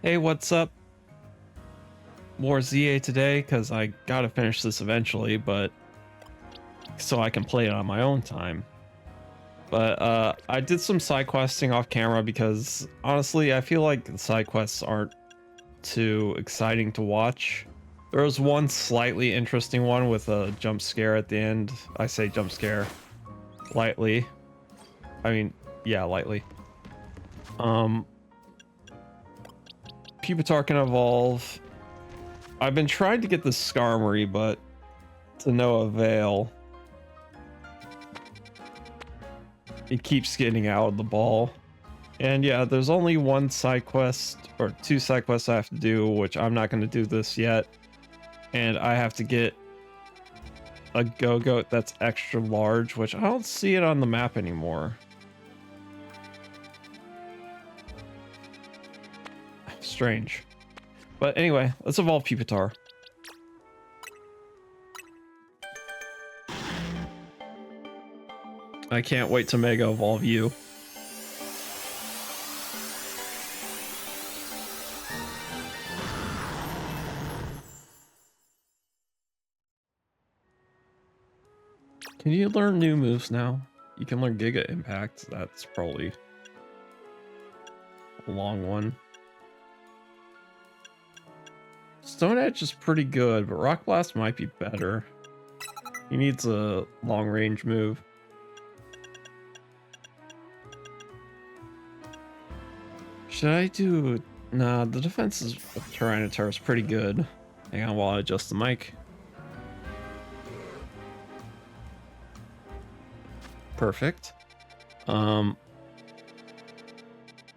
Hey, what's up? More ZA today because I gotta finish this eventually, but so I can play it on my own time. But I did some side questing off camera because honestly, I feel like the side quests aren't too exciting to watch. There was one slightly interesting one with a jump scare at the end. I say jump scare lightly. I mean, yeah, lightly. Um, Pupitar can evolve. I've been trying to get the Skarmory, but to no avail. It keeps getting out of the ball. And yeah, there's only one side quest, or two side quests I have to do, which I'm not going to do this yet. And I have to get a Go-Goat that's extra large, which I don't see it on the map anymore. Strange. But anyway, let's evolve Pupitar. I can't wait to Mega Evolve you. Can you learn new moves now? You can learn Giga Impact. That's probably a long one. Stone Edge is pretty good, but Rock Blast might be better. He needs a long range move. Should I do... Nah, the defense of Tyranitar is pretty good. Hang on while I adjust the mic. Perfect. But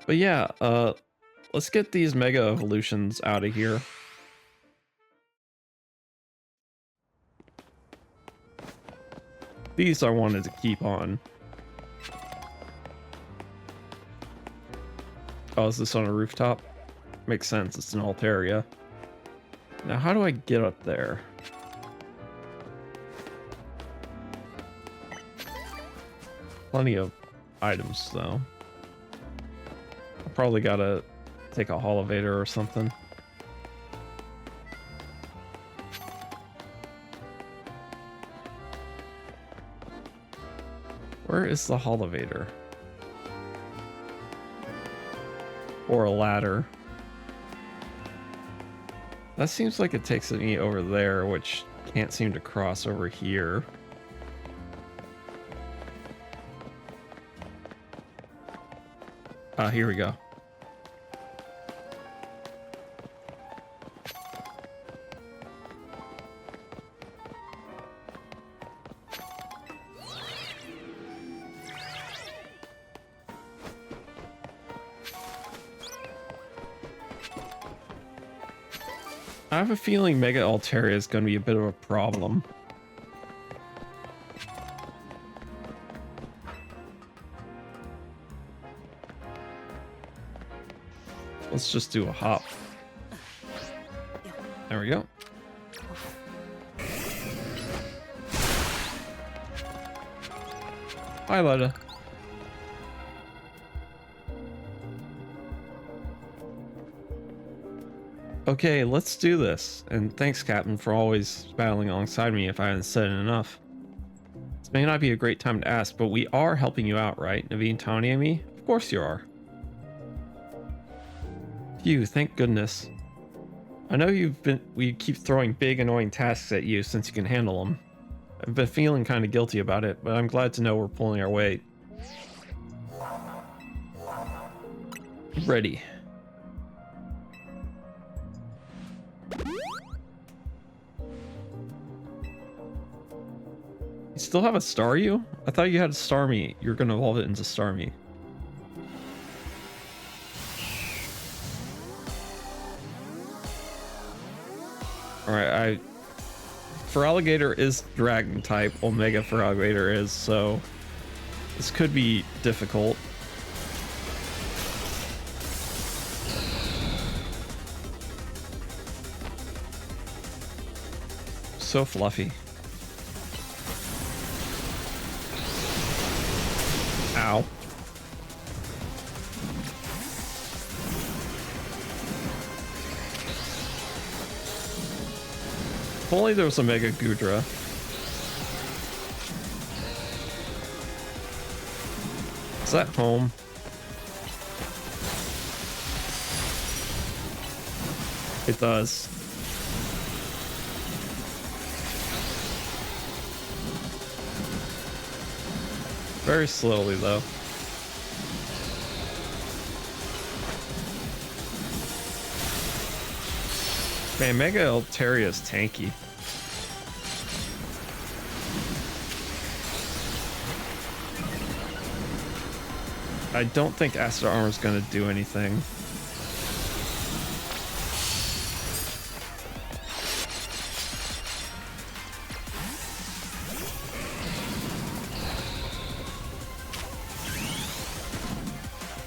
yeah, let's get these Mega Evolutions out of here. These I wanted to keep on. Oh, is this on a rooftop? Makes sense, it's an Altaria. Now, how do I get up there? Plenty of items, though. I probably gotta take a Holovator or something. Where is the Holovator? Or a ladder. That seems like it takes me over there, which can't seem to cross over here. Here we go. I have a feeling Mega Altaria is going to be a bit of a problem. Let's just do a hop. There we go. Hi, Letta. Okay, let's do this. And thanks, Captain, for always battling alongside me if I haven't said it enough. This may not be a great time to ask, but we are helping you out, right? Naveen, Tony, and me? Of course you are. Phew, thank goodness. I know we keep throwing big annoying tasks at you since you can handle them. I've been feeling kind of guilty about it, but I'm glad to know we're pulling our weight. Ready. You still have a Staryu? I thought you had a Starmie. You're gonna evolve it into Starmie. Alright, Feraligatr is Dragon type, Omega Feraligatr is, so this could be difficult. So fluffy. Ow. If only there was a Mega Gudra. Is that home? It does. Very slowly, though. Man, Mega Altaria is tanky. I don't think Acid Armor is going to do anything.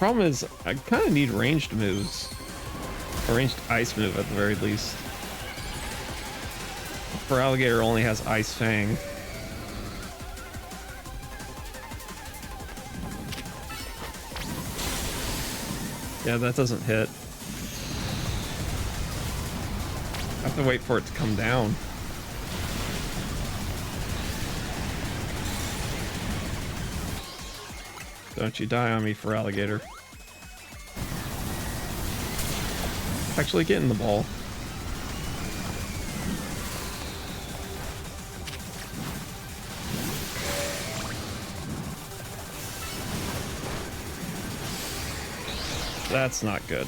Problem is, I kind of need ranged moves. A ranged ice move at the very least. For Alligator only has Ice Fang. Yeah, that doesn't hit. I have to wait for it to come down. Don't you die on me, for Alligator. Actually, get in the ball. That's not good.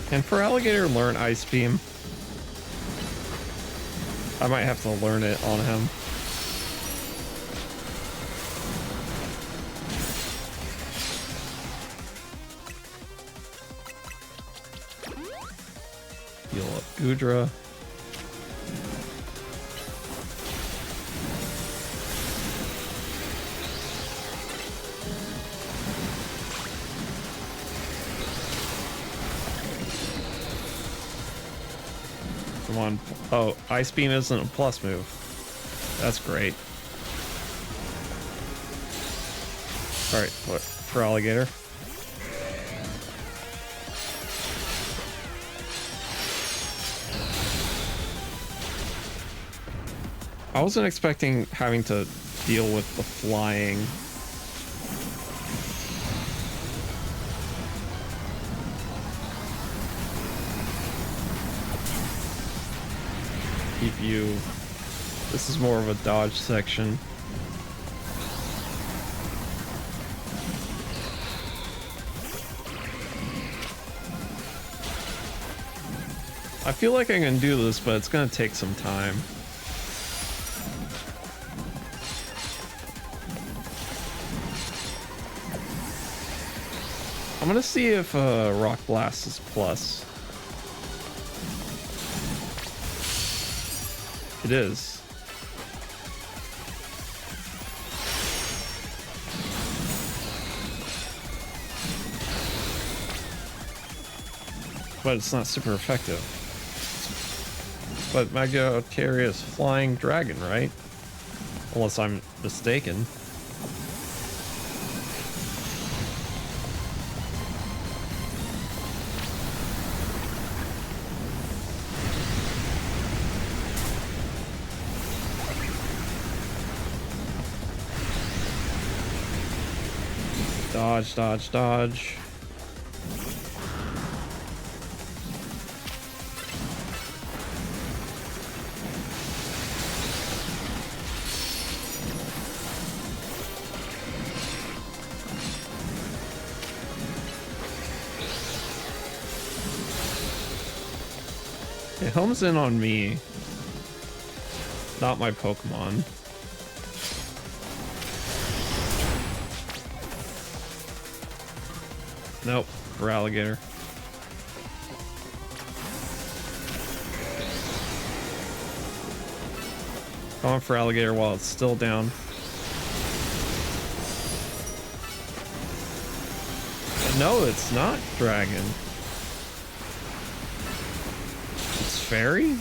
Can for Alligator learn Ice Beam? I might have to learn it on him. Heal up Gudra. Come on. Oh, Ice Beam isn't a plus move. That's great. Alright, what for Alligator? I wasn't expecting having to deal with the flying. Keep you. This is more of a dodge section. I feel like I can do this, but it's gonna take some time. I'm gonna see if Rock Blast is plus. It is. But it's not super effective. But Mega Altaria is Flying Dragon, right? Unless I'm mistaken. Dodge, dodge, dodge. It homes in on me, not my Pokemon. Nope, for Alligator. Come on for Alligator while it's still down. No, it's not Dragon. It's Fairy?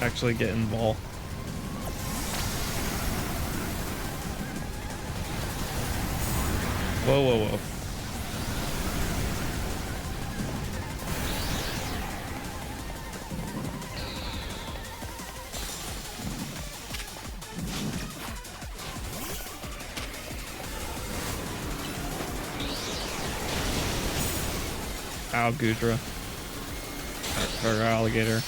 actually get involved. Whoa, whoa, whoa. Ow, Gudra. Or alligator.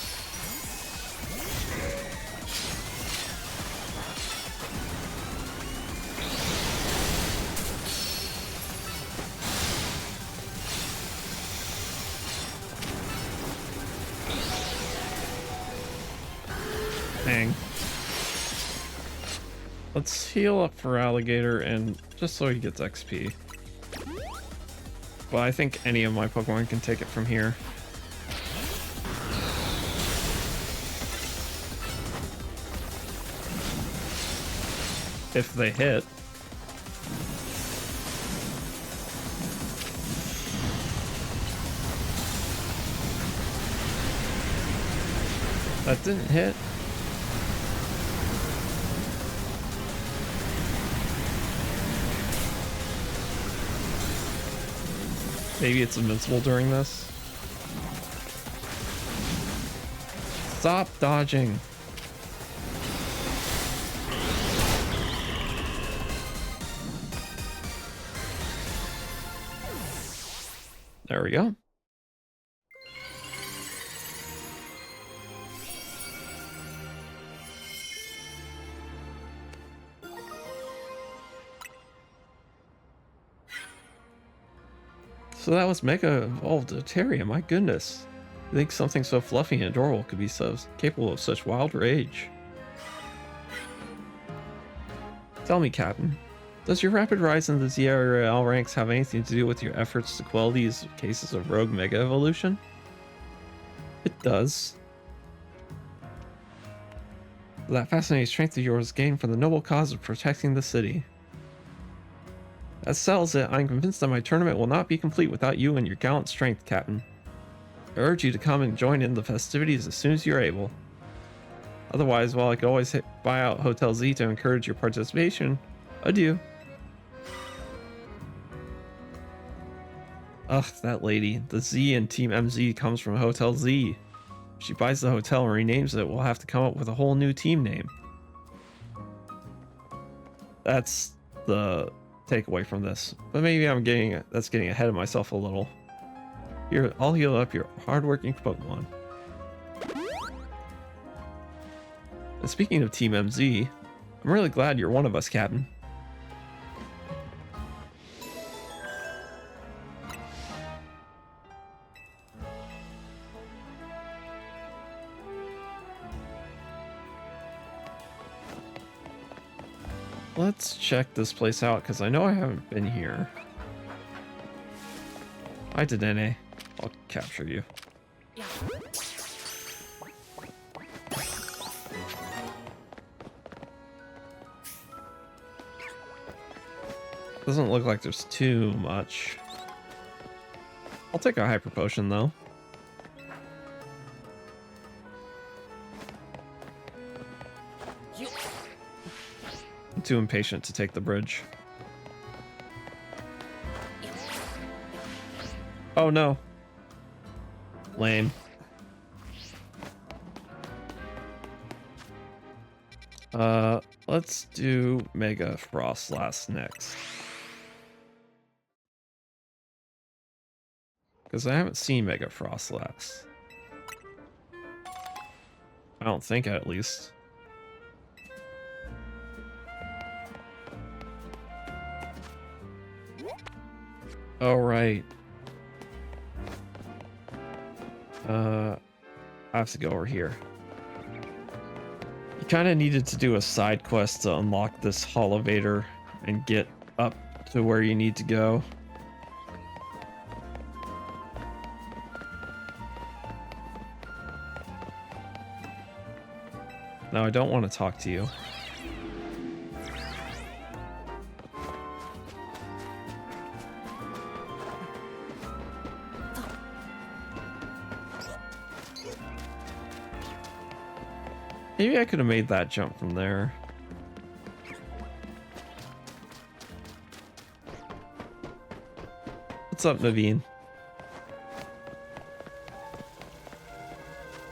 Dang. Let's heal up for alligator and just so he gets XP. But I think any of my Pokemon can take it from here. If they hit. That didn't hit. Maybe it's invincible during this. Stop dodging. There we go. So that was Mega Evolved Altaria, my goodness. I think something so fluffy and adorable could be so capable of such wild rage. Tell me, Captain, does your rapid rise in the ZRL ranks have anything to do with your efforts to quell these cases of rogue Mega Evolution? It does. That fascinating strength of yours gained from the noble cause of protecting the city. That settles it. I'm convinced that my tournament will not be complete without you and your gallant strength, Captain. I urge you to come and join in the festivities as soon as you're able. Otherwise, while I could always buy out Hotel Z to encourage your participation, adieu. Ugh, that lady. The Z in Team MZ comes from Hotel Z. If she buys the hotel and renames it, we'll have to come up with a whole new team name. That's the takeaway from this. But maybe that's getting ahead of myself a little. Here, I'll heal up your hardworking Pokemon. And speaking of Team MZ, I'm really glad you're one of us, Captain. Let's check this place out, because I know I haven't been here. Hi, Dedenne. I'll capture you. Yeah. Doesn't look like there's too much. I'll take a hyper potion, though. I'm too impatient to take the bridge. Oh no. Lame. Let's do Mega Frostlass next. Because I haven't seen Mega Frostlass. I don't think, at least. Oh, right. I have to go over here. You kind of needed to do a side quest to unlock this Holovator and get up to where you need to go. No, I don't want to talk to you. Maybe I could have made that jump from there. What's up, Naveen?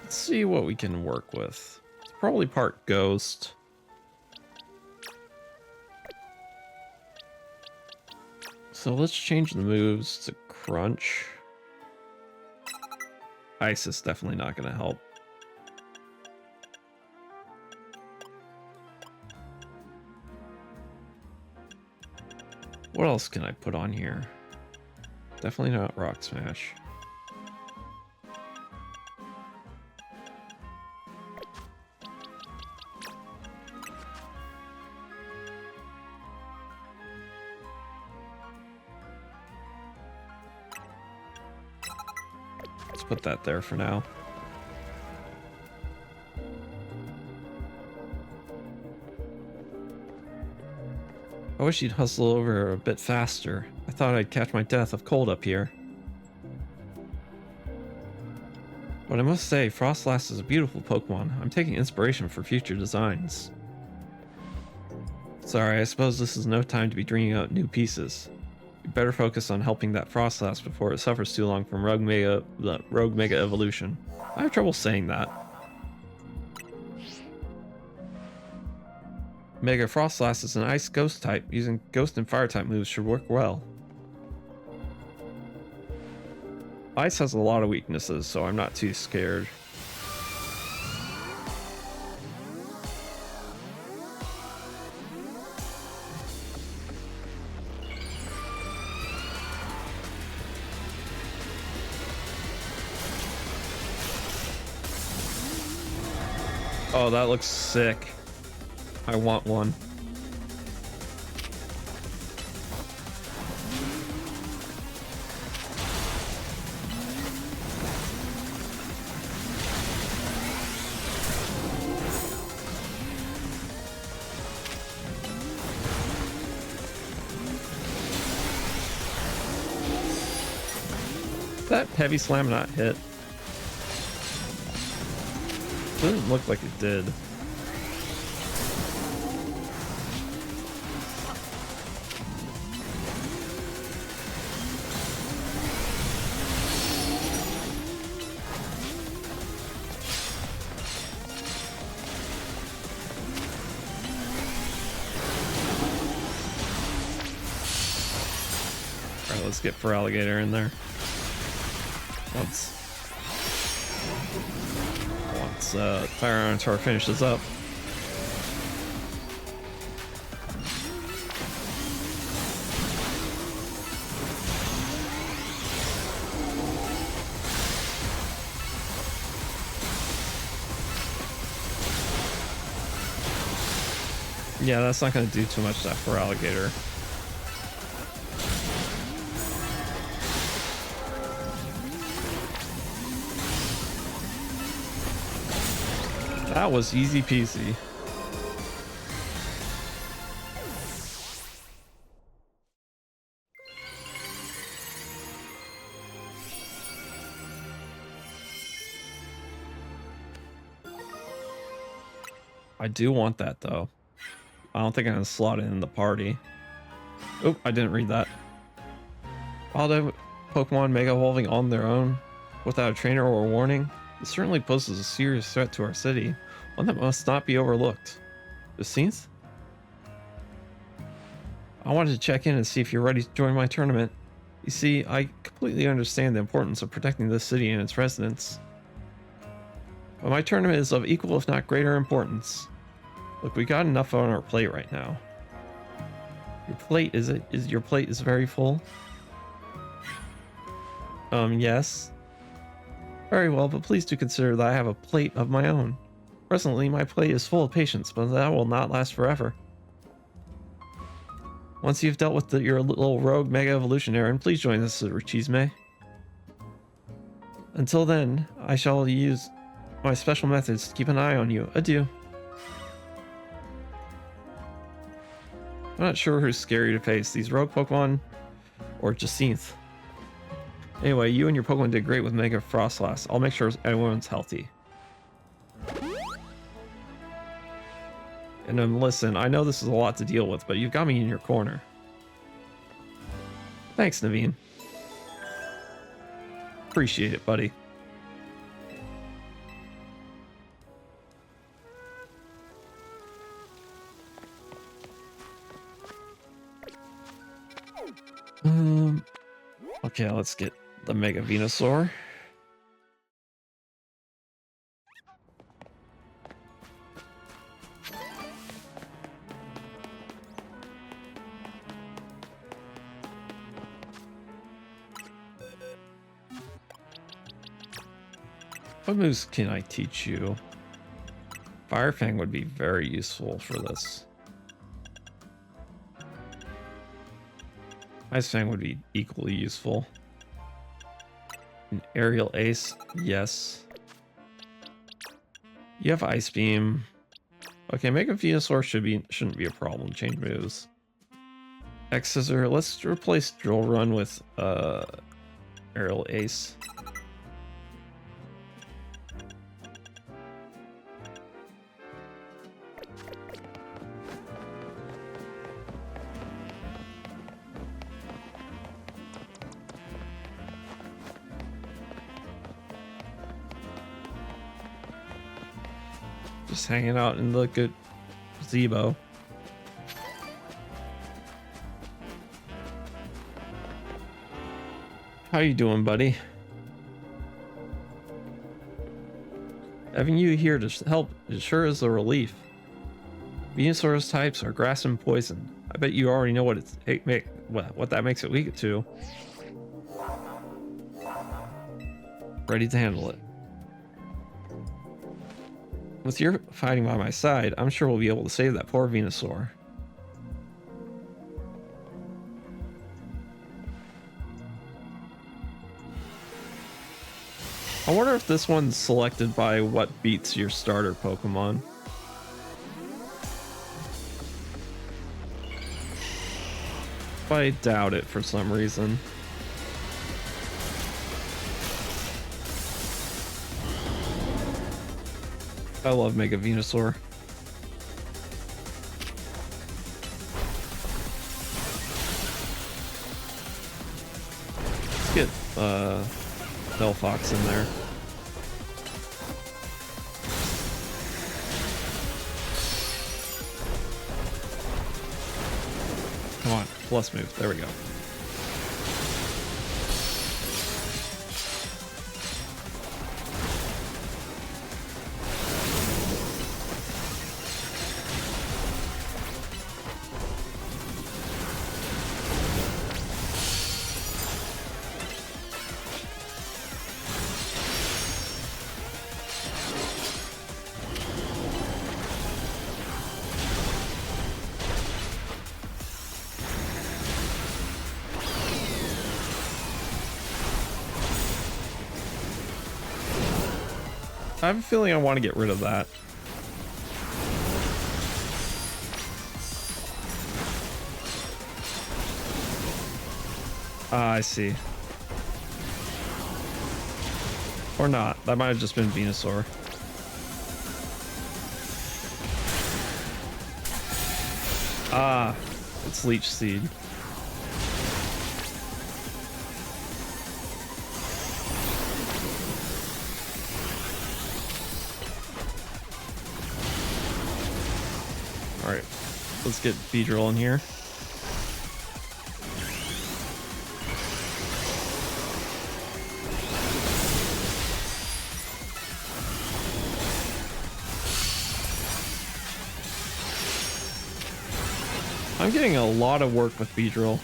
Let's see what we can work with. It's probably part ghost. So let's change the moves to crunch. Ice is definitely not going to help. What else can I put on here? Definitely not Rock Smash. Let's put that there for now. I wish you'd hustle over a bit faster. I thought I'd catch my death of cold up here. But I must say, Frostlass is a beautiful Pokemon. I'm taking inspiration for future designs. Sorry, I suppose this is no time to be dreaming out new pieces. You better focus on helping that Frostlass before it suffers too long from Rogue Mega Evolution. I have trouble saying that. Mega Frostlass is an Ice Ghost type. Using Ghost and Fire type moves should work well. Ice has a lot of weaknesses, so I'm not too scared. Oh, that looks sick. I want one. That heavy slam not hit? Didn't look like it did. Alright, let's get Feraligatr in there. Once Tyranitar finishes up. Yeah, that's not going to do too much to that Feraligatr. That was easy peasy. I do want that though. I don't think I'm gonna slot it in the party. Oh, I didn't read that. Wild Pokemon mega evolving on their own without a trainer or a warning. It certainly poses a serious threat to our city, one that must not be overlooked. Jacinth? I wanted to check in and see if you're ready to join my tournament. You see, I completely understand the importance of protecting this city and its residents. But my tournament is of equal if not greater importance. Look, we got enough on our plate right now. Your plate, your plate is very full? Yes. Very well, but please do consider that I have a plate of my own. Presently, my plate is full of patience, but that will not last forever. Once you've dealt with your little rogue Mega Evolution errand, please join us at Chisme. Until then, I shall use my special methods to keep an eye on you. Adieu. I'm not sure who's scary to face, these rogue Pokemon or Jacinth. Anyway, you and your Pokemon did great with Mega Frostlass. I'll make sure everyone's healthy. And then listen, I know this is a lot to deal with, but you've got me in your corner. Thanks, Naveen. Appreciate it, buddy. Okay, let's get the Mega Venusaur. What moves can I teach you? Fire Fang would be very useful for this. Ice Fang would be equally useful. An Aerial Ace, yes. You have Ice Beam. Okay, Mega Venusaur shouldn't be a problem. Change moves. X Scissor. Let's replace Drill Run with Aerial Ace. Just hanging out in the good gazebo. How you doing, buddy? Having you here to help sure is a relief. Venusaur's types are grass and poison. I bet you already know what what that makes it weak to. Ready to handle it. With your fighting by my side, I'm sure we'll be able to save that poor Venusaur. I wonder if this one's selected by what beats your starter Pokemon. But I doubt it for some reason. I love Mega Venusaur. Let's get Delphox in there. Come on, plus move. There we go. I have a feeling I want to get rid of that. Ah, I see. Or not. That might have just been Venusaur. Ah, it's Leech Seed. Alright, let's get Beedrill in here. I'm getting a lot of work with Beedrill.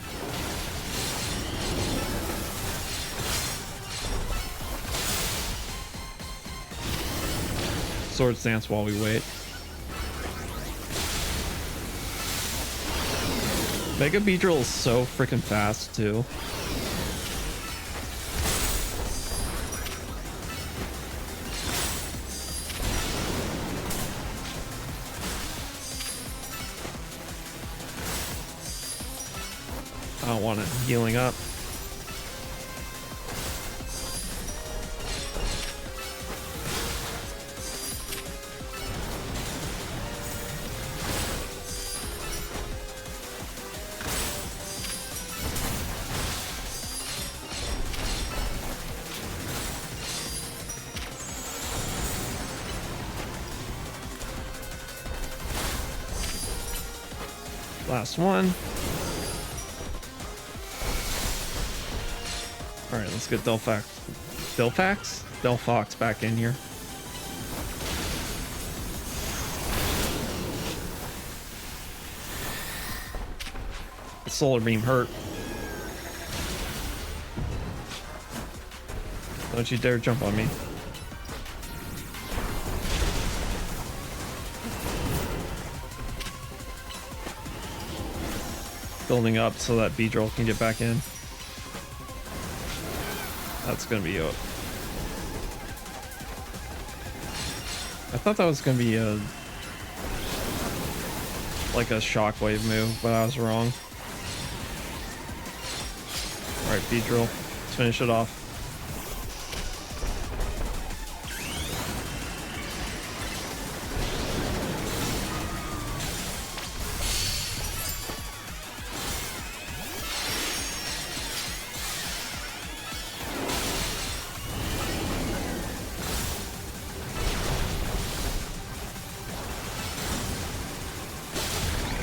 Swords Dance while we wait. Mega Beedrill is so freaking fast too. I don't want it healing up. Last one. Alright, let's get Delphox back in here. The solar beam hurt. Don't you dare jump on me. Building up so that Beedrill can get back in. That's gonna be it. I thought that was gonna be like a shockwave move, but I was wrong. Alright, Beedrill, let's finish it off.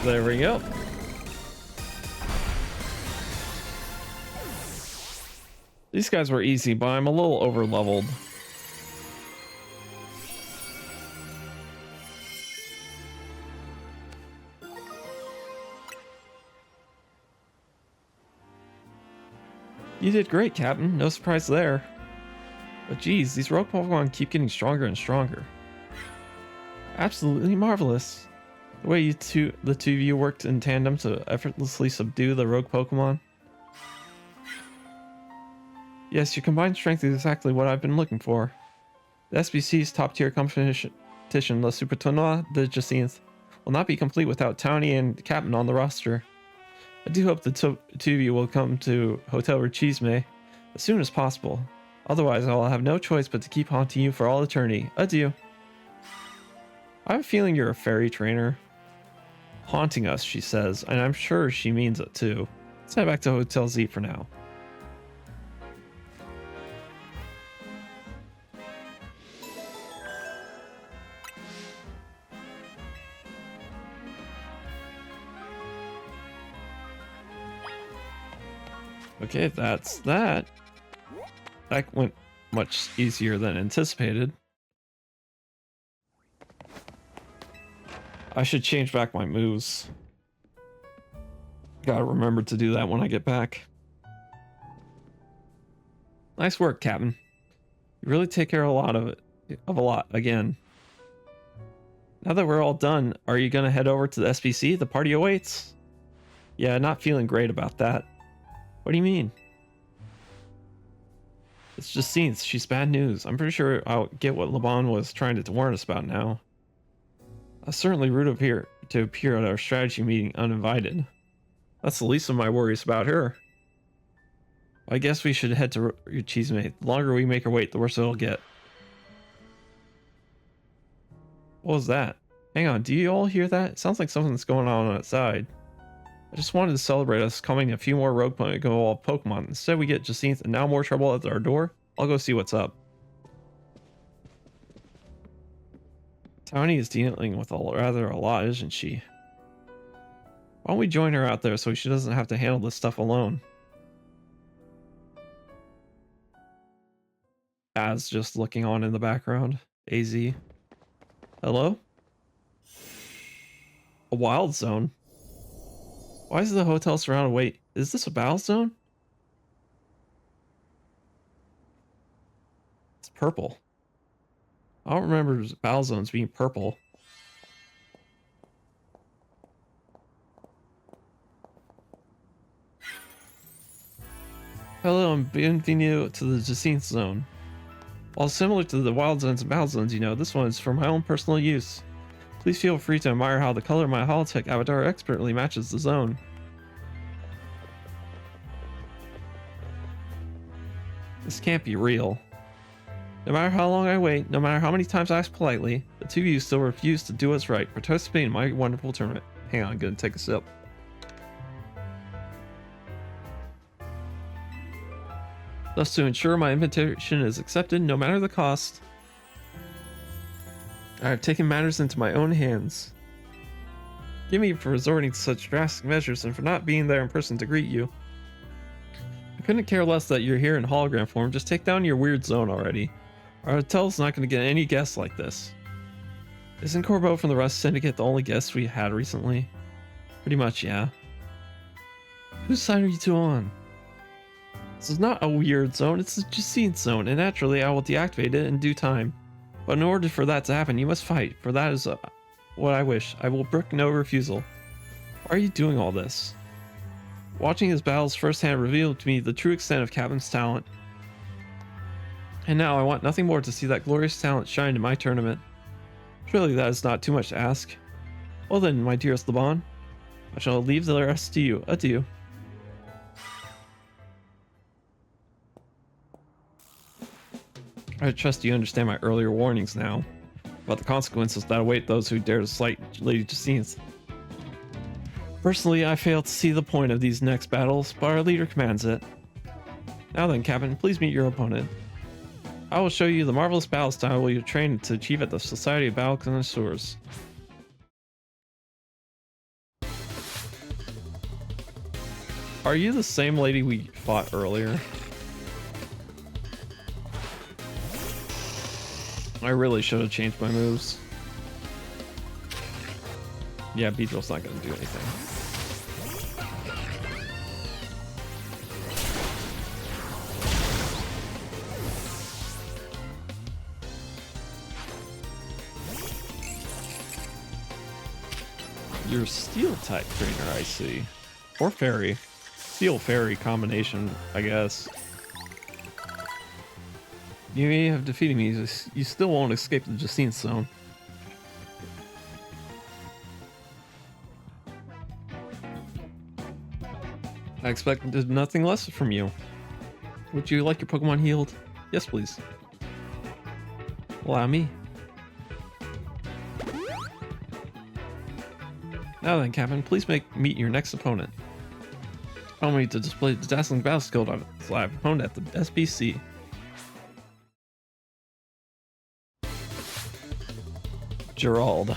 There we go. These guys were easy, but I'm a little over leveled. You did great, Captain. No surprise there. But geez, these rogue Pokemon keep getting stronger and stronger. Absolutely marvelous. The way the two of you worked in tandem to effortlessly subdue the rogue Pokemon. Yes, your combined strength is exactly what I've been looking for. The SBC's top-tier competition, Le Super Tournoi de Jacinth, will not be complete without Townie and Captain on the roster. I do hope the two of you will come to Hotel Rechisme as soon as possible. Otherwise, I will have no choice but to keep haunting you for all eternity. Adieu. I have a feeling you're a fairy trainer. Haunting us, she says, and I'm sure she means it too. Let's head back to Hotel Z for now. Okay, that's that. That went much easier than anticipated. I should change back my moves. Gotta remember to do that when I get back. Nice work, Captain. You really take care of a lot again. Now that we're all done, are you gonna head over to the SBC? The party awaits. Yeah, not feeling great about that. What do you mean? It's just scenes. She's bad news. I'm pretty sure I'll get what Laban was trying to warn us about now. I certainly rude to appear at our strategy meeting uninvited. That's the least of my worries about her. I guess we should head to Rechisme. The longer we make her wait, the worse it'll get. What was that? Hang on, do you all hear that? It sounds like something's going on outside. I just wanted to celebrate us coming a few more rogue Pokemon. Instead we get Jacinth and now more trouble at our door. I'll go see what's up. Townie is dealing with a lot, isn't she? Why don't we join her out there so she doesn't have to handle this stuff alone? Az just looking on in the background. AZ. Hello? A wild zone? Why is the hotel surrounded? Wait, is this a battle zone? It's purple. I don't remember battle zones being purple. Hello and bienvenue to the Jacinth zone. While similar to the wild zones and battle zones, you know, this one is for my own personal use. Please feel free to admire how the color of my holotech avatar expertly matches the zone. This can't be real. No matter how long I wait, no matter how many times I ask politely, the two of you still refuse to do what's right. Participate in my wonderful tournament. Hang on, I'm gonna take a sip. Thus, to ensure my invitation is accepted, no matter the cost, I have taken matters into my own hands. Forgive me for resorting to such drastic measures and for not being there in person to greet you. I couldn't care less that you're here in hologram form. Just take down your weird zone already. Our hotel's not going to get any guests like this. Isn't Corbeau from the Rust Syndicate the only guest we had recently? Pretty much, yeah. Whose side are you two on? This is not a weird zone, it's a Jacine zone, and naturally I will deactivate it in due time. But in order for that to happen, you must fight, for that is what I wish. I will brook no refusal. Why are you doing all this? Watching his battles firsthand revealed to me the true extent of Captain's talent. And now I want nothing more to see that glorious talent shine in my tournament. Surely that is not too much to ask. Well then, my dearest Laban, I shall leave the rest to you. Adieu. I trust you understand my earlier warnings now about the consequences that await those who dare to slight Lady Jacine's. Personally, I fail to see the point of these next battles, but our leader commands it. Now then, Captain, please meet your opponent. I will show you the marvelous battle style you trained to achieve at the Society of Battle Connoisseurs. Are you the same lady we fought earlier? I really should have changed my moves. Yeah, Beedrill's not going to do anything. You're Steel type trainer, I see. Or Fairy. Steel Fairy combination, I guess. You may have defeated me, you still won't escape the Jacine zone. I expected nothing less from you. Would you like your Pokemon healed? Yes, please. Allow me. Now then, Captain, please meet your next opponent. Allow me to display the dazzling battle skill of its live opponent at the SBC. Gerald.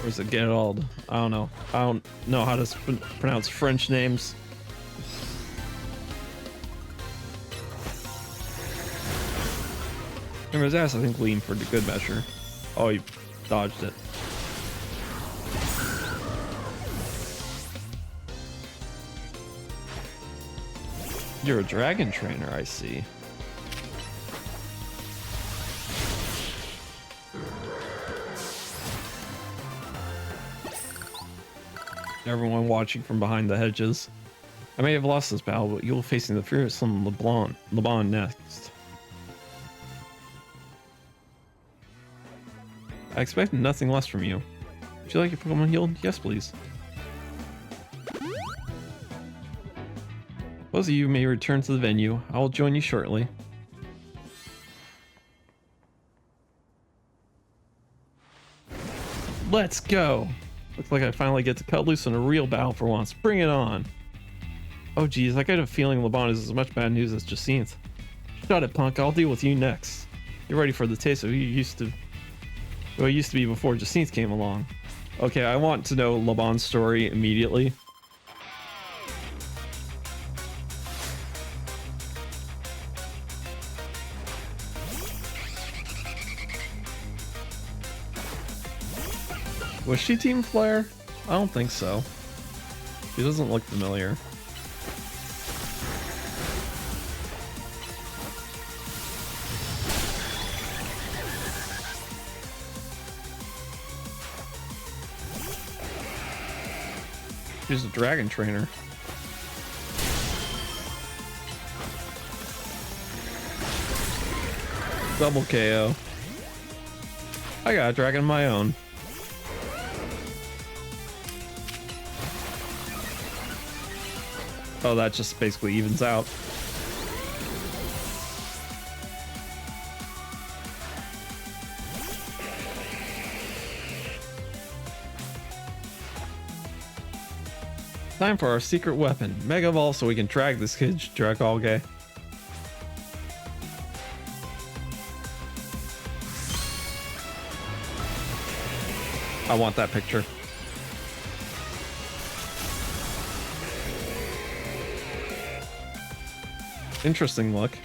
Or is it Gerald? I don't know. I don't know how to pronounce French names. And his ass, I think, leaned for the good measure. Oh, he dodged it. You're a dragon trainer, I see. Everyone watching from behind the hedges. I may have lost this battle, but you'll be facing the fearsome Laban next. I expected nothing less from you. Would you like your Pokemon healed? Yes, please. Both of you may return to the venue. I will join you shortly. Let's go! Looks like I finally get to cut loose in a real battle for once. Bring it on! Oh geez, I got a feeling Laban is as much bad news as Jacine's. Shut it, punk. I'll deal with you next. You're ready for the taste of who you used to be before Jacine's came along. Okay, I want to know Laban's story immediately. Was she Team Flare? I don't think so. She doesn't look familiar. She's a dragon trainer. Double KO. I got a dragon of my own. Oh, that just basically evens out. Time for our secret weapon, Mega Ball, so we can drag this kid Dragalge. I want that picture. Interesting look.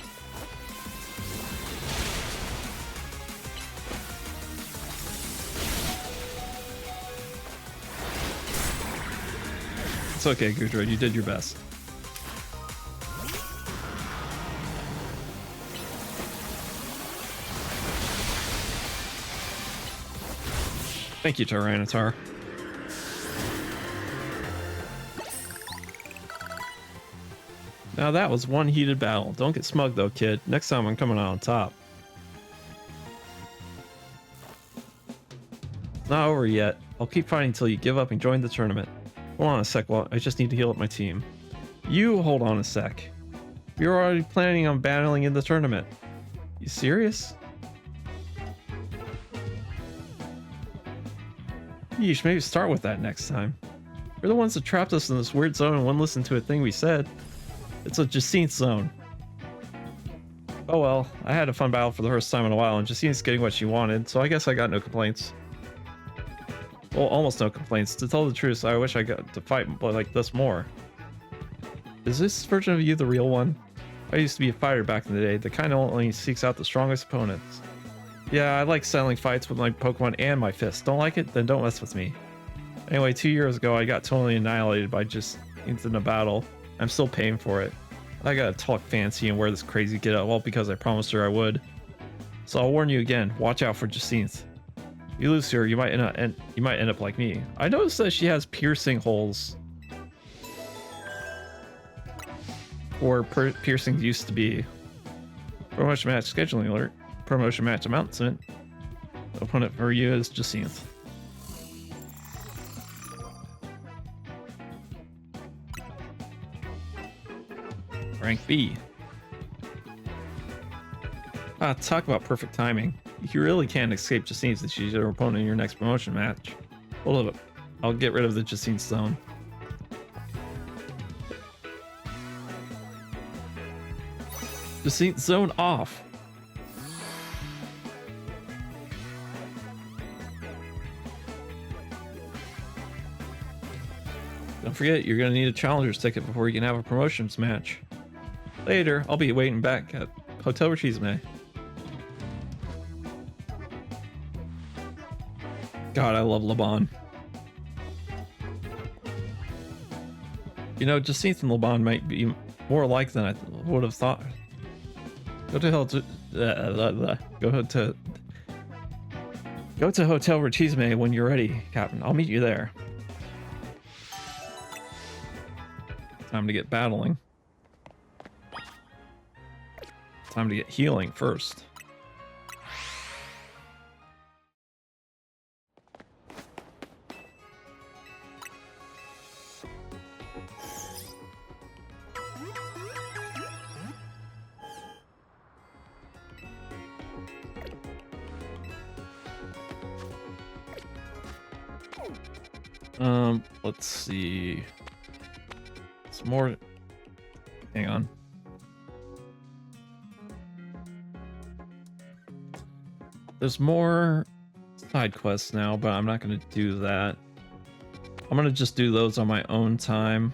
It's okay, Gudra, you did your best. Thank you, Tyranitar. Now that was one heated battle. Don't get smug though, kid. Next time I'm coming out on top. Not over yet. I'll keep fighting until you give up and join the tournament. Hold on a sec, I just need to heal up my team. You hold on a sec. You're already planning on battling in the tournament. You serious? Yeesh, maybe start with that next time. You're the ones that trapped us in this weird zone and wouldn't listen to a thing we said. It's a Jacinthe zone. Oh well, I had a fun battle for the first time in a while and Jacinthe's getting what she wanted, so I guess I got no complaints. Well, almost no complaints. To tell the truth, I wish I got to fight like this more. Is this version of you the real one? I used to be a fighter back in the day, the kind that only seeks out the strongest opponents. Yeah, I like settling fights with my Pokemon and my fists. Don't like it? Then don't mess with me. Anyway, 2 years ago, I got totally annihilated by just in a battle. I'm still paying for it. I gotta talk fancy and wear this crazy getup, well, because I promised her I would. So I'll warn you again, watch out for Jacinthe. You lose her, you might end up like me. I noticed that she has piercing holes. Or piercings used to be. Promotion match scheduling alert. Promotion match announcement. The opponent for you is Jacinthe. Rank B. Ah, talk about perfect timing. You really can't escape Jacinthe if she's your opponent in your next promotion match. Hold up. I'll get rid of the Jacinthe zone. Jacinthe zone off. Don't forget, you're gonna need a challenger's ticket before you can have a promotions match. Later, I'll be waiting back at Hotel Richisme. God, I love Laban. You know, Jacinthe and Laban might be more alike than I would have thought. Go to Hotel Richisme when you're ready, Captain. I'll meet you there. Time to get battling. Time to get healing first. Let's see. It's more. Hang on. There's more side quests now, but I'm not going to do that. I'm going to just do those on my own time.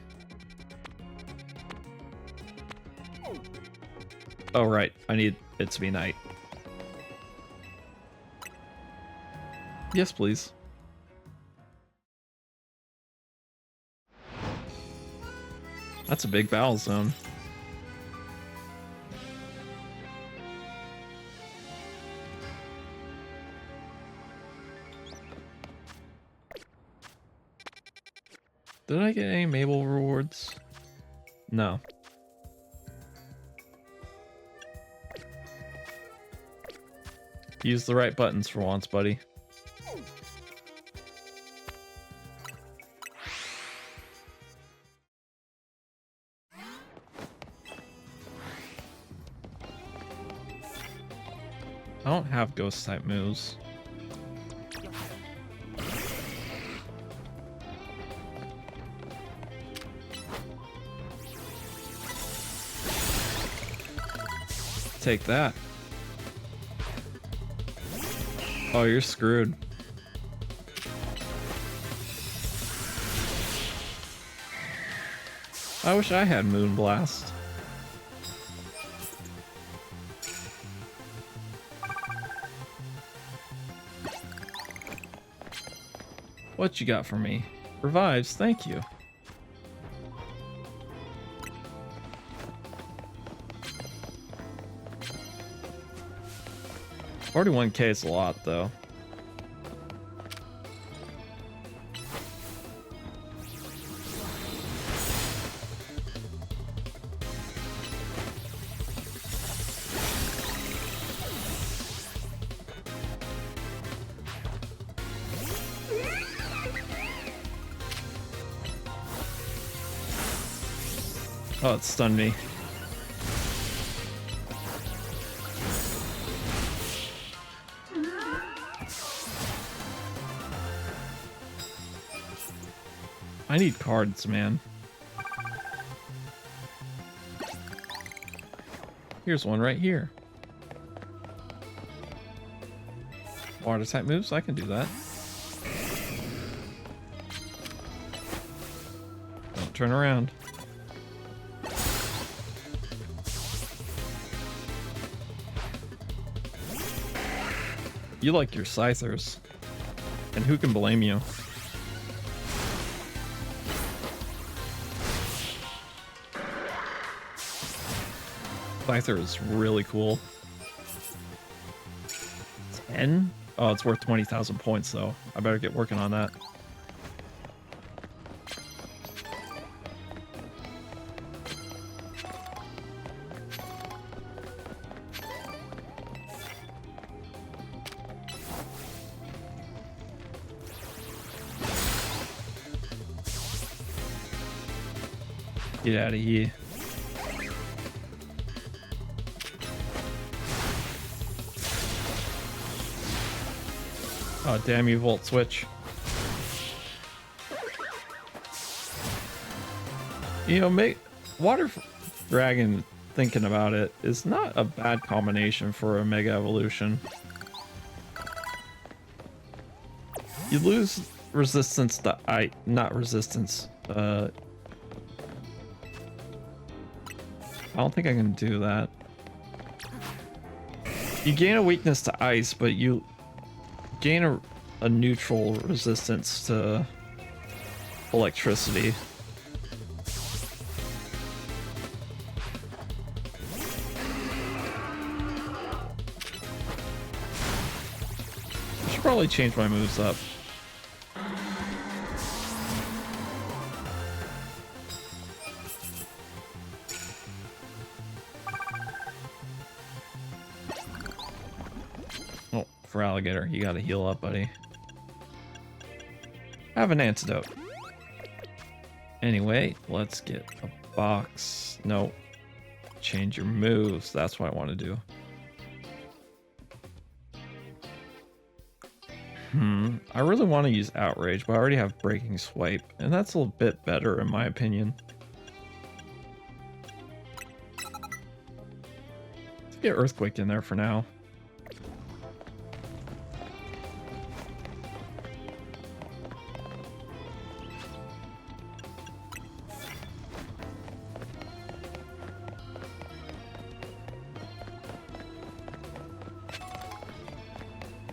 Oh, right. I need it to be night. Yes, please. That's a big battle zone. Did I get any Mabel rewards? No. Use the right buttons for once, buddy. I don't have ghost type moves. Take that. Oh, you're screwed. I wish I had Moonblast. What you got for me? Revives, thank you. $41K is a lot, though. Oh, it stunned me. I need cards, man. Here's one right here. Water type moves, I can do that. Don't turn around. You like your Scythers. And who can blame you? Scyther is really cool. 10? Oh, it's worth 20,000 points, though. I better get working on that. Get out of here. Oh, damn you, Volt Switch. You know, Water Dragon, thinking about it, is not a bad combination for a Mega Evolution. You lose resistance to not resistance. I don't think I can do that. You gain a weakness to ice, but you gain a neutral resistance to electricity. I should probably change my moves up. For Alligator, you gotta heal up, buddy. Have an antidote. Anyway, let's get a box. No. Change your moves. That's what I want to do. I really want to use Outrage, but I already have Breaking Swipe, and that's a little bit better in my opinion. Let's get Earthquake in there for now.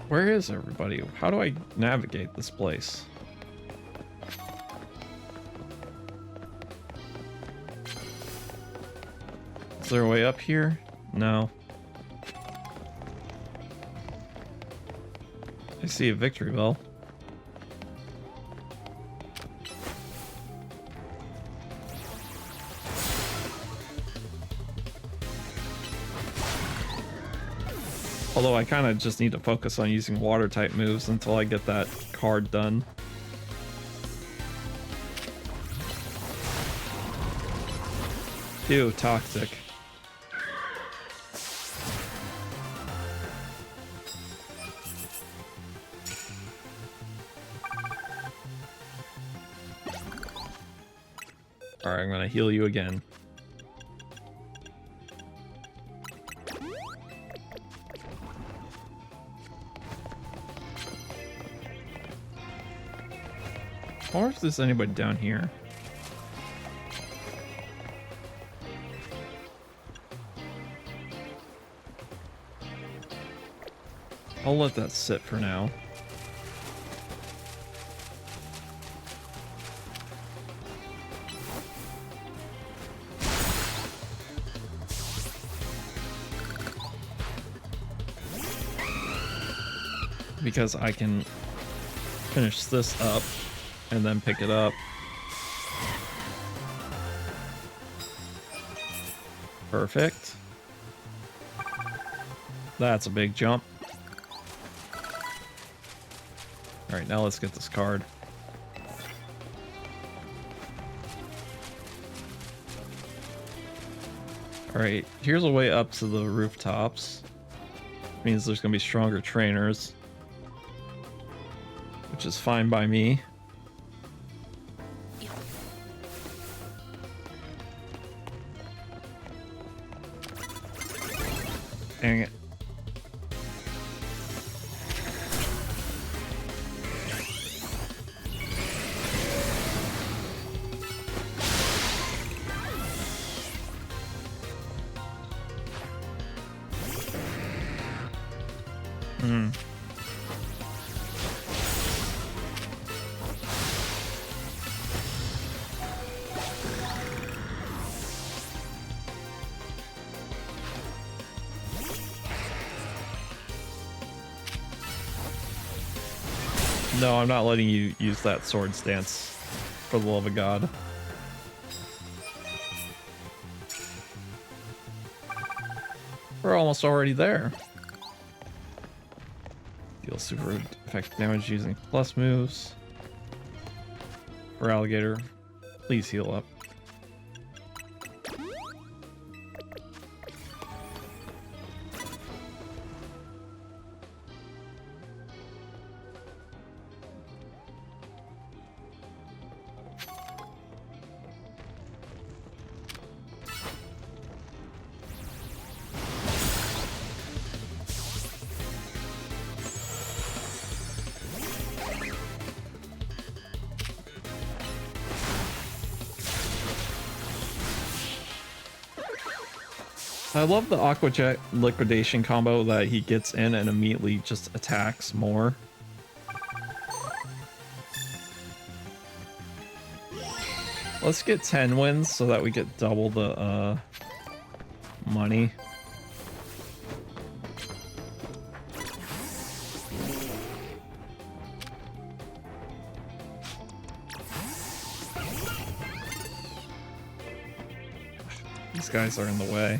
Where is everybody? How do I navigate this place? Is there a way up here? No. I see a victory bell. Although I kind of just need to focus on using water type moves until I get that card done. Ew, toxic. Alright, I'm gonna heal you again. I wonder if there's anybody down here. I'll let that sit for now. Because I can finish this up and then pick it up. Perfect. That's a big jump. All right, now let's get this card. All right, here's a way up to the rooftops. Means there's gonna be stronger trainers, which is fine by me. Dang it. No, I'm not letting you use that sword stance, for the love of God. We're almost already there. Deal super effective damage using plus moves. For alligator, please heal up. I love the Aqua Jet liquidation combo that he gets in and immediately just attacks more. Let's get 10 wins so that we get double the money. These guys are in the way.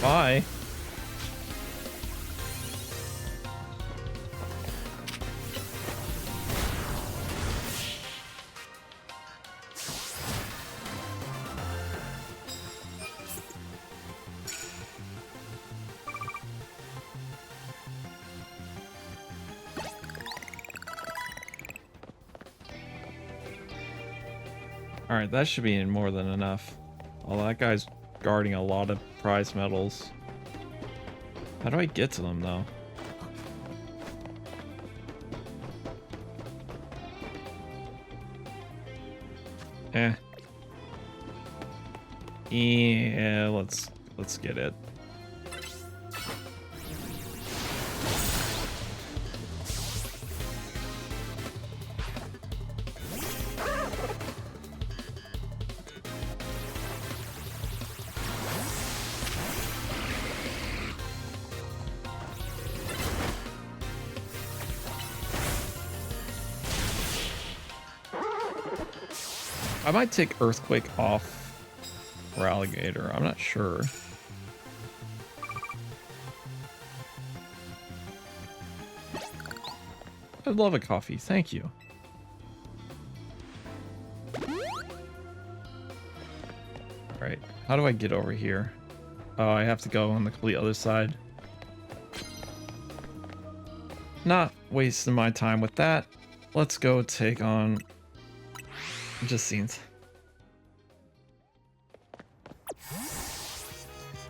Bye. Alright, that should be more than enough. Oh, that guy's guarding a lot of prize medals. How do I get to them, though? Yeah, let's get it. I might take Earthquake off or Alligator. I'm not sure. I'd love a coffee. Thank you. Alright. How do I get over here? Oh, I have to go on the complete other side. Not wasting my time with that. Let's go take on Jacinthe.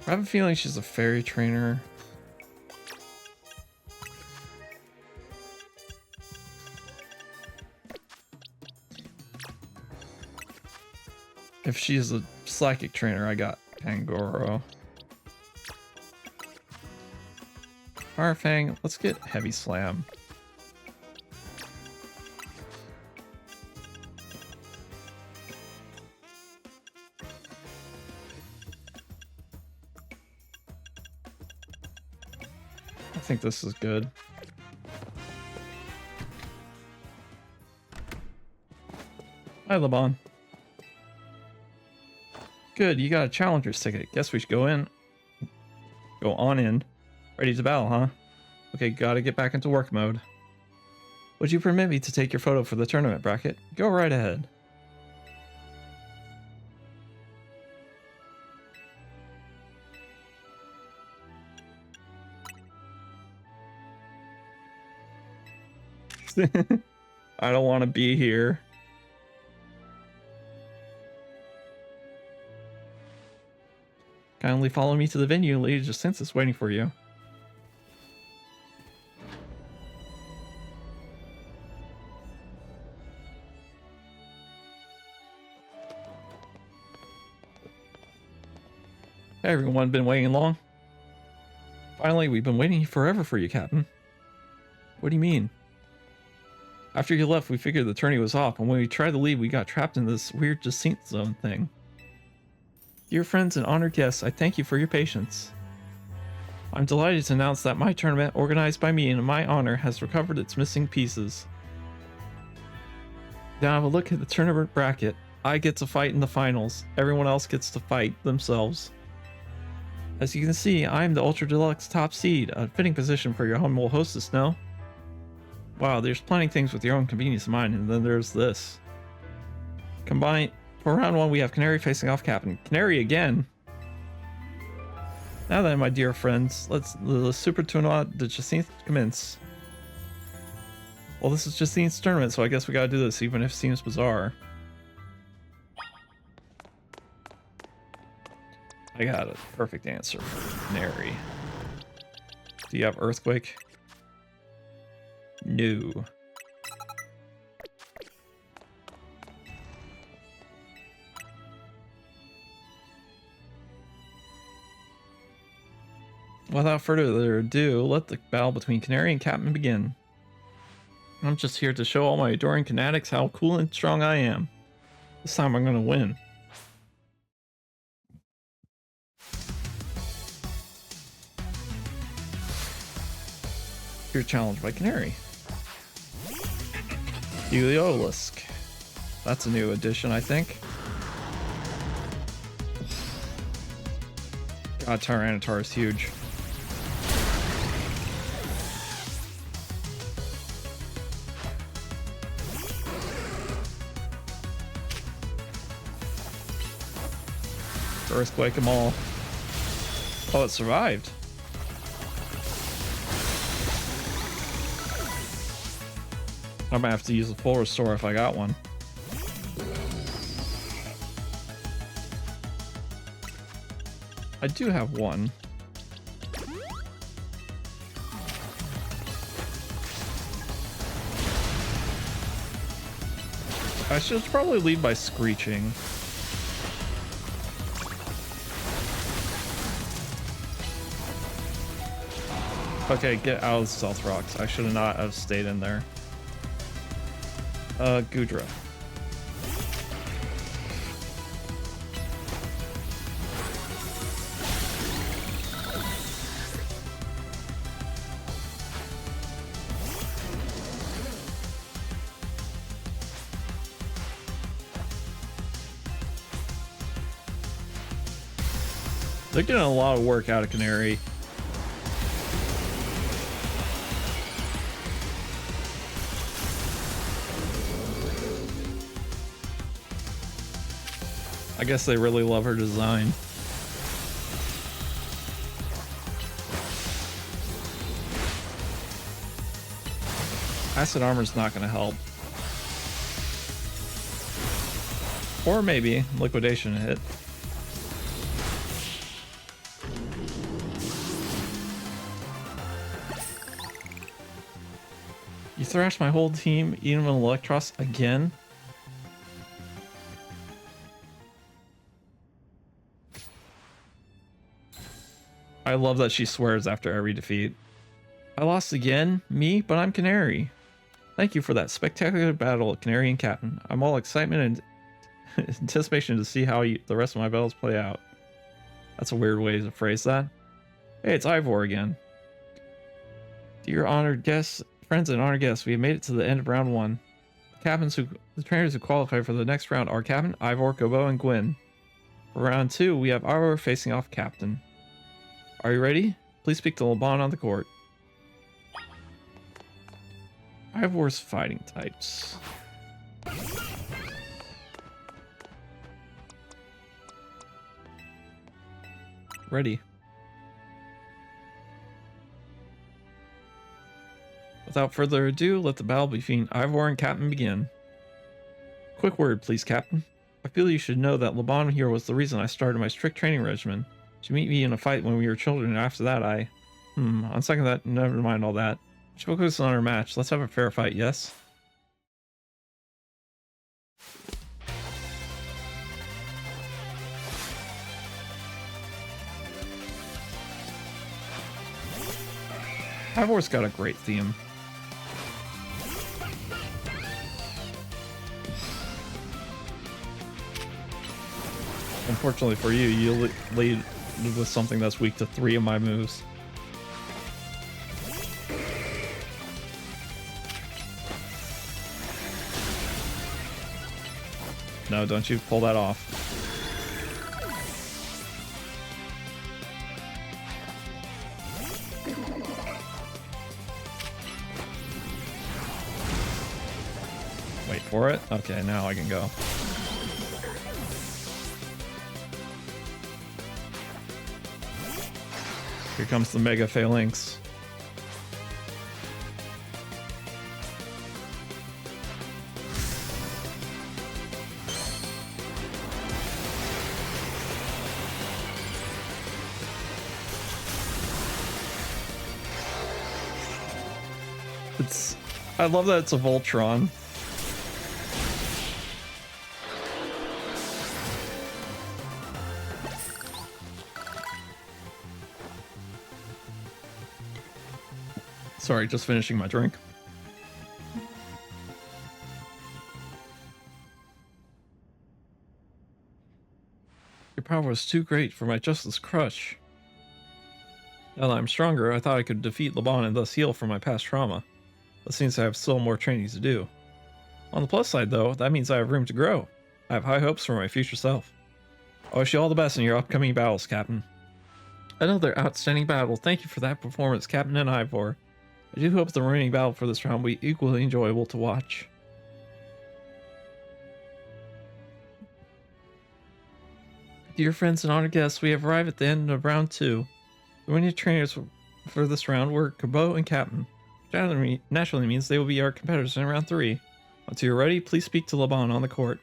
I have a feeling she's a fairy trainer. If she's a psychic trainer, I got Pangoro. Firefang, let's get Heavy Slam. I think this is good. Hi, LeBon. Good, you got a challenger's ticket. Guess we should go in. Go on in. Ready to battle, huh? Okay, gotta get back into work mode. Would you permit me to take your photo for the tournament bracket? Go right ahead. I don't want to be here. Kindly follow me to the venue. Lady Jacinthe is waiting for you. Hey everyone, been waiting long? Finally, we've been waiting forever for you, Captain. What do you mean? After you left, we figured the tourney was off, and when we tried to leave, we got trapped in this weird Jacinthe zone thing. Dear friends and honored guests, I thank you for your patience. I'm delighted to announce that my tournament, organized by me and in my honor, has recovered its missing pieces. Now have a look at the tournament bracket. I get to fight in the finals. Everyone else gets to fight themselves. As you can see, I am the Ultra Deluxe top seed, a fitting position for your humble hostess, no? Wow, there's plenty of things with your own convenience in mind, and then there's this. Combined, for round 1 we have Canary facing off Captain. Canary again? Now then, my dear friends, let's the Super Tournoi de Jacinthe commence. Well, this is Jacinthe's tournament, so I guess we gotta do this, even if it seems bizarre. I got a perfect answer for Canary. Do you have Earthquake? No. Without further ado, let the battle between Canary and Captain begin. I'm just here to show all my adoring fanatics how cool and strong I am. This time I'm gonna win. You're challenged by Canary. Heliolisk. That's a new addition, I think. God, Tyranitar is huge. Earthquake them all. Oh, it survived. I might have to use a full restore if I got one. I do have one. I should probably lead by screeching. Okay, get out of the stealth rocks. I should not have stayed in there. Gudra. They're getting a lot of work out of Canary. I guess they really love her design. Acid armor's not gonna help. Or maybe liquidation hit. You thrashed my whole team, even with Electros again? I love that she swears after every defeat. I lost again? Me? But I'm Canary. Thank you for that spectacular battle, Canary and Captain. I'm all excitement and anticipation to see how the rest of my battles play out. That's a weird way to phrase that. Hey, it's Ivor again. Dear honored guests, friends and honored guests, we have made it to the end of round 1. The trainers who qualify for the next round are Captain, Ivor, Gobo, and Gwyn. For round 2, we have Ivor facing off Captain. Are you ready? Please speak to LeBon on the court. Ivor's fighting types. Ready. Without further ado, let the battle between Ivor and Captain begin. Quick word, please, Captain. I feel you should know that LeBon here was the reason I started my strict training regimen. She meet me in a fight when we were children, and after that on second thought, never mind all that. Let's focus on our match. Let's have a fair fight, yes? Ivor's got a great theme. Unfortunately for you, you lead with something that's weak to 3 of my moves. No, don't you pull that off. Wait for it? Okay, now I can go. Here comes the Mega Phalanx. I love that it's a Voltron. Sorry, just finishing my drink. Your power was too great for my Justice Crush. Now that I'm stronger, I thought I could defeat LeBon and thus heal from my past trauma. But seems I have still more training to do. On the plus side, though, that means I have room to grow. I have high hopes for my future self. I wish you all the best in your upcoming battles, Captain. Another outstanding battle. Thank you for that performance, Captain and Ivor. I do hope the remaining battle for this round will be equally enjoyable to watch. Dear friends and honored guests, we have arrived at the end of round 2. The winning trainers for this round were Cabot and Captain. Naturally means they will be our competitors in round 3. Once you're ready, please speak to LeBon on the court.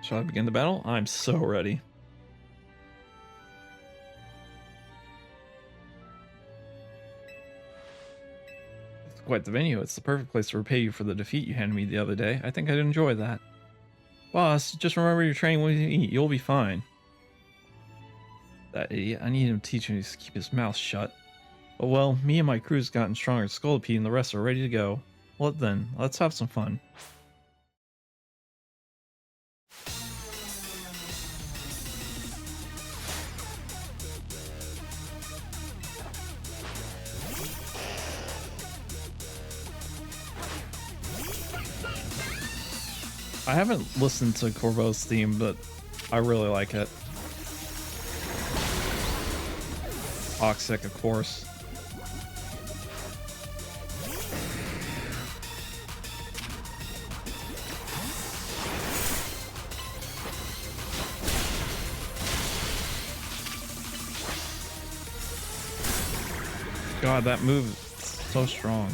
Shall I begin the battle? I'm so ready. It's quite the venue. It's the perfect place to repay you for the defeat you handed me the other day. I think I'd enjoy that. Boss, just remember your training when you eat. You'll be fine. That idiot. I need him to teach him to keep his mouth shut. But well, me and my crew's gotten stronger at Scolipede and the rest are ready to go. Well then, let's have some fun. I haven't listened to Corvo's theme, but I really like it. Toxic, of course. god, that move is so strong.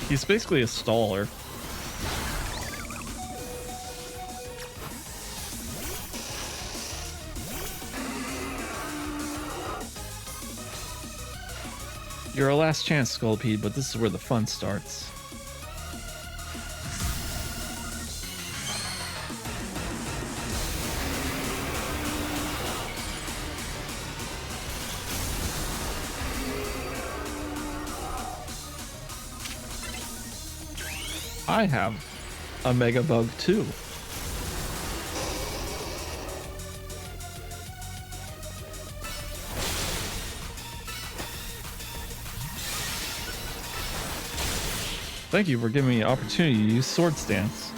He's basically a staller. You're our last chance, Sculpede, but this is where the fun starts. I have a Mega Bug too. Thank you for giving me the opportunity to use Sword Stance.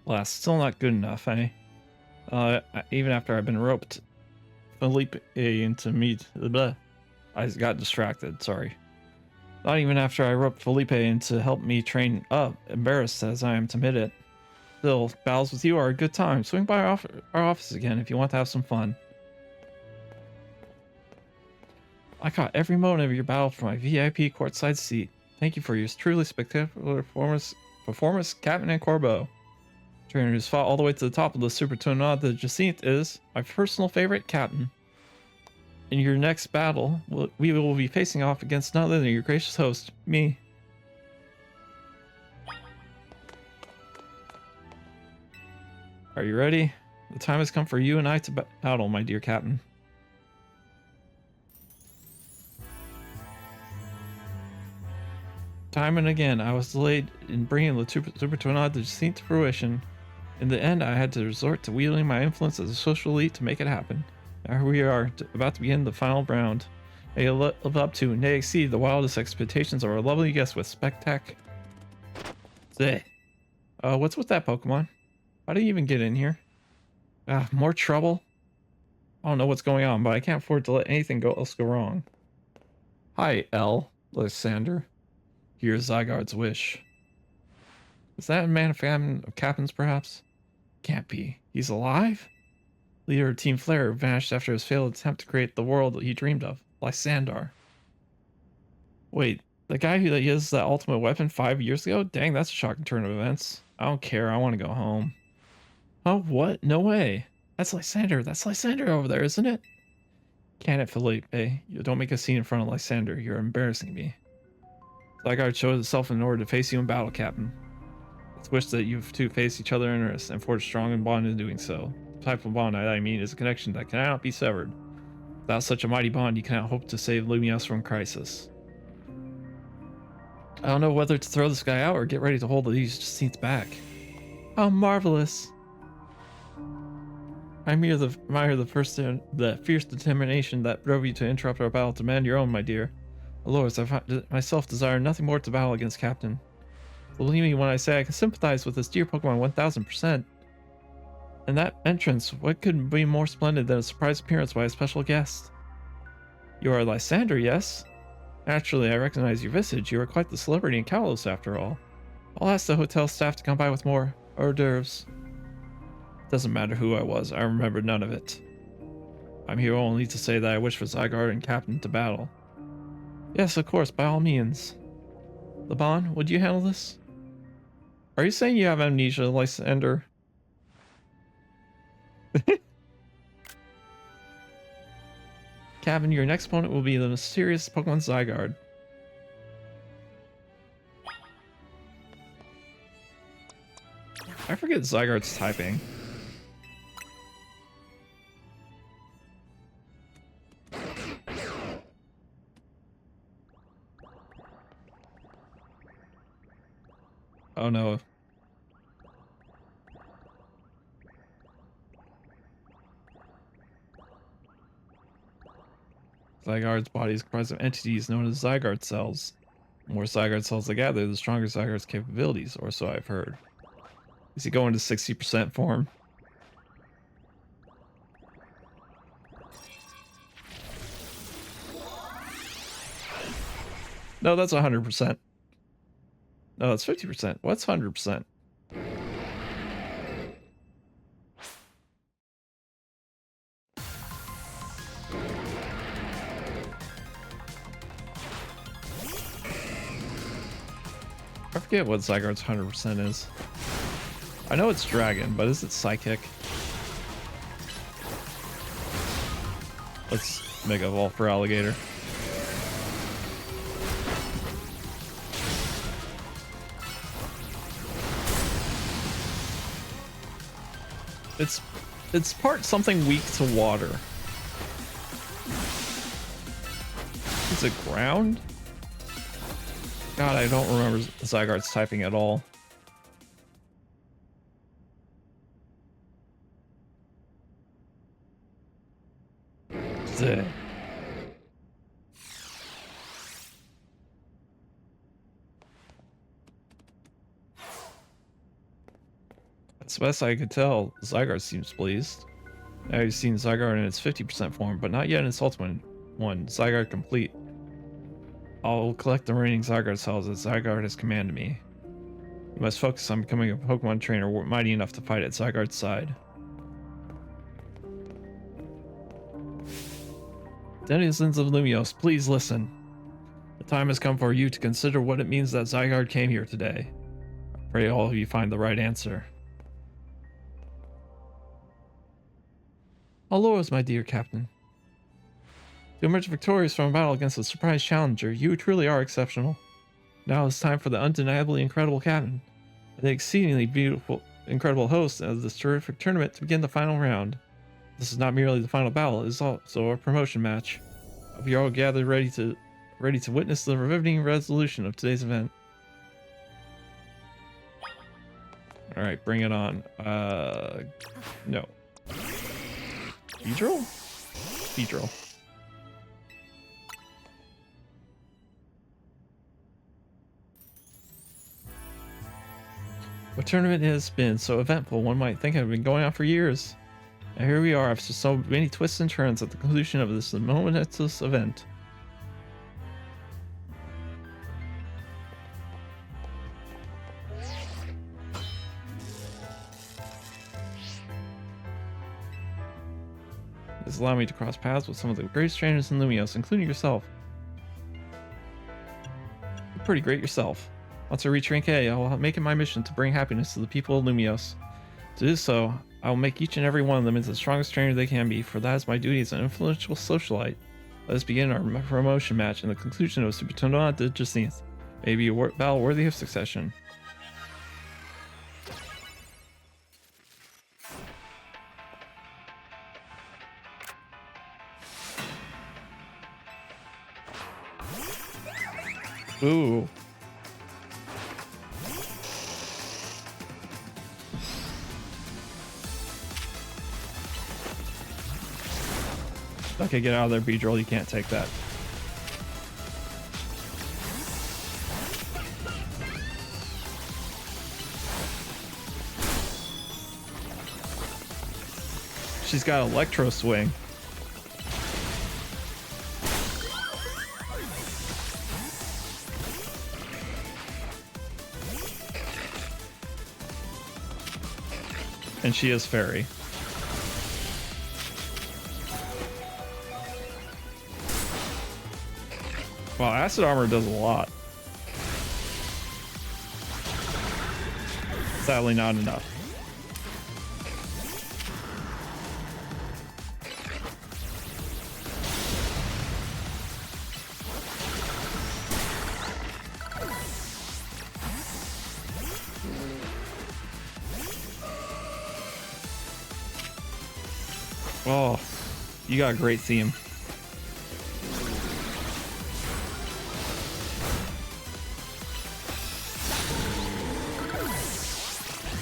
Well, still not good enough, eh? Even after I've been roped Felipe into meet. Blah. I got distracted, sorry. Not even after I roped Felipe in to help me train up, embarrassed as I am to admit it. Still, battles with you are a good time. Swing by our office again if you want to have some fun. I caught every moment of your battle from my VIP courtside seat. Thank you for your truly spectacular performance, Captain and Corbeau. Trainer who's fought all the way to the top of the Super Tornado de Jacinth is my personal favorite, Captain. In your next battle, we will be facing off against none other than your gracious host, me. Are you ready? The time has come for you and I to battle, my dear Captain. Time and again, I was delayed in bringing the Super Tornado de Jacinth to fruition. In the end, I had to resort to wielding my influence as a social elite to make it happen. Now here we are, about to begin the final round. May you live up to, nay exceed, the wildest expectations of our lovely guest with Spectac. What's with that Pokemon? How do you even get in here? More trouble? I don't know what's going on, but I can't afford to let anything else go wrong. Hi, Lysander. Here's Zygarde's wish. Is that a man of captains, perhaps? Can't be. He's alive? Leader of Team Flare vanished after his failed attempt to create the world that he dreamed of. Lysander. Wait, the guy who used that ultimate weapon 5 years ago? Dang, that's a shocking turn of events. I don't care, I want to go home. Oh, what? No way. That's Lysander. That's Lysander over there, isn't it? Can it, Felipe? You don't make a scene in front of Lysander. You're embarrassing me. Zygarde showed itself in order to face you in battle, Captain. Let's wish that you two face each other in earnest and forge a strong bond in doing so. The type of bond I mean is a connection that cannot be severed. Without such a mighty bond, you cannot hope to save Lumios from crisis. I don't know whether to throw this guy out or get ready to hold these seats back. How marvelous! I admire the fierce determination that drove you to interrupt our battle to demand your own, my dear. Lords, I myself desire nothing more to battle against Captain. Believe me when I say I can sympathize with this dear Pokemon 1000%. And that entrance, what could be more splendid than a surprise appearance by a special guest? You are Lysander, yes? Naturally, I recognize your visage. You are quite the celebrity in Kalos, after all. I'll ask the hotel staff to come by with more hors d'oeuvres. Doesn't matter who I was, I remember none of it. I'm here only to say that I wish for Zygarde and Captain to battle. Yes, of course, by all means. Laban, would you handle this? Are you saying you have amnesia, Lysander? Captain, your next opponent will be the mysterious Pokemon Zygarde. I forget Zygarde's typing. Oh no. Zygarde's body is comprised of entities known as Zygarde cells. The more Zygarde cells they gather, the stronger Zygarde's capabilities, or so I've heard. Is he going to 60% form? No, that's 100%. No, that's 50%. What's 100%? I forget what Zygarde's 100% is. I know it's Dragon, but is it Psychic? Let's Mega Evolve for Alligator. It's part something weak to water. Is it ground? God, I don't remember Zygarde's typing at all. Zeh. That's the best I could tell. Zygarde seems pleased. Now you've seen Zygarde in its 50% form, but not yet in its ultimate one, Zygarde complete. I'll collect the remaining Zygarde cells that Zygarde has commanded me. You must focus on becoming a Pokemon trainer mighty enough to fight at Zygarde's side. Denizens of Lumiose, please listen. The time has come for you to consider what it means that Zygarde came here today. I pray all of you find the right answer. Aloha, my dear captain. To emerge victorious from a battle against a surprise challenger, you truly are exceptional. Now it's time for the undeniably incredible captain and the exceedingly beautiful, incredible host of this terrific tournament to begin the final round. This is not merely the final battle; it is also a promotion match. I hope you're all gathered ready to witness the riveting resolution of today's event. All right, bring it on. No. Beedrill? Beedrill. What tournament has been so eventful, one might think it had been going on for years. Now here we are after so many twists and turns at the conclusion of this momentous event. This allowed me to cross paths with some of the greatest trainers in Lumiose, including yourself. You're pretty great yourself. Once I reach rank A, I will make it my mission to bring happiness to the people of Lumiose. To do so, I will make each and every one of them into the strongest trainer they can be, for that is my duty as an influential socialite. Let us begin our promotion match and the conclusion of Super Tournament de Justice. May be a battle worthy of succession. Ooh. Okay, get out of there, Beedrill. You can't take that. She's got Electro Swing. And she is fairy. Wow, acid armor does a lot. Sadly, not enough. Oh, you got a great theme.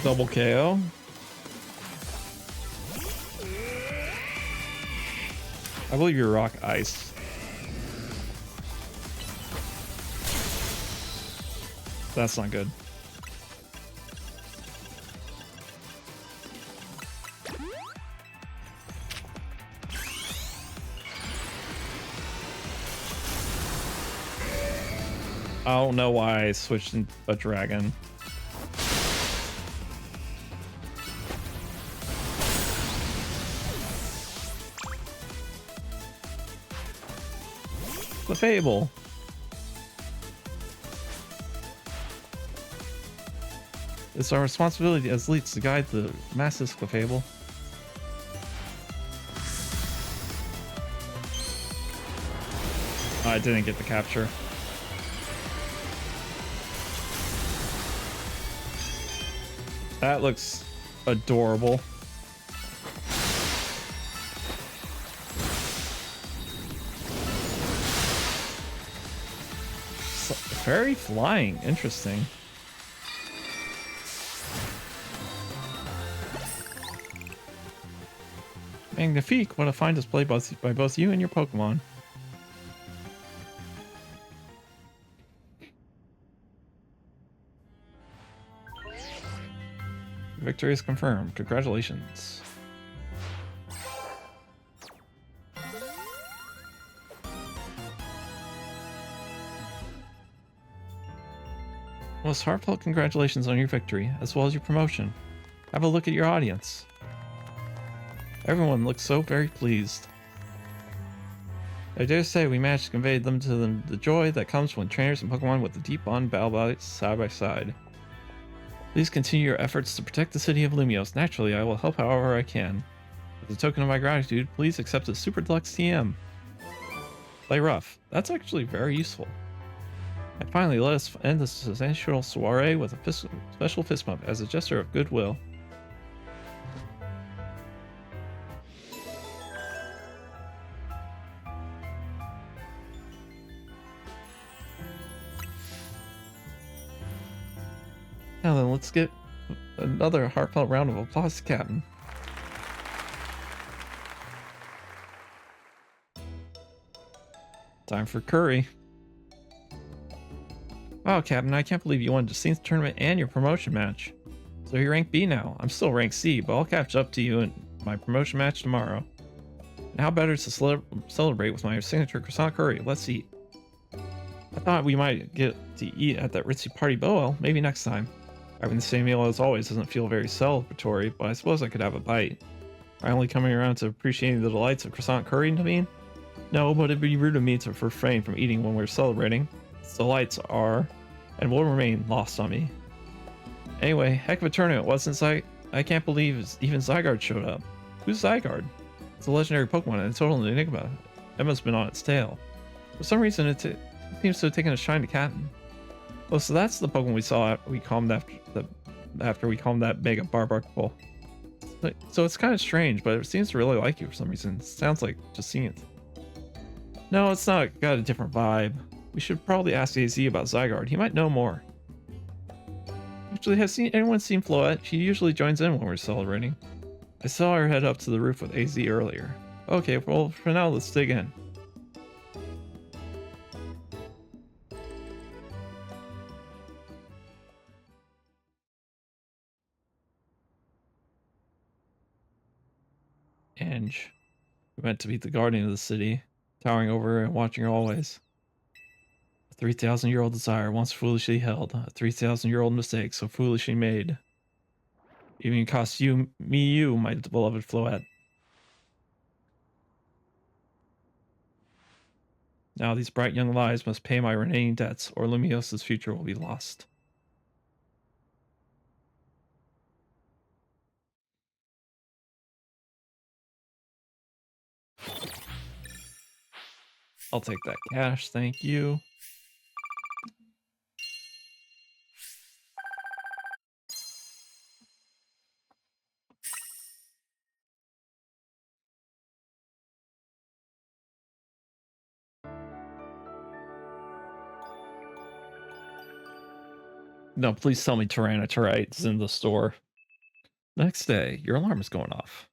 Double KO. I believe you're rock ice. That's not good. I don't know why I switched in a dragon. The Fable. It's our responsibility as elites to guide the masses, Clefable. I didn't get the capture. That looks adorable. Fairy flying, interesting. Magnifique, what a fine display by both you and your Pokemon. Victory is confirmed. Congratulations. Most heartfelt congratulations on your victory, as well as your promotion. Have a look at your audience. Everyone looks so very pleased. I dare say we managed to convey them to them the joy that comes when trainers and Pokemon with a deep bond battle side by side. Please continue your efforts to protect the city of Lumios. Naturally, I will help however I can. As a token of my gratitude, please accept a Super Deluxe TM. Play rough. That's actually very useful. And finally, let us end this sensational soiree with a special fist bump as a gesture of goodwill. Now then, let's get another heartfelt round of applause to Captain. Time for curry. Wow, Captain, I can't believe you won the 16th tournament and your promotion match. So you're rank B now. I'm still rank C, but I'll catch up to you in my promotion match tomorrow. And how better to celebrate with my signature croissant curry? Let's eat. I thought we might get to eat at that ritzy party Boel. Maybe next time. Having the same meal as always doesn't feel very celebratory, but I suppose I could have a bite. Am I only coming around to appreciating the delights of croissant curry, Naveen? No, but it'd be rude of me to refrain from eating when we're celebrating. Its delights are, and will remain, lost on me. Anyway, heck of a tournament, wasn't it? I can't believe even Zygarde showed up. Who's Zygarde? It's a legendary Pokemon and a total enigma. Emma's been on its tail. For some reason, it seems to have taken a shine to Captain. Oh, so that's the Pokemon we saw after we calmed that Mega Barbarcle. So it's kind of strange, but it seems to really like you for some reason. It sounds like just seeing it. No, it's not. Got a different vibe. We should probably ask AZ about Zygarde. He might know more. Actually, has anyone seen Floette? She usually joins in when we're celebrating. I saw her head up to the roof with AZ earlier. Okay, well, for now, let's dig in. Ange. We meant to be the guardian of the city, towering over her and watching her always. A 3,000-year-old desire once foolishly held, a 3,000-year-old mistake so foolishly made. Even cost you, my beloved Floette. Now these bright young lives must pay my remaining debts, or Lumios's future will be lost. I'll take that cash, thank you. No, please tell me Tyranitarite is in the store. Next day, your alarm is going off.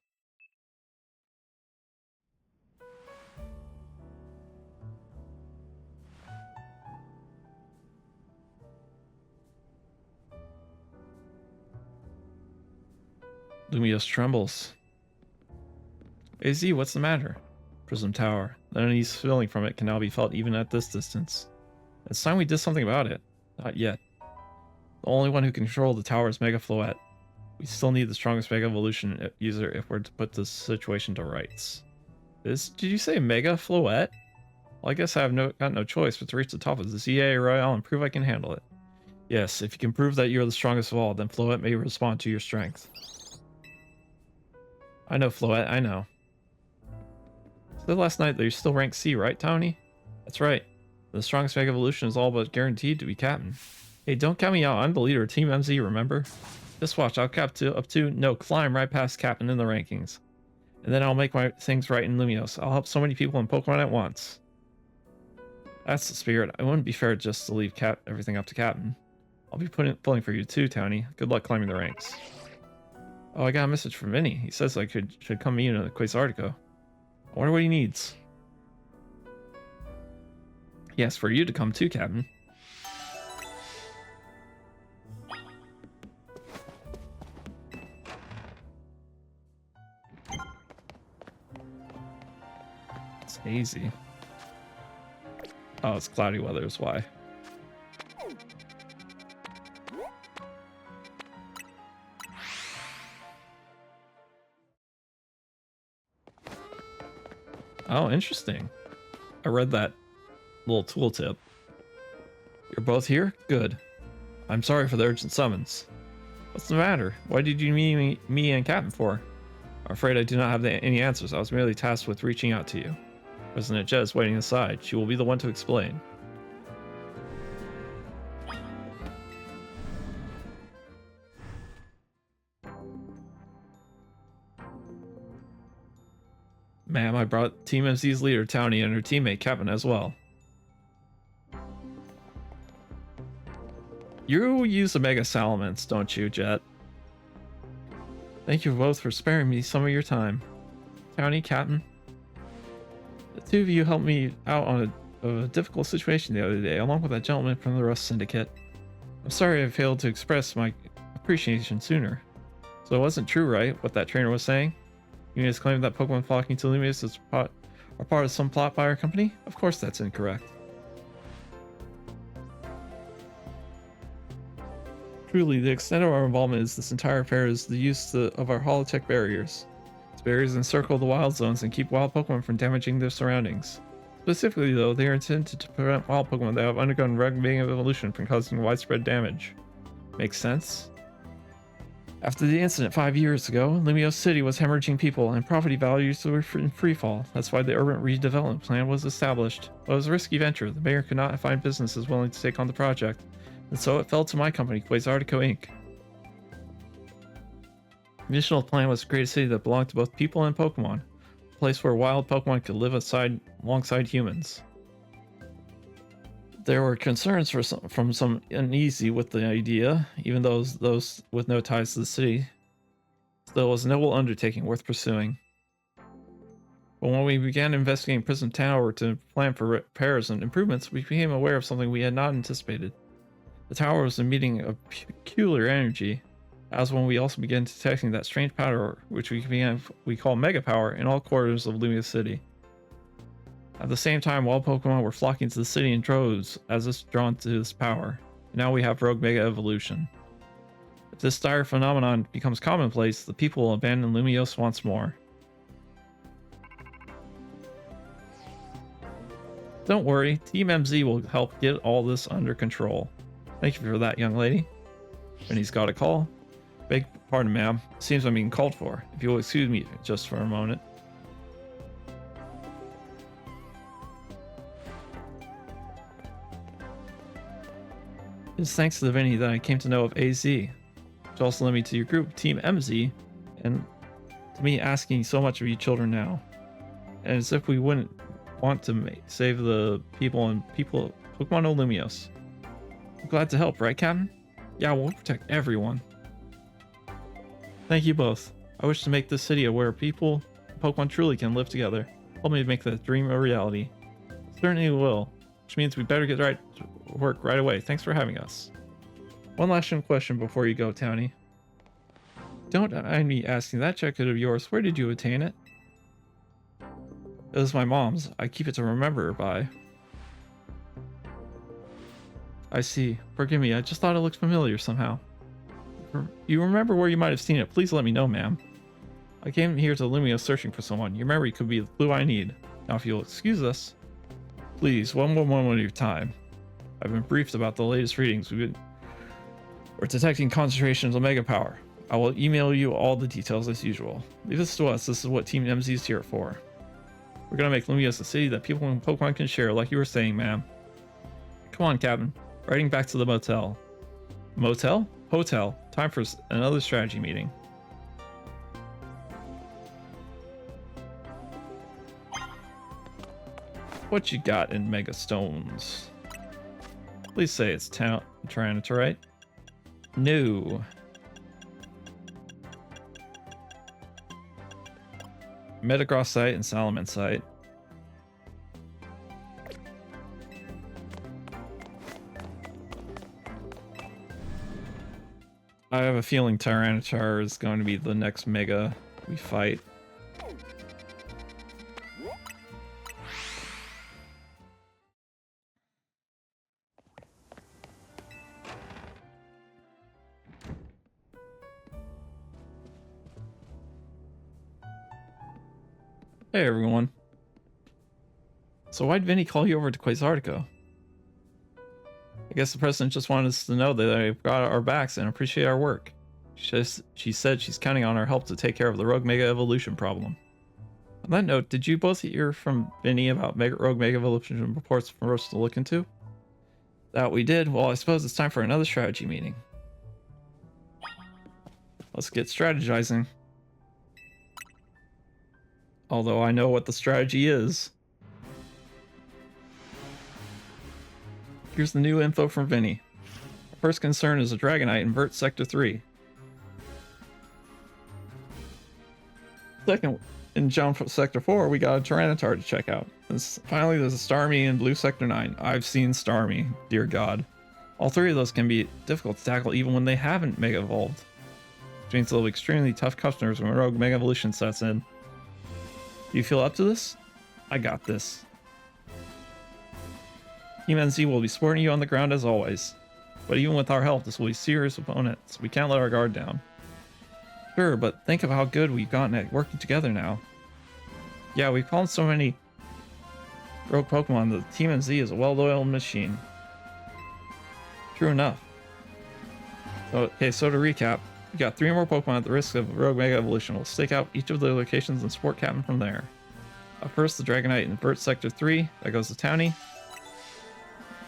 Lumios trembles. AZ, what's the matter? Prism Tower. The unease feeling from it can now be felt even at this distance. It's time we did something about it. Not yet. The only one who can control the tower is Mega Floette. We still need the strongest Mega Evolution user if we're to put this situation to rights. Did you say Mega Floette? Well, I guess I have got no choice but to reach the top of the ZA Royale and prove I can handle it. Yes, if you can prove that you're the strongest of all, then Floette may respond to your strength. I know, Floette, I know. Said last night that you're still ranked C, right, Tony? That's right. The strongest Mega Evolution is all but guaranteed to be captain. Hey, don't count me out. I'm the leader of Team MZ, remember? Just watch, I'll climb right past captain in the rankings. And then I'll make my things right in Lumios. I'll help so many people in Pokemon at once. That's the spirit. It wouldn't be fair just to leave everything up to captain. I'll be pulling for you too, Tony. Good luck climbing the ranks. Oh, I got a message from Vinny. He says I should come meet him at Quasartico. I wonder what he needs. Yes, for you to come too, Captain. It's hazy. Oh, it's cloudy weather is why. Oh, interesting. I read that little tooltip. You're both here? Good. I'm sorry for the urgent summons. What's the matter? Why did you need me and Captain for? I'm afraid I do not have any answers. I was merely tasked with reaching out to you. President Jet is waiting aside. She will be the one to explain. Ma'am, I brought Team MC's leader, Townie, and her teammate, Captain, as well. You use the Mega Salamence, don't you, Jet? Thank you both for sparing me some of your time. Townie, Captain. The two of you helped me out on a difficult situation the other day, along with that gentleman from the Rust Syndicate. I'm sorry I failed to express my appreciation sooner. So it wasn't true, right, what that trainer was saying? You just claimed that Pokemon flocking to Lumios are part of some plot by our company? Of course that's incorrect. Truly, the extent of our involvement in this entire affair is the use of our holotech barriers. These barriers encircle the wild zones and keep wild Pokemon from damaging their surroundings. Specifically, though, they are intended to prevent wild Pokemon that have undergone rugged Mega Evolution from causing widespread damage. Makes sense? After the incident 5 years ago, Lumios City was hemorrhaging people and property values were in freefall. That's why the urban redevelopment plan was established. But it was a risky venture. The mayor could not find businesses willing to take on the project, and so it fell to my company, Quasartico Inc. The initial plan was to create a city that belonged to both people and Pokemon, a place where wild Pokemon could live alongside humans. There were concerns from some uneasy with the idea, even those with no ties to the city. Still, it was a noble undertaking worth pursuing. But when we began investigating Prism Tower to plan for repairs and improvements, we became aware of something we had not anticipated. The tower was emitting a peculiar energy, as when we also began detecting that strange power which we call Mega Power in all corners of Lumia City. At the same time, wild Pokemon were flocking to the city in droves as if drawn to this power. And now we have Rogue Mega Evolution. If this dire phenomenon becomes commonplace, the people will abandon Lumios once more. Don't worry, Team MZ will help get all this under control. Thank you for that, young lady. Vinny's got a call. Beg pardon, ma'am. Seems I'm being called for. If you'll excuse me just for a moment. It's thanks to the Vinny that I came to know of AZ, which also led me to your group, Team MZ, and to me asking so much of you children now. And as if we wouldn't want to save the people and Pokemon Lumios. I'm glad to help, right, Captain? Yeah, we'll protect everyone. Thank you both. I wish to make this city where people and Pokemon truly can live together. Help me to make that dream a reality. Certainly will. Which means we better get to work right away. Thanks for having us. One last question before you go, Townie. don't mind me asking, that jacket of yours, where did you obtain it? It was my mom's. I keep it to remember her by. I see. Forgive me, I just thought it looked familiar somehow. You remember where you might have seen it? Please let me know, ma'am. I came here to Lumia searching for someone. Your memory could be the clue I need. Now, if you'll excuse us, please, one more moment of your time. I've been briefed about the latest readings. We're detecting concentrations of mega power. I will email you all the details as usual. Leave this to us. This is what Team MZ is here for. We're gonna make Lumios a city that people and Pokemon can share, like you were saying, ma'am. Come on, Captain. Riding back to the motel. Motel? Hotel. Time for another strategy meeting. What you got in Mega Stones? Please say it's Tyranitar. No. Metagrossite and Salamencite. I have a feeling Tyranitar is going to be the next Mega we fight. Hey everyone. So why'd Vinny call you over to Quasartico? I guess the president just wanted us to know that they've got our backs and appreciate our work. She said she's counting on our help to take care of the Rogue Mega Evolution problem. On that note, did you both hear from Vinny about Rogue Mega Evolution reports for us to look into? That we did. Well, I suppose it's time for another strategy meeting. Let's get strategizing. Although I know what the strategy is. Here's the new info from Vinny. Our first concern is a Dragonite in Vert Sector 3. Second, in Jump Sector 4, we got a Tyranitar to check out. And finally, there's a Starmie in Blue Sector 9. I've seen Starmie, dear God. All three of those can be difficult to tackle even when they haven't Mega Evolved. Which means they'll be extremely tough customers when Rogue Mega Evolution sets in. Do you feel up to this? I got this. Team NZ will be supporting you on the ground as always. But even with our help, this will be serious opponents. We can't let our guard down. Sure, but think of how good we've gotten at working together now. Yeah, we've called so many rogue Pokemon that Team NZ is a well-oiled machine. True enough. So to recap, we got 3 more Pokemon at the risk of Rogue Mega Evolution. We'll stake out each of their locations and support Captain from there. First, the Dragonite in Vert Sector 3. That goes to Townie.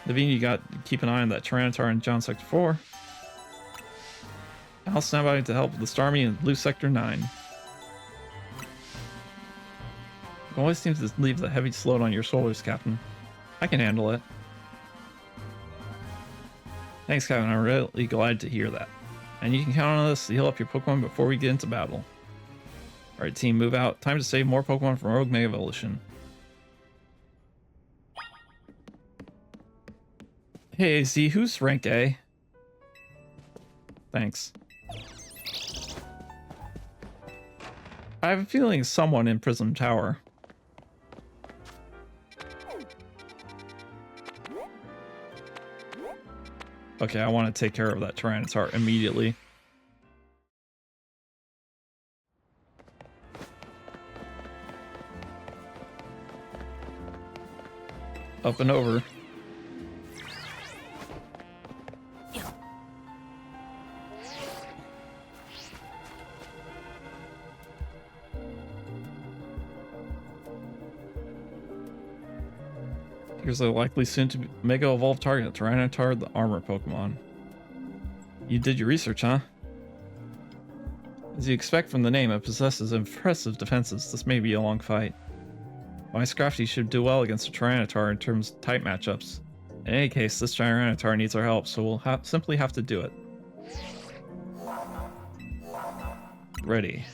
Naveen, you got to keep an eye on that Tyranitar in John Sector 4. I'll stand by to help with the Starmie in Blue Sector 9. You always seem to leave the heavy load on your shoulders, Captain. I can handle it. Thanks, Captain. I'm really glad to hear that. And you can count on us to heal up your Pokemon before we get into battle. Alright, team, move out. Time to save more Pokemon from Rogue Mega Evolution. Hey, Z, who's rank A? Thanks. I have a feeling someone in Prism Tower. Okay, I want to take care of that Tyranitar immediately. Up and over. Here's a likely soon to Mega Evolved target, Tyranitar, the armor Pokemon. You did your research, huh? As you expect from the name, it possesses impressive defenses. This may be a long fight. My Scrafty should do well against a Tyranitar in terms of type matchups. In any case, this Tyranitar needs our help, so we'll simply have to do it. Ready.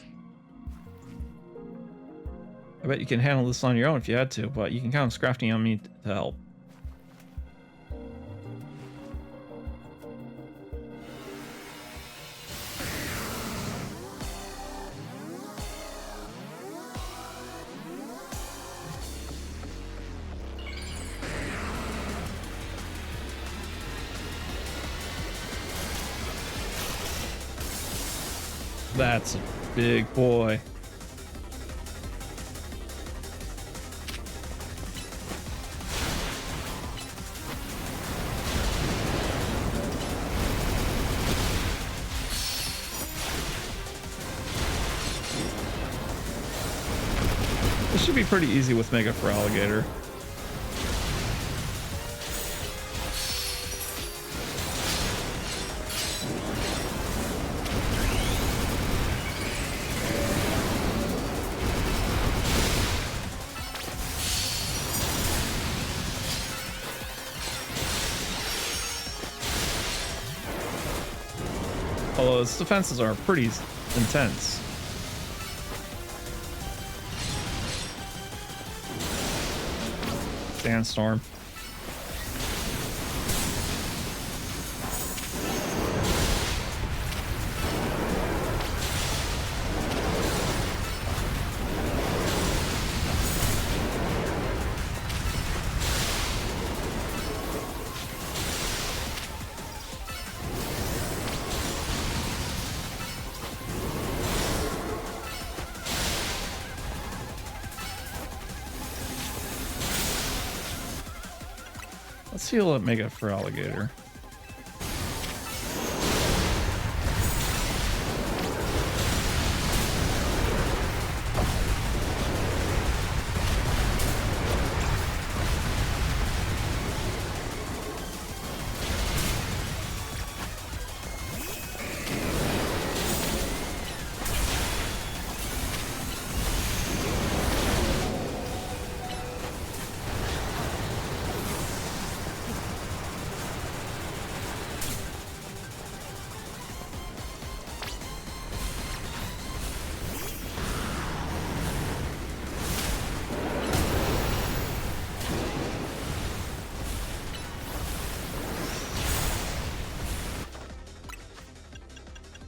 I bet you can handle this on your own if you had to, but you can count on Scrafty on me to help. That's a big boy. This should be pretty easy with Mega for Alligator. Although its defenses are pretty intense. Sandstorm. Let's heal up Mega for Alligator.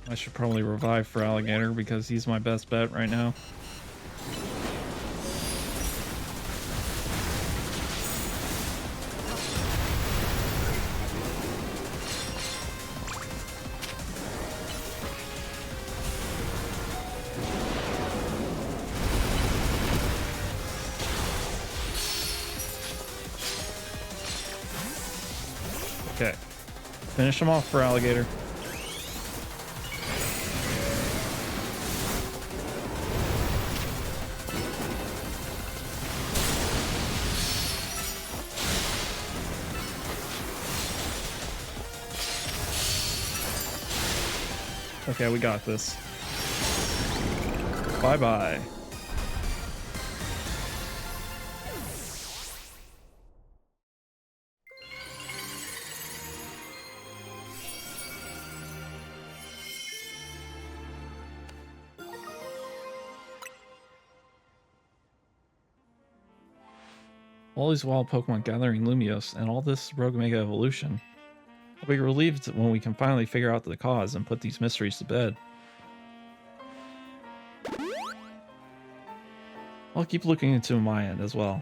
I should probably revive for Alligator because he's my best bet right now. Okay. Finish him off for Alligator. Okay, we got this. Bye-bye. All these wild Pokemon gathering Lumiose and all this rogue Mega evolution. I'll be relieved when we can finally figure out the cause and put these mysteries to bed. I'll keep looking into my end as well.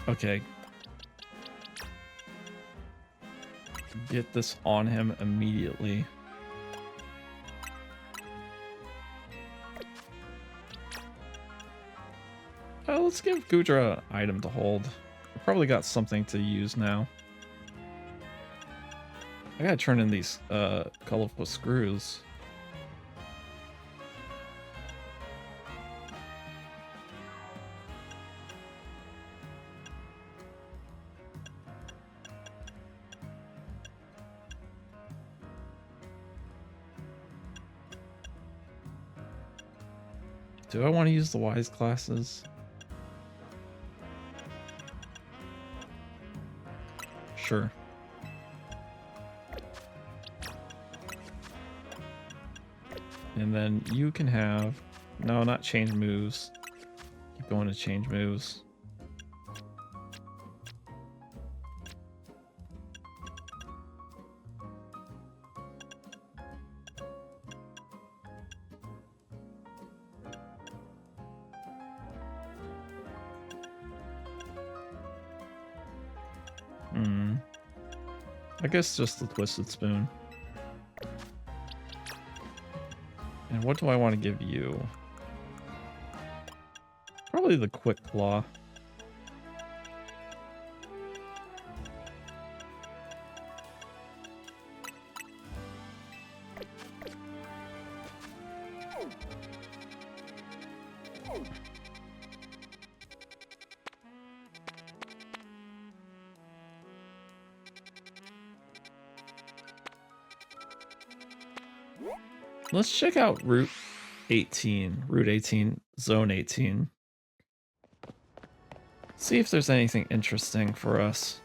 Okay. Get this on him immediately. Let's give Gudra an item to hold. We probably got something to use now. I gotta turn in these colorful screws. Do I want to use the wise classes? Sure. And then you can have... No, not change moves. Keep going to change moves. Hmm. I guess just the twisted spoon. And what do I want to give you? Probably the quick claw. Let's check out Route 18, Zone 18. See if there's anything interesting for us.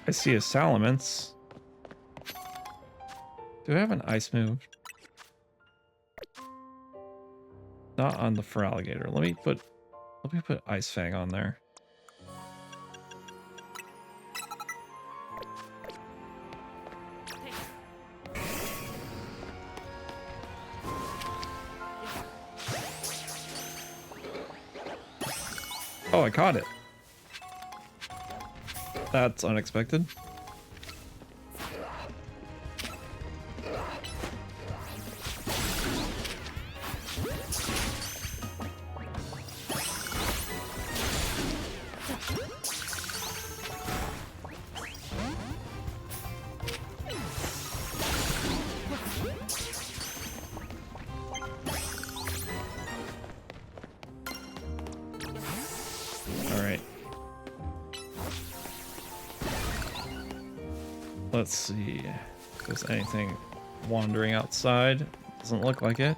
I see a Salamence. Do I have an ice move? Not on the Feraligatr. Let me put Ice Fang on there. Oh, I caught it. That's unexpected. Let's see if there's anything wandering outside. Doesn't look like it.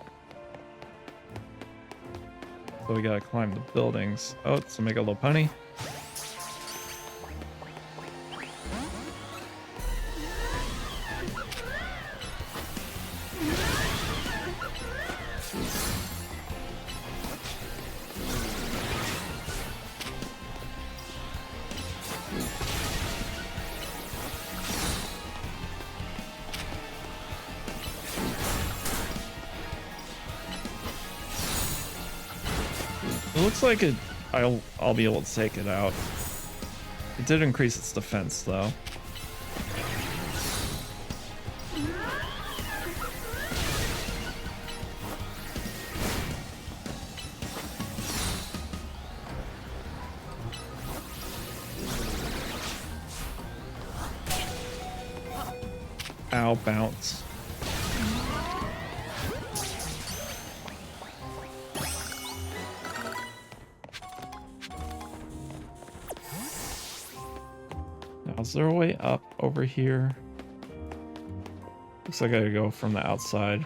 But we gotta climb the buildings. Oh, it's a Megalopunny. It looks like I'll be able to take it out. It did increase its defense though. Ow, bounce. Is there a way up over here? Looks like I gotta go from the outside.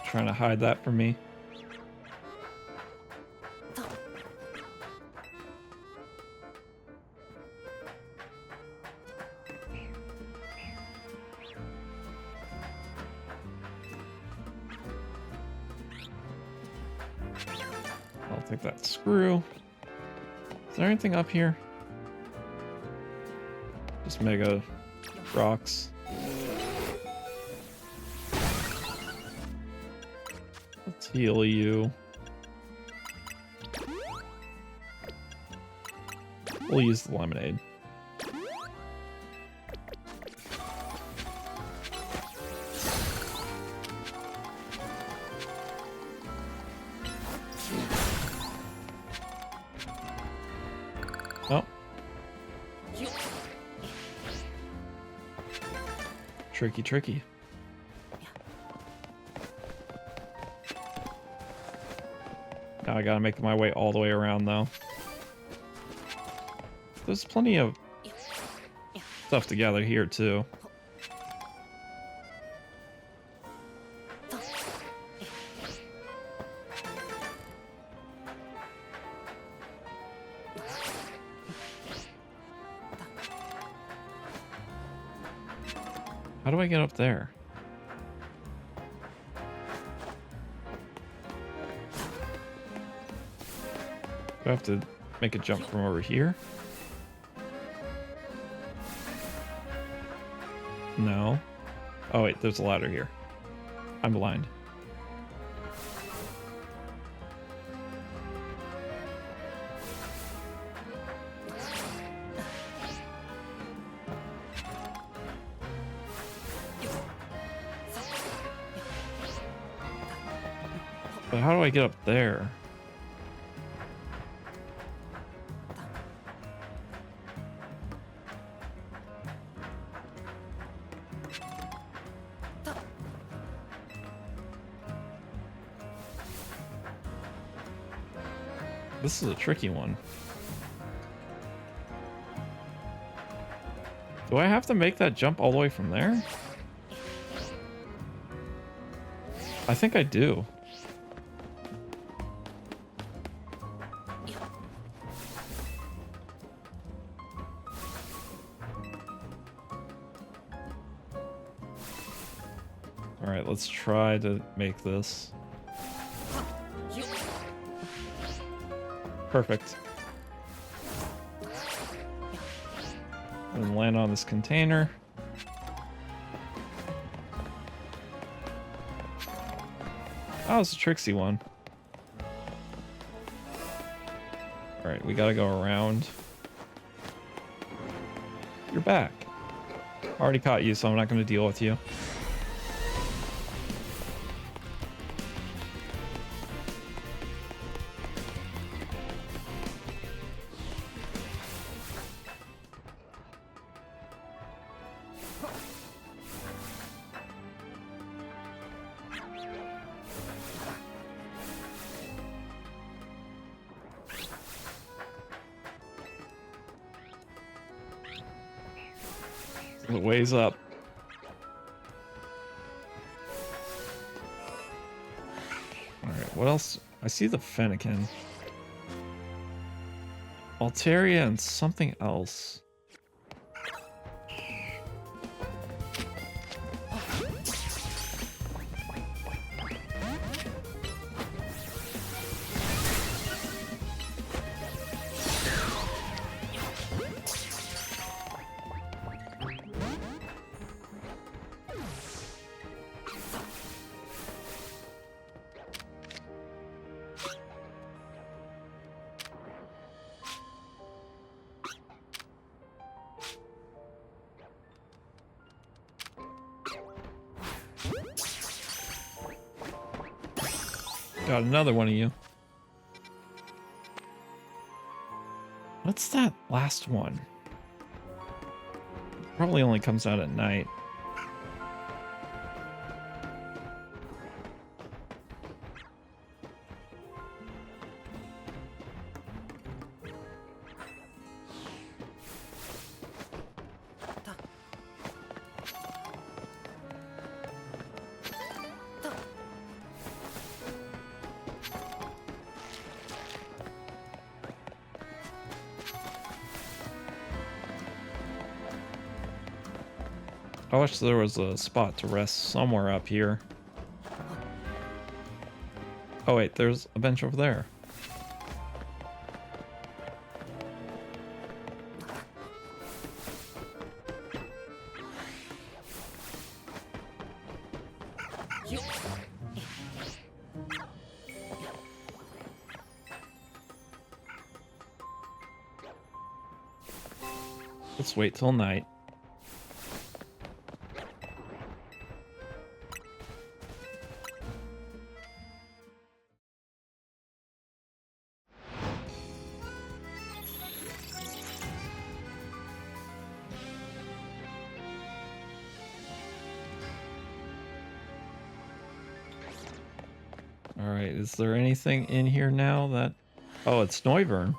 Trying to hide that from me. I'll take that screw. Is there anything up here? Just mega rocks. Let's heal you. We'll use the lemonade. Oh. Tricky, tricky. Now I gotta make my way all the way around though. There's plenty of stuff to gather here too. How do I get up there? Do I have to make a jump from over here? No. Oh wait, there's a ladder here. I'm blind. But how do I get up there? This is a tricky one. Do I have to make that jump all the way from there? I think I do. All right, let's try to make this. Perfect. And land on this container. Oh, it's a tricksy one. Alright, we gotta go around. You're back. Already caught you, so I'm not gonna deal with you. The way's up. Alright, what else? I see the Fennekin. Altaria and something else. Got another one of you. What's that last one? Probably only comes out at night. I wish there was a spot to rest somewhere up here. Oh wait, there's a bench over there. Let's wait till night. Alright, is there anything in here now that... Oh, it's Noivern.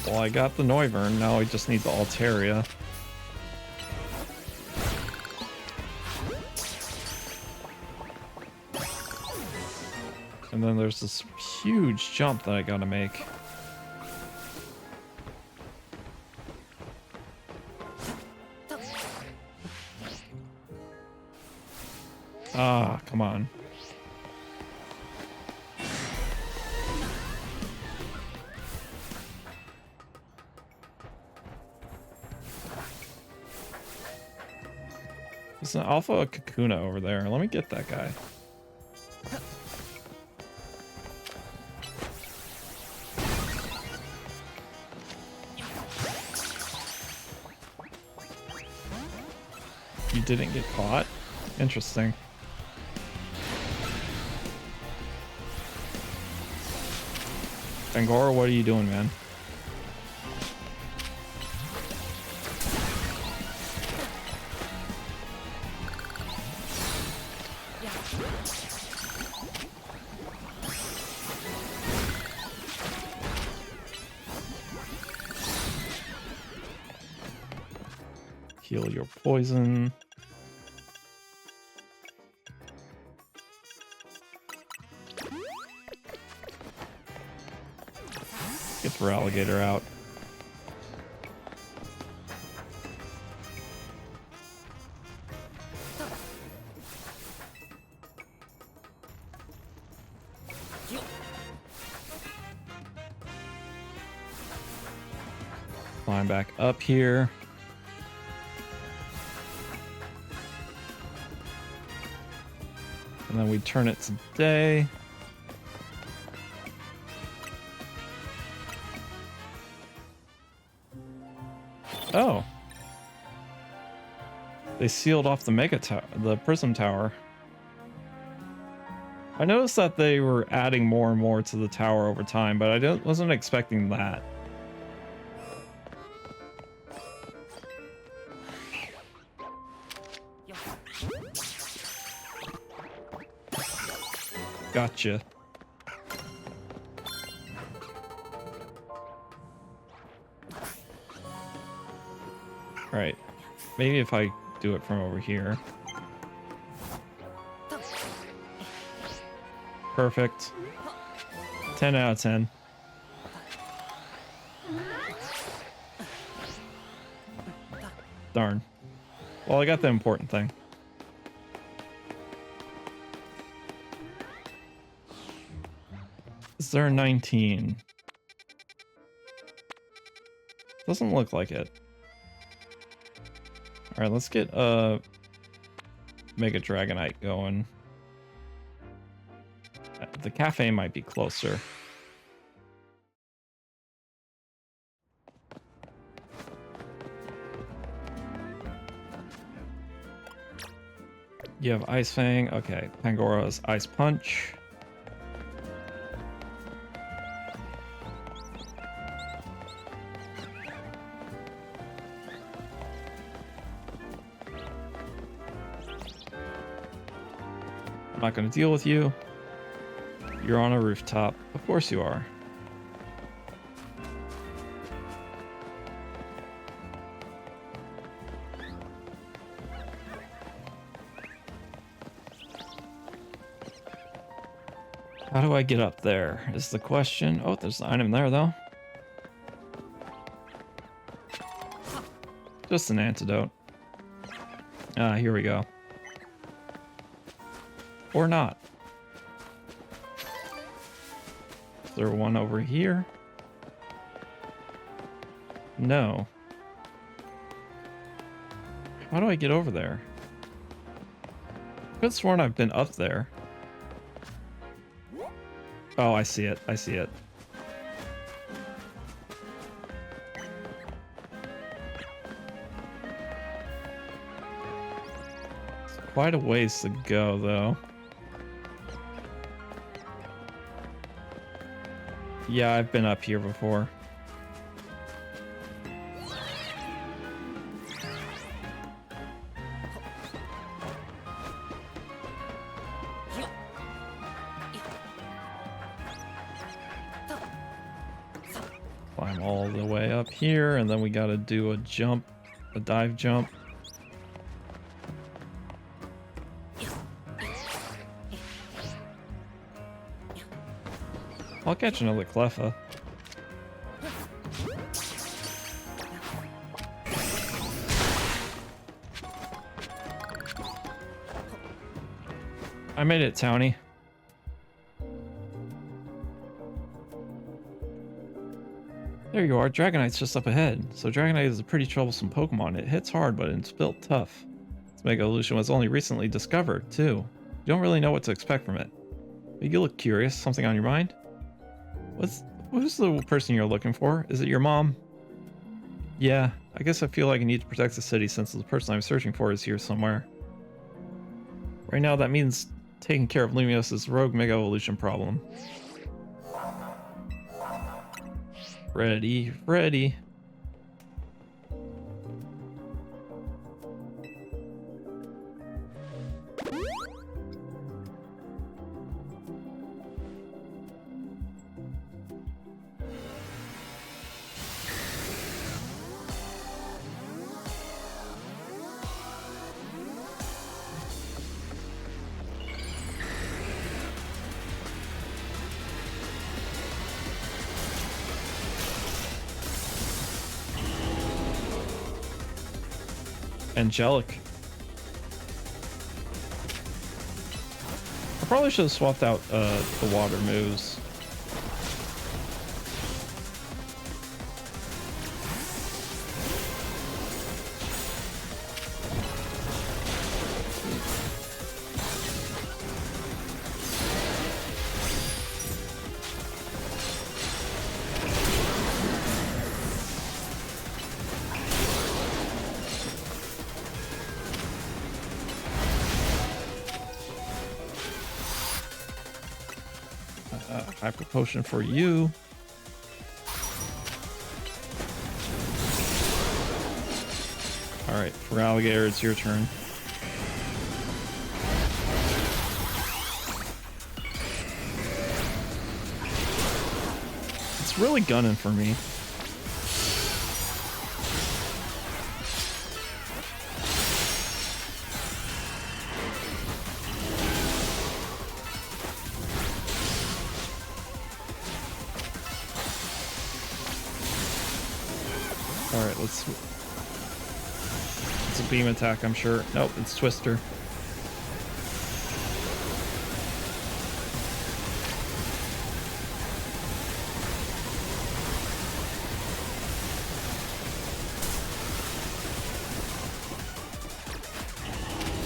Well, I got the Noivern, now I just need the Altaria. And then there's this huge jump that I gotta make. Ah, come on. There's an alpha Kakuna over there. Let me get that guy. You didn't get caught? Interesting. Angora, what are you doing, man? Heal your poison. Get the alligator out. Climb back up here. And then we turn it to day. Oh. They sealed off the the prism tower. I noticed that they were adding more and more to the tower over time, but I wasn't expecting that. Gotcha. Alright. Maybe if I do it from over here. Perfect. 10 out of 10. Darn. Well, I got the important thing. Is there a 19? Doesn't look like it. Alright, let's get Mega Dragonite going. The cafe might be closer. You have Ice Fang. Okay, Pangora's Ice Punch. I'm not going to deal with you. You're on a rooftop. Of course you are. How do I get up there is the question. Oh, there's an item there, though. Just an antidote. Ah, here we go. Or not. Is there one over here? No. How do I get over there? I could have sworn I've been up there. Oh, I see it. I see it. It's quite a ways to go, though. Yeah, I've been up here before. Climb all the way up here, and then we gotta do a jump, a dive jump. I'll catch another Cleffa. I made it, Townie. There you are. Dragonite's just up ahead. So Dragonite is a pretty troublesome Pokemon. It hits hard, but it's built tough. Its Mega Evolution was only recently discovered, too. You don't really know what to expect from it. But you look curious. Something on your mind? Who's the person you're looking for? Is it your mom? Yeah, I guess I feel like I need to protect the city since the person I'm searching for is here somewhere. Right now, that means taking care of Lumios's rogue Mega Evolution problem. Ready, ready. Angelic. I probably should have swapped out the water moves. Hyper potion for you. All right, for Alligator, it's your turn. It's really gunning for me. Alright, it's a beam attack, I'm sure. Nope, it's Twister.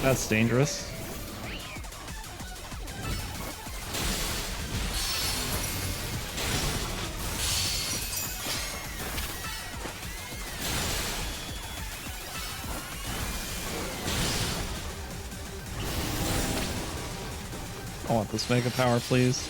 That's dangerous. I want this Mega Power, please.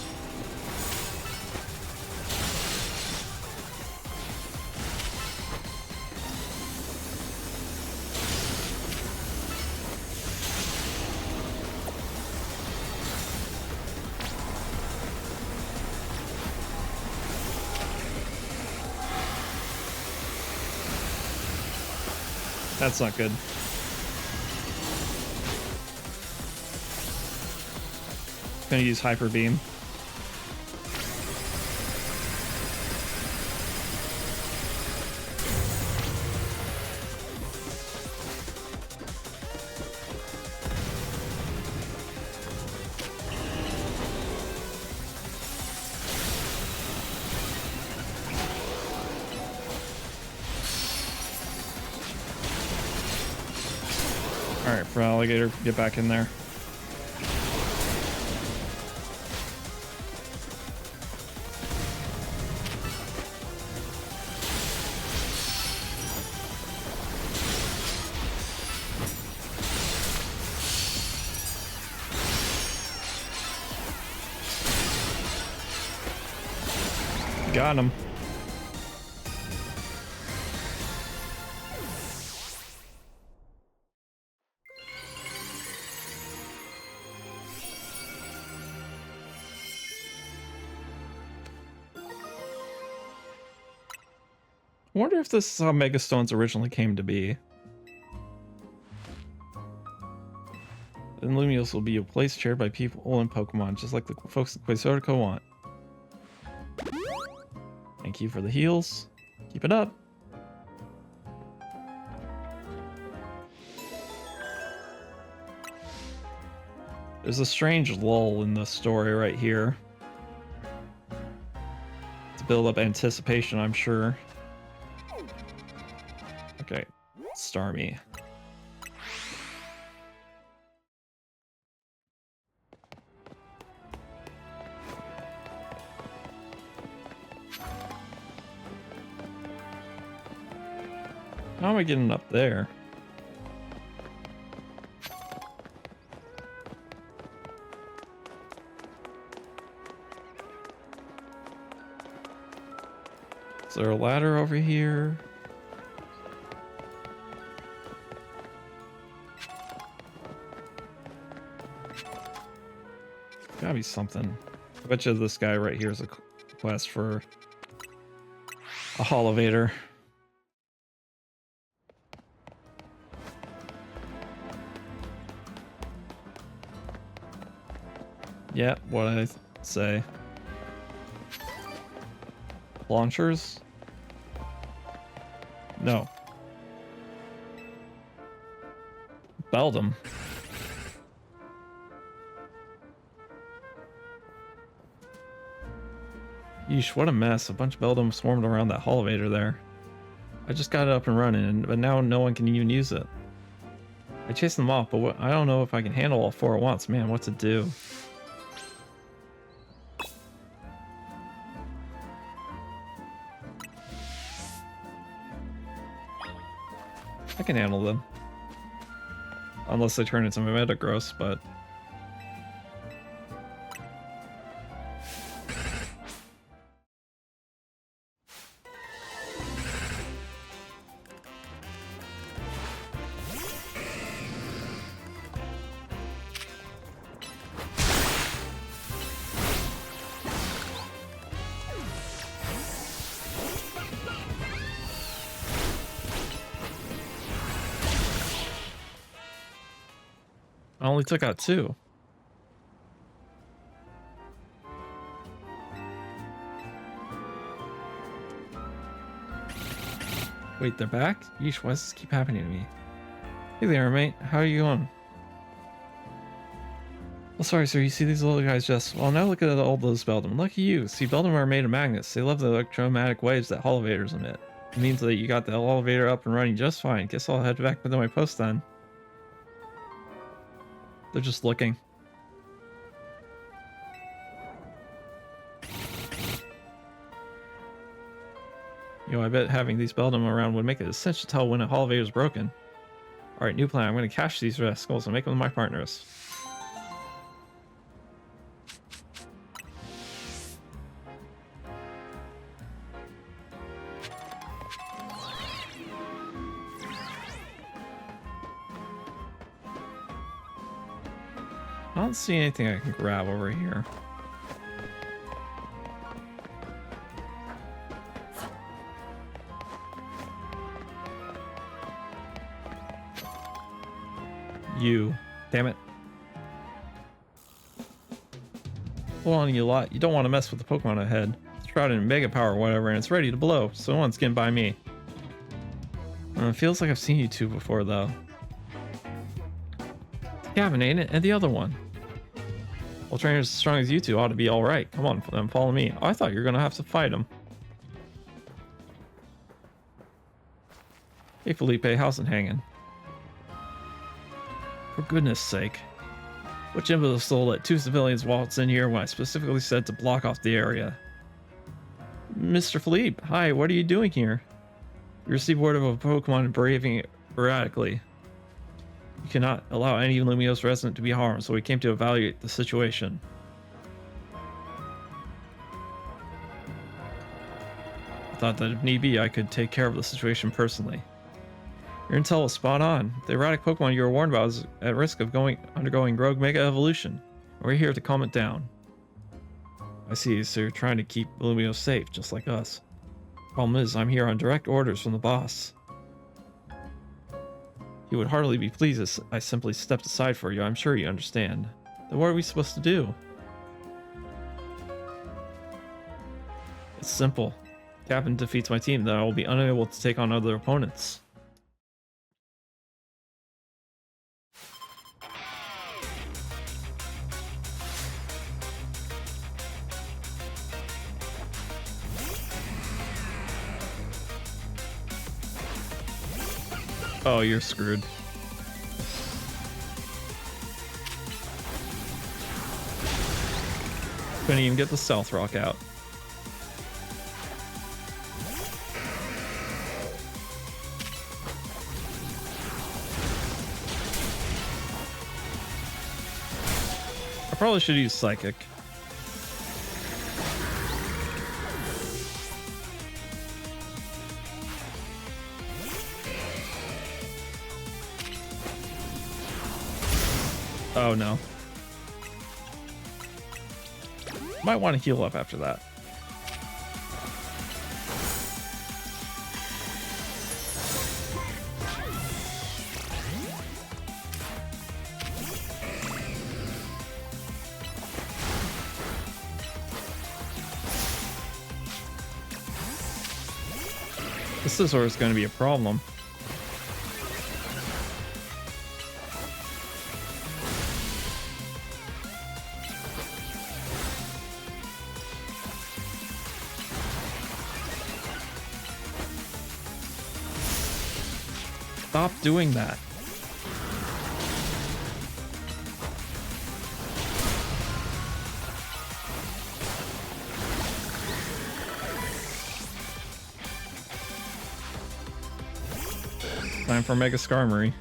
That's not good. Gonna use Hyper Beam. All right, for Alligator, get back in there. Got him. I wonder if this is how Megastones originally came to be. Then Lumiose will be a place shared by people and Pokemon, just like the folks at Quasartico want. Thank you for the heals. Keep it up. There's a strange lull in the story right here. To build up anticipation, I'm sure. Okay, star me. How am I getting up there? Is there a ladder over here? Gotta be something. I bet you this guy right here is a quest for a holovator. Yeah, what I say. Launchers? No. Beldam. Yeesh, what a mess. A bunch of Beldam swarmed around that holovator there. I just got it up and running, but now no one can even use it. I chased them off, but I don't know if I can handle all four at once. Man, what to do? I can handle them. Unless they turn into Metagross, but... I only took out 2. Wait, they're back? Yeesh, why does this keep happening to me? Hey there, mate. How are you going? Well, sorry, sir. You see these little guys just... Well, now look at all those Beldam. Lucky you. See, Beldam are made of magnets. They love the electromagnetic waves that holovators emit. It means that you got the elevator up and running just fine. Guess I'll head back to my post then. They're just looking. You know, I bet having these Beldam around would make it essential to tell when a holovator is broken. Alright, new plan. I'm going to cache these rascals and make them my partners. I don't see anything I can grab over here. You. Damn it. Hold on, you lot. You don't want to mess with the Pokemon ahead. It's shrouded in Mega Power or whatever, and it's ready to blow, so no one's getting by me. It feels like I've seen you two before, though. Gavin, ain't it? And the other one. Well, trainers as strong as you two ought to be alright. Come on, then follow me. Oh, I thought you were going to have to fight him. Hey, Felipe, how's it hanging? For goodness sake. Which imbecile let 2 civilians waltz in here when I specifically said to block off the area? Mr. Philippe, hi, what are you doing here? We received word of a Pokemon behaving erratically. We cannot allow any Lumiose resident to be harmed, so we came to evaluate the situation. I thought that if need be, I could take care of the situation personally. Your intel was spot on. The erratic Pokemon you were warned about is at risk of undergoing Rogue Mega Evolution. We're here to calm it down. I see, so you're trying to keep Lumiose safe, just like us. Problem is, I'm here on direct orders from the boss. He would hardly be pleased if I simply stepped aside for you. I'm sure you understand. Then what are we supposed to do? It's simple. If Captain defeats my team, then I will be unable to take on other opponents. Oh, you're screwed. Couldn't even get the stealth rock out. I probably should use psychic. Oh no. Might want to heal up after that. This scissor is going to be a problem. Stop doing that. Time for Mega Skarmory.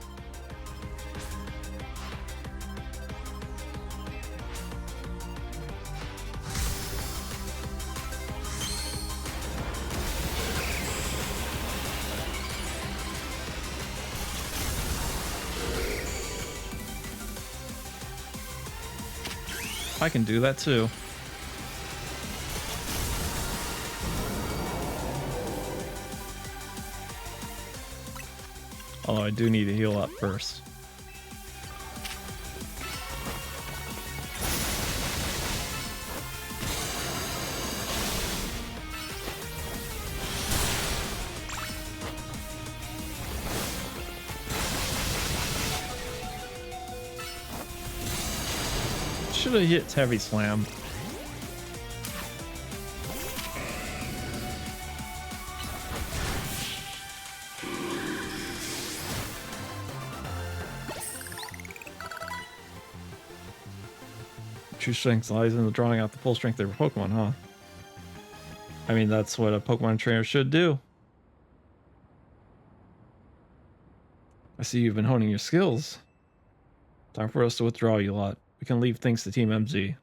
I can do that too. Although I do need to heal up first. Should have hit Heavy Slam. True strength lies in the drawing out the full strength of your Pokemon, huh? I mean, that's what a Pokemon trainer should do. I see you've been honing your skills. Time for us to withdraw, you lot. We can leave things to Team MZ.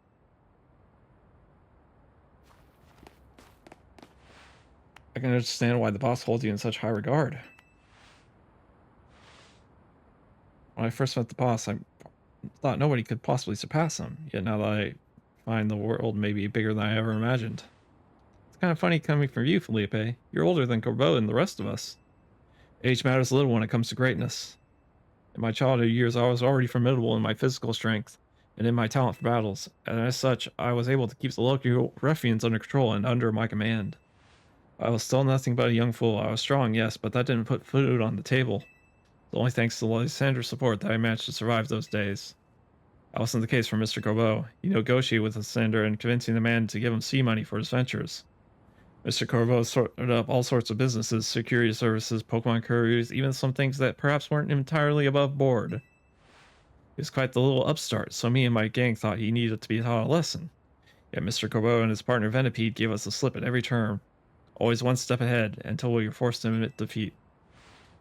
I can understand why the boss holds you in such high regard. When I first met the boss, I thought nobody could possibly surpass him. Yet now that I find the world may be bigger than I ever imagined. It's kind of funny coming from you, Felipe. You're older than Corbeau and the rest of us. Age matters little when it comes to greatness. In my childhood years, I was already formidable in my physical strength and in my talent for battles, and as such, I was able to keep the local ruffians under control and under my command. I was still nothing but a young fool. I was strong, yes, but that didn't put food on the table. It's only thanks to Lysander's support that I managed to survive those days. That wasn't the case for Mr. Corbeau. He negotiated with Lysander and convincing the man to give him sea money for his ventures. Mr. Corbeau sorted up all sorts of businesses, security services, Pokemon couriers, even some things that perhaps weren't entirely above board. He was quite the little upstart, so me and my gang thought he needed to be taught a lesson. Yet Mr. Corbeau and his partner Venipede gave us a slip at every turn, always one step ahead, until we were forced to admit defeat.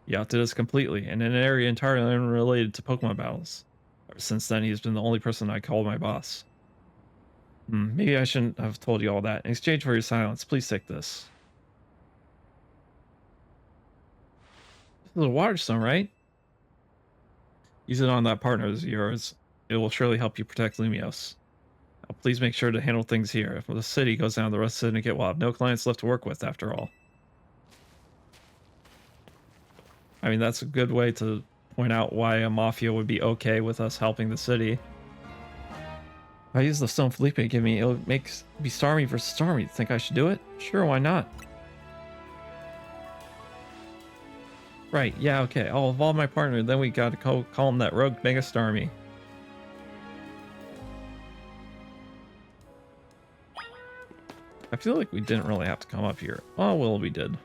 He outdid us completely, and in an area entirely unrelated to Pokemon battles. Ever since then, he's been the only person I called my boss. Maybe I shouldn't have told you all that. In exchange for your silence, please take this. This is a water stone, right? Use it on that partner of yours. It will surely help you protect Lumios. Now, please make sure to handle things here. If the city goes down, the rest of the syndicate will have no clients left to work with after all. I mean, that's a good way to point out why a mafia would be okay with us helping the city. If I use the stone Felipe gave me, it'll be Starmie versus Starmie. Think I should do it? Sure, why not? Right, yeah, okay. I'll evolve my partner, then we gotta call him that rogue Mega Starmie. I feel like we didn't really have to come up here. Oh, well, we did.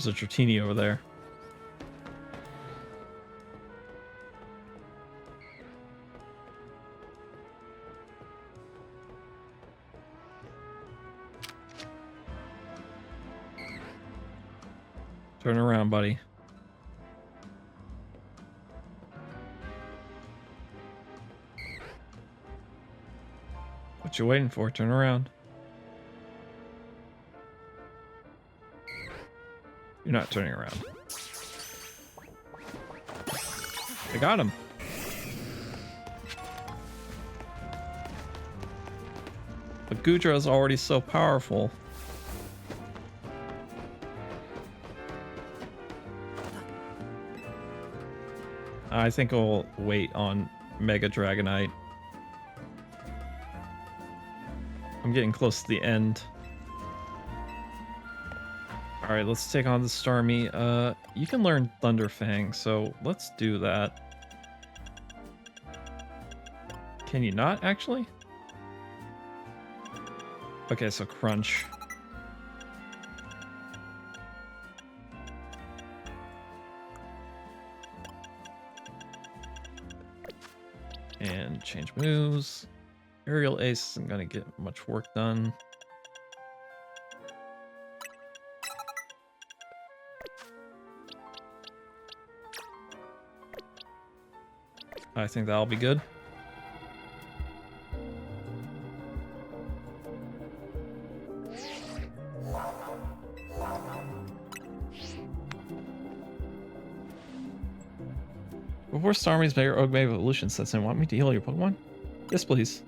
There's a Dratini over there. Turn around, buddy. What you waiting for? Turn around. You're not turning around. I got him. But Gudra is already so powerful. I think I'll wait on Mega Dragonite. I'm getting close to the end. Alright, let's take on the Starmie. You can learn Thunderfang, so let's do that. Can you not, actually? Okay, so Crunch. And change moves. Aerial Ace isn't gonna get much work done. I think that'll be good. Before Starmie's Mega Ogme Evolution sets in, want me to heal your Pokemon? Yes, please.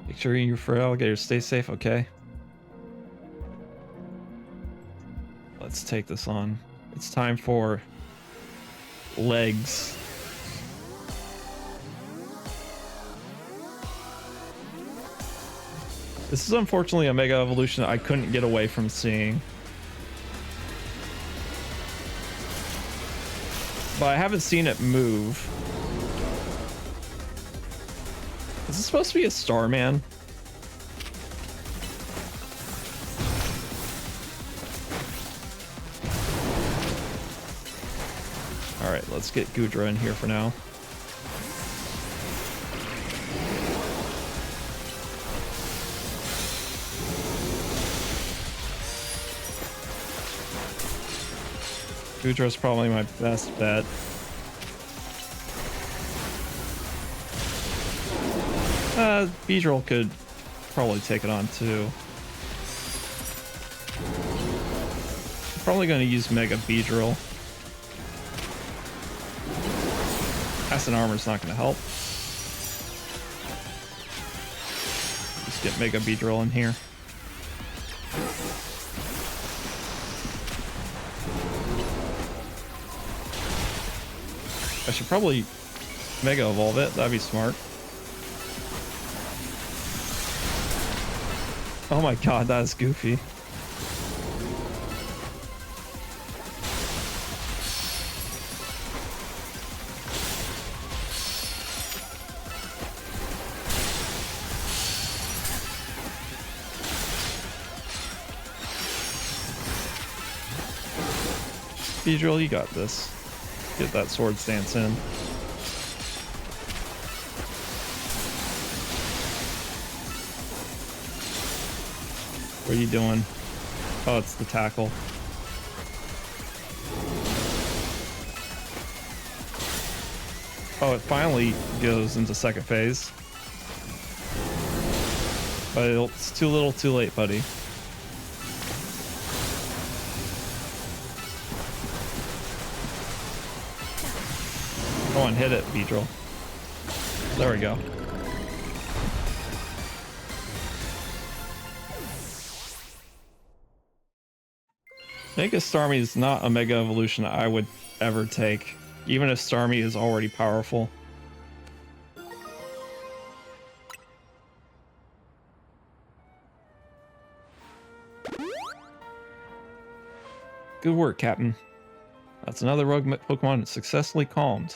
Make sure you for alligators stay safe, okay? Let's take this on. It's time for legs. This is unfortunately a Mega Evolution I couldn't get away from seeing. But I haven't seen it move. Is this supposed to be a Starman? Alright, let's get Gudra in here for now. Gudra's probably my best bet. Beedrill could probably take it on too. Probably going to use Mega Beedrill. Acid Armor's not going to help. Just get Mega Beedrill in here. I should probably Mega Evolve it. That'd be smart. Oh my god, that is goofy. Beedrill, you got this. Get that Sword Stance in. What are you doing? Oh, it's the tackle. Oh, it finally goes into second phase. But it's too little too late, buddy. Go on, hit it, Beedrill. There we go. Mega Starmie is not a Mega Evolution I would ever take, even if Starmie is already powerful. Good work, Captain. That's another rogue Pokemon successfully calmed.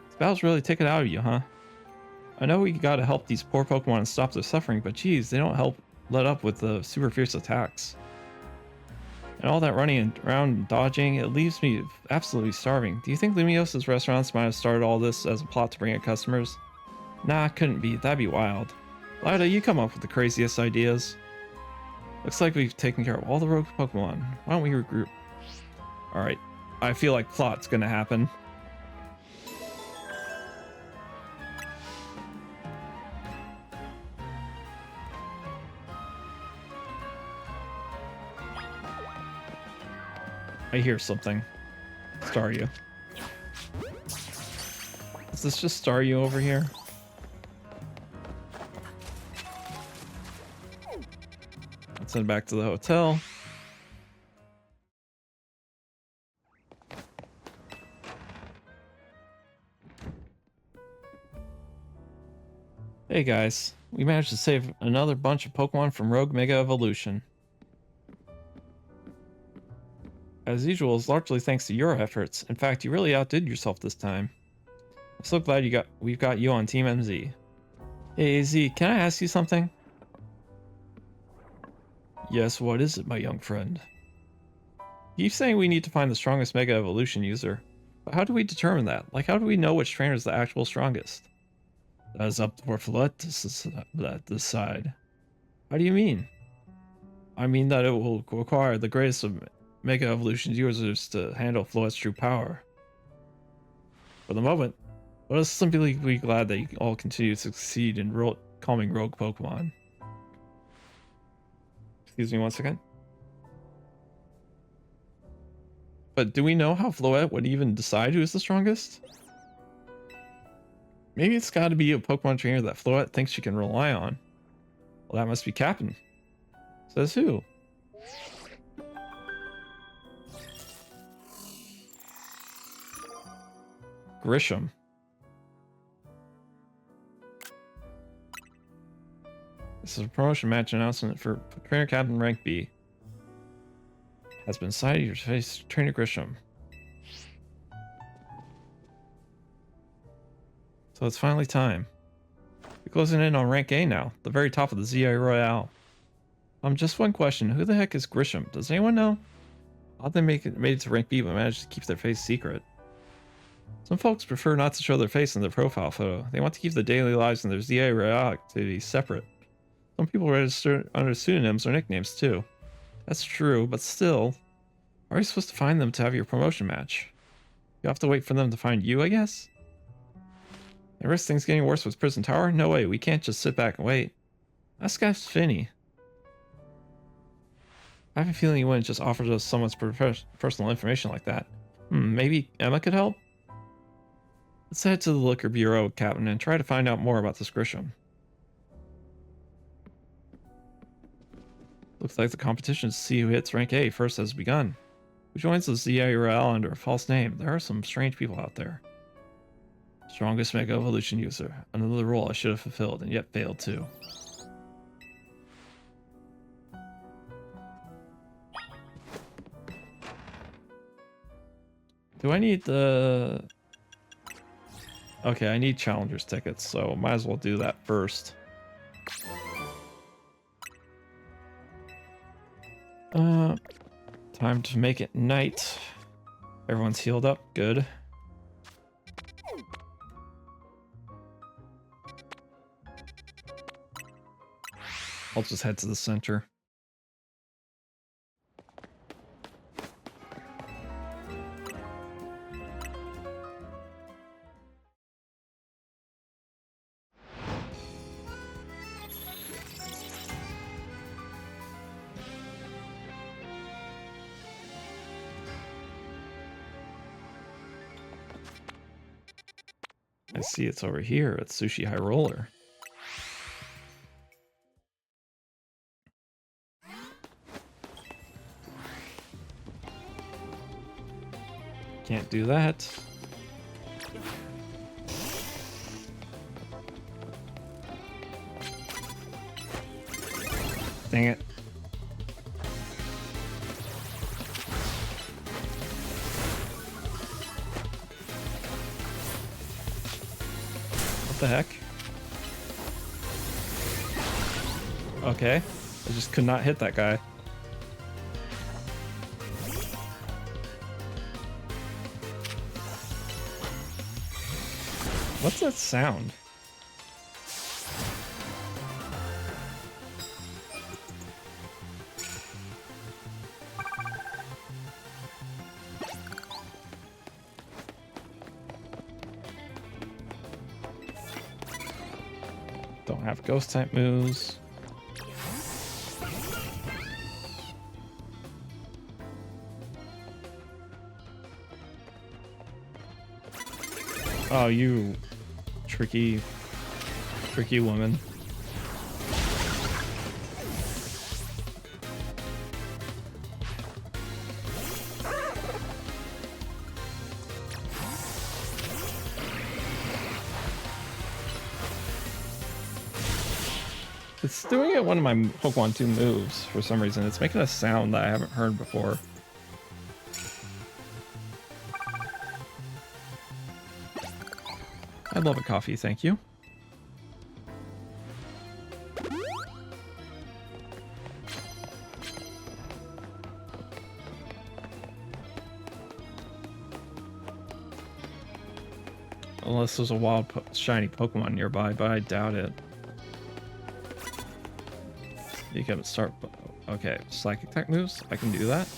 This battle's really taken out of you, huh? I know we gotta help these poor Pokemon and stop their suffering, but geez, they don't help let up with the super fierce attacks. And all that running around and dodging, it leaves me absolutely starving. Do you think Lumios's restaurants might have started all this as a plot to bring in customers? Nah, couldn't be. That'd be wild. Lida, you come up with the craziest ideas. Looks like we've taken care of all the rogue Pokemon. Why don't we regroup? Alright. I feel like plot's gonna happen. I hear something. Staryu. Is this just Staryu over here? Let's head back to the hotel. Hey guys, we managed to save another bunch of Pokemon from Rogue Mega Evolution. As usual, it's largely thanks to your efforts. In fact, you really outdid yourself this time. I'm so glad we've got you on Team MZ. Hey AZ, can I ask you something? Yes, what is it, my young friend? You keep saying we need to find the strongest Mega Evolution user. But how do we determine that? Like, how do we know which trainer is the actual strongest? That is up for Floette to decide. How do you mean? I mean that it will require the greatest of Mega Evolution users to handle Floette's true power. For the moment, let us simply be glad that you all continue to succeed in calming rogue Pokemon. Excuse me one second. But do we know how Floette would even decide who is the strongest? Maybe it's got to be a Pokemon trainer that Floette thinks she can rely on. Well, that must be Captain. Says who? Grisham. This is a promotion match announcement for Trainer Captain Rank B. Has been decided to face Trainer Grisham. So it's finally time. We're closing in on Rank A now, the very top of the ZA Royale. Just one question. Who the heck is Grisham? Does anyone know? How'd they made it to Rank B but managed to keep their face secret? Some folks prefer not to show their face in their profile photo. They want to keep the daily lives and their ZA Royale activities separate. Some people register under pseudonyms or nicknames too. That's true, but still, how are you supposed to find them to have your promotion match? You have to wait for them to find you, I guess? And risk things getting worse with Prison Tower? No way, we can't just sit back and wait. Ask Ask Finny. I have a feeling you wouldn't just offer us someone's personal information like that. Maybe Emma could help? Let's head to the Liquor Bureau, Captain, and try to find out more about this Grisham. Looks like the competition to see who hits Rank A first has begun. Who joins the ZA Royale under a false name? There are some strange people out there. Strongest Mega Evolution user. Another role I should have fulfilled and yet failed to. Do I need the... Okay, I need Challengers tickets, so might as well do that first. Time to make it night. Everyone's healed up, good. I'll just head to the center. I see it's over here at Sushi High Roller. Can't do that. Dang it. What the heck? Okay. I just could not hit that guy. What's that sound? Don't have ghost type moves. Oh, you tricky woman. It's doing it one of my Pokemon 2 moves for some reason. It's making a sound that I haven't heard before. I'd love a coffee, thank you. Unless there's a wild shiny Pokemon nearby, but I doubt it. You can start. Okay, psychic type moves. I can do that.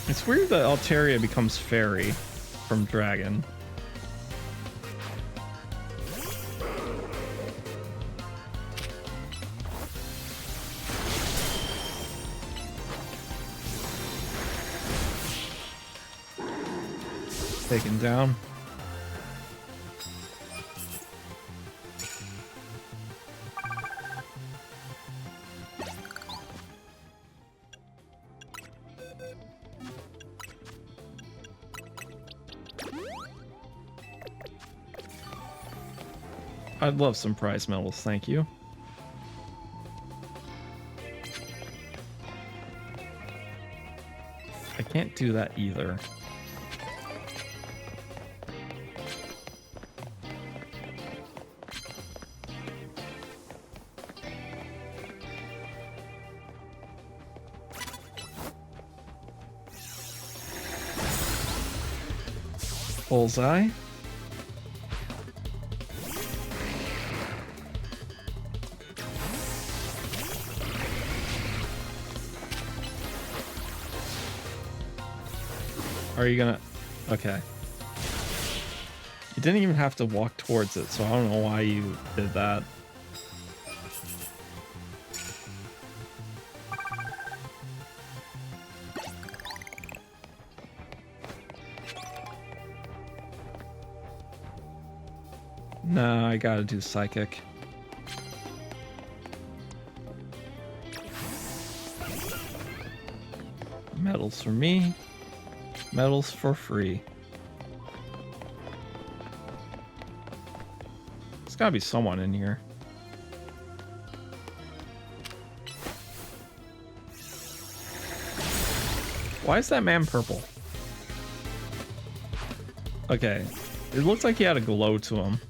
It's weird that Altaria becomes fairy from dragon. Taken down. I'd love some prize medals, thank you. I can't do that either. Bullseye. Are you gonna... Okay. You didn't even have to walk towards it, so I don't know why you did that. No, I gotta do psychic. Medals for me. Medals for free. There's gotta be someone in here. Why is that man purple? Okay. It looks like he had a glow to him.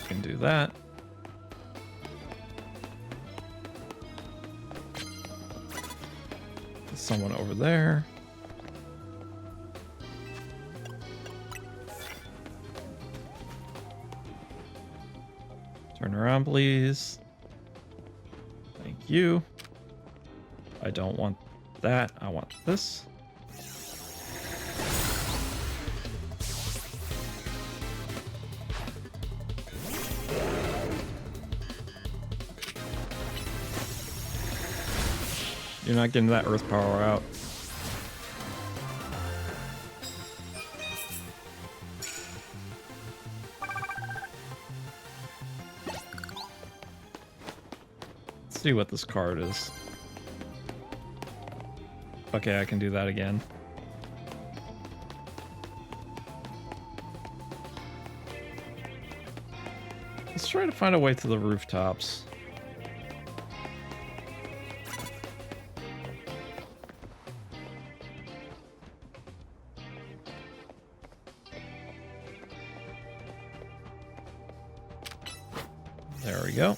Can do that. There's someone over there. Turn around, please. Thank you. I don't want that. I want this. You're not getting that earth power out. Let's see what this card is. Okay, I can do that again. Let's try to find a way to the rooftops. There we go.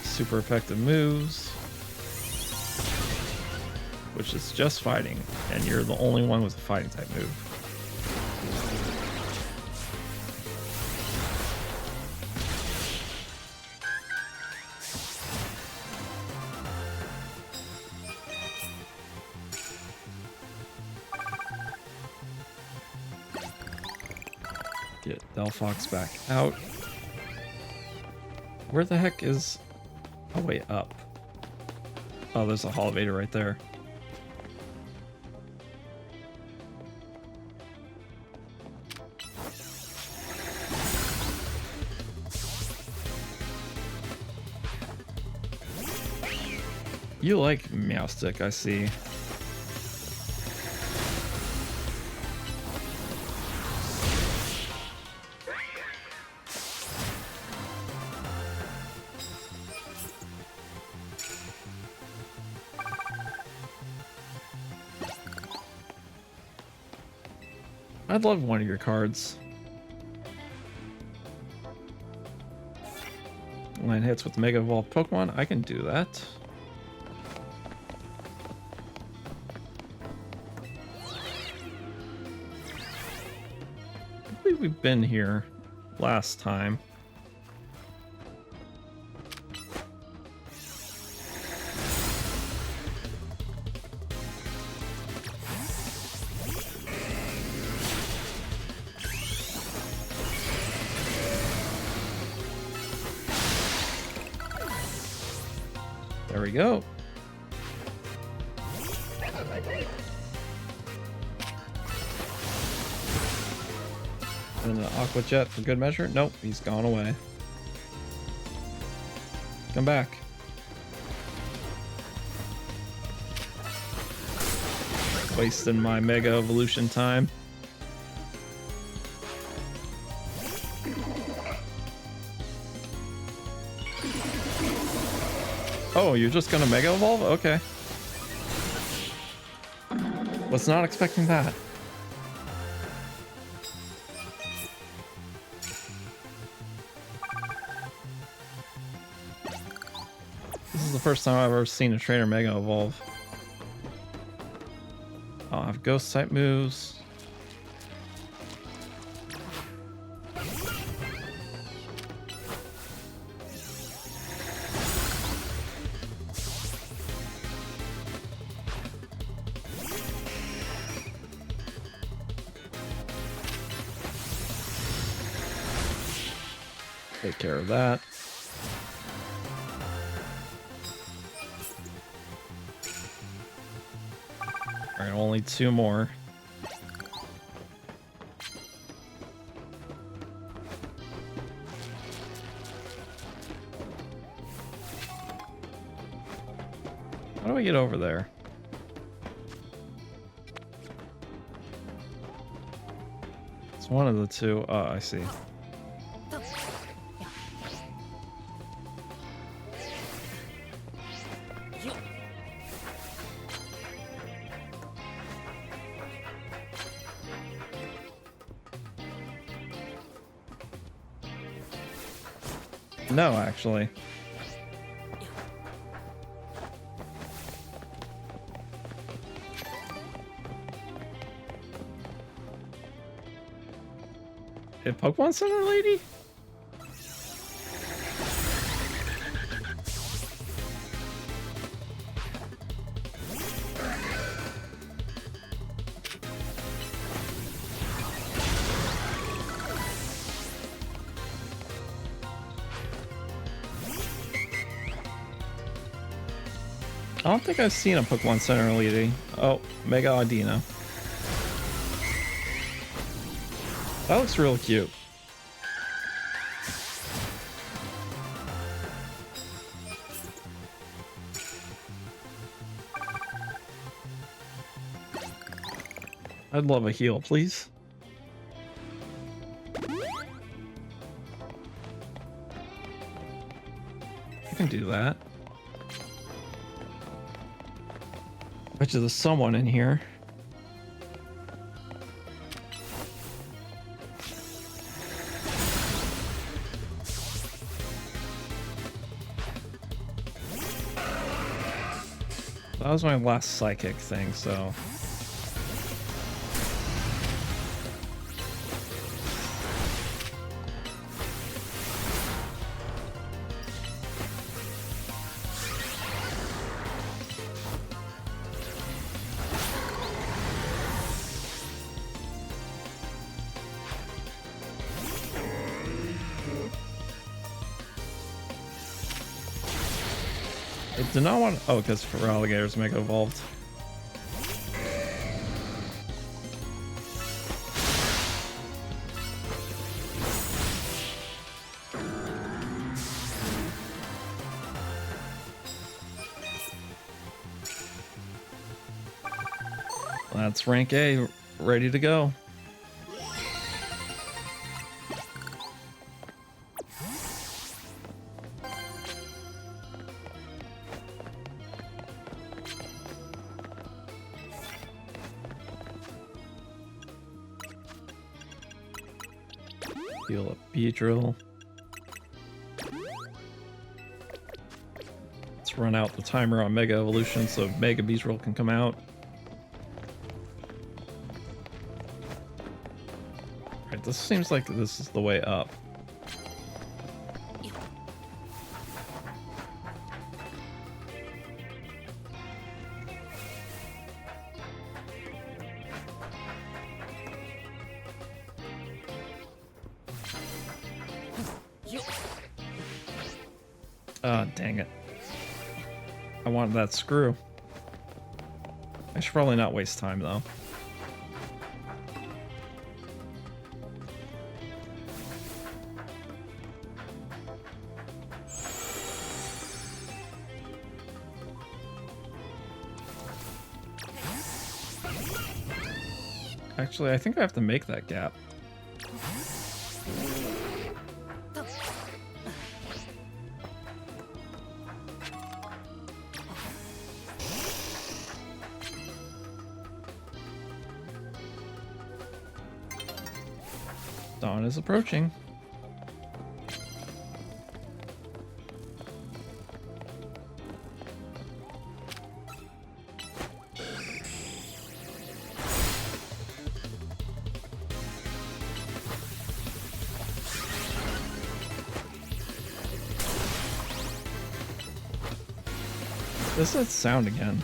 Super effective moves, which is just fighting, and you're the only one with a fighting type move. Get Delphox back out. Where the heck is... Oh, wait, up. Oh, there's a Holovator right there. You like Meowstick, I see. I'd love one of your cards. Line hits with Mega Evolved Pokemon. I can do that. I believe we've been here last time. There we go. And an Aqua Jet for good measure. Nope, he's gone away. Come back. Wasting my Mega Evolution time. Oh, you're just gonna Mega Evolve? Okay. Was not expecting that. This is the first time I've ever seen a trainer Mega Evolve. I'll have Ghost type moves. Take care of that. Alright, only two more. How do I get over there? It's one of the two. Oh, I see. No, actually. Hey, Pokemon Center lady? I don't think I've seen a Pokemon Center lady. Oh, Mega Audino. That looks real cute. I'd love a heal, please. You can do that. Bet you there's someone in here. That was my last psychic thing, so... I do not want... Oh, because for alligators Mega Evolved. That's rank A, ready to go. Heal up Beedrill. Let's run out the timer on Mega Evolution so Mega Beedrill can come out. Alright, this seems like this is the way up. Dang it. I wanted that screw. I should probably not waste time though. Actually, I think I have to make that gap. Dawn is approaching. This is that sound again.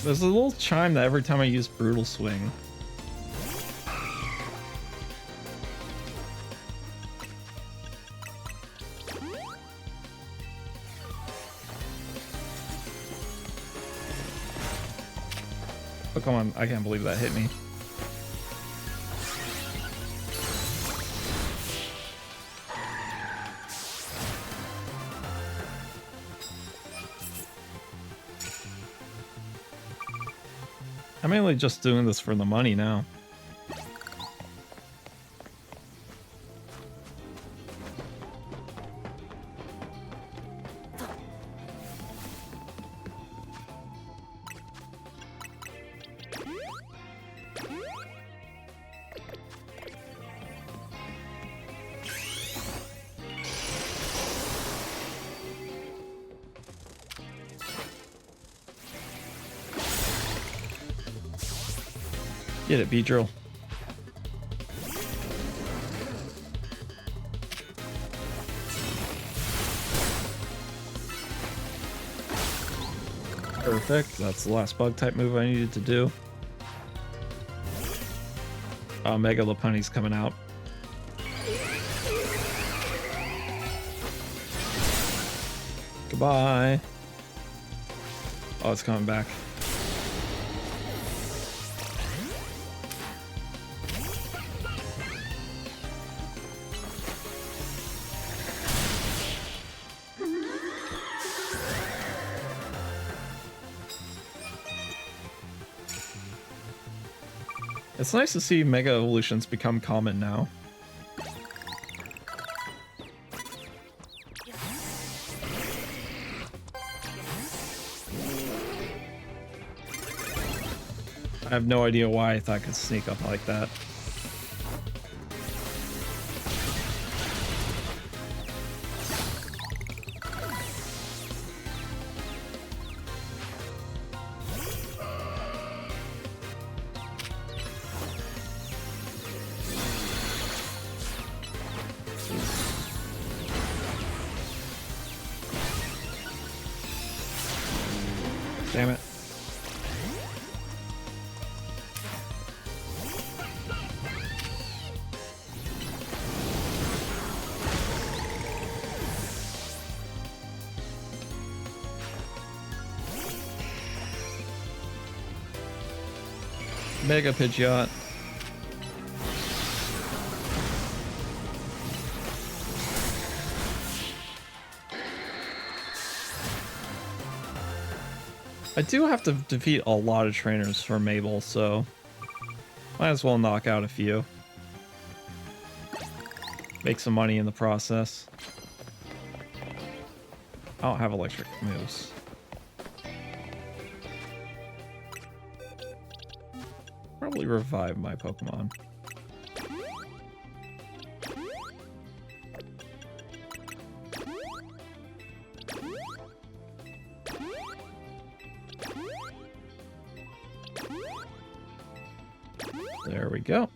There's a little chime that every time I use Brutal Swing. Oh, come on. I can't believe that hit me. I'm mainly just doing this for the money now. Get it, Beedrill. Perfect. That's the last bug type move I needed to do. Oh, Mega Lopunny's coming out. Goodbye. Oh, it's coming back. It's nice to see Mega Evolutions become common now. I have no idea why I thought I could sneak up like that. Damn it. Mega Pidgeot. I do have to defeat a lot of trainers for Mabel, so might as well knock out a few. Make some money in the process. I don't have electric moves. Probably revive my Pokemon. There we go.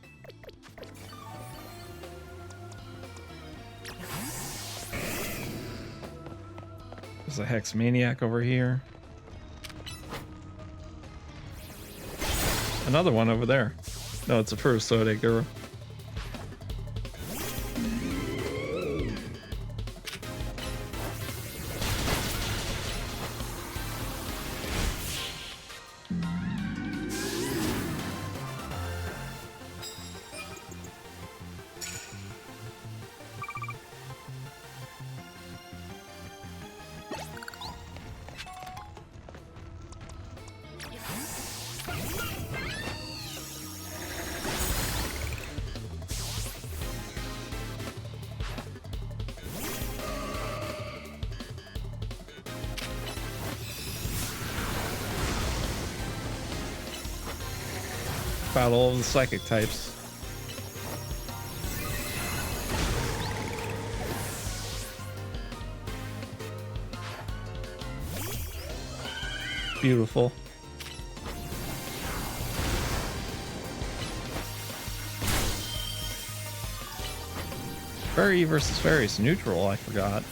There's a Hex Maniac over here. Another one over there. No, it's a Furisode Guru. Battle all of the psychic types. Beautiful. Fairy versus Fairies neutral, I forgot.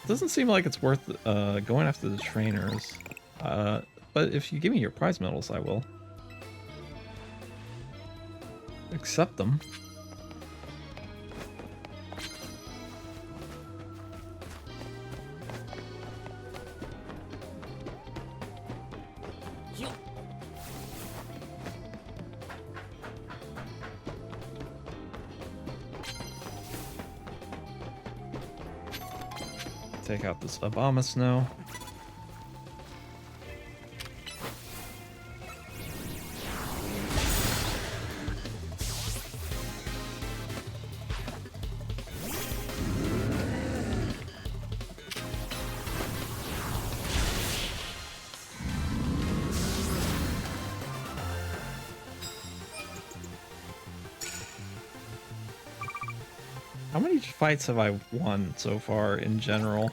Doesn't seem like it's worth going after the trainers, but if you give me your prize medals, I will accept them. Take out this Abomasnow. How many fights have I won so far in general?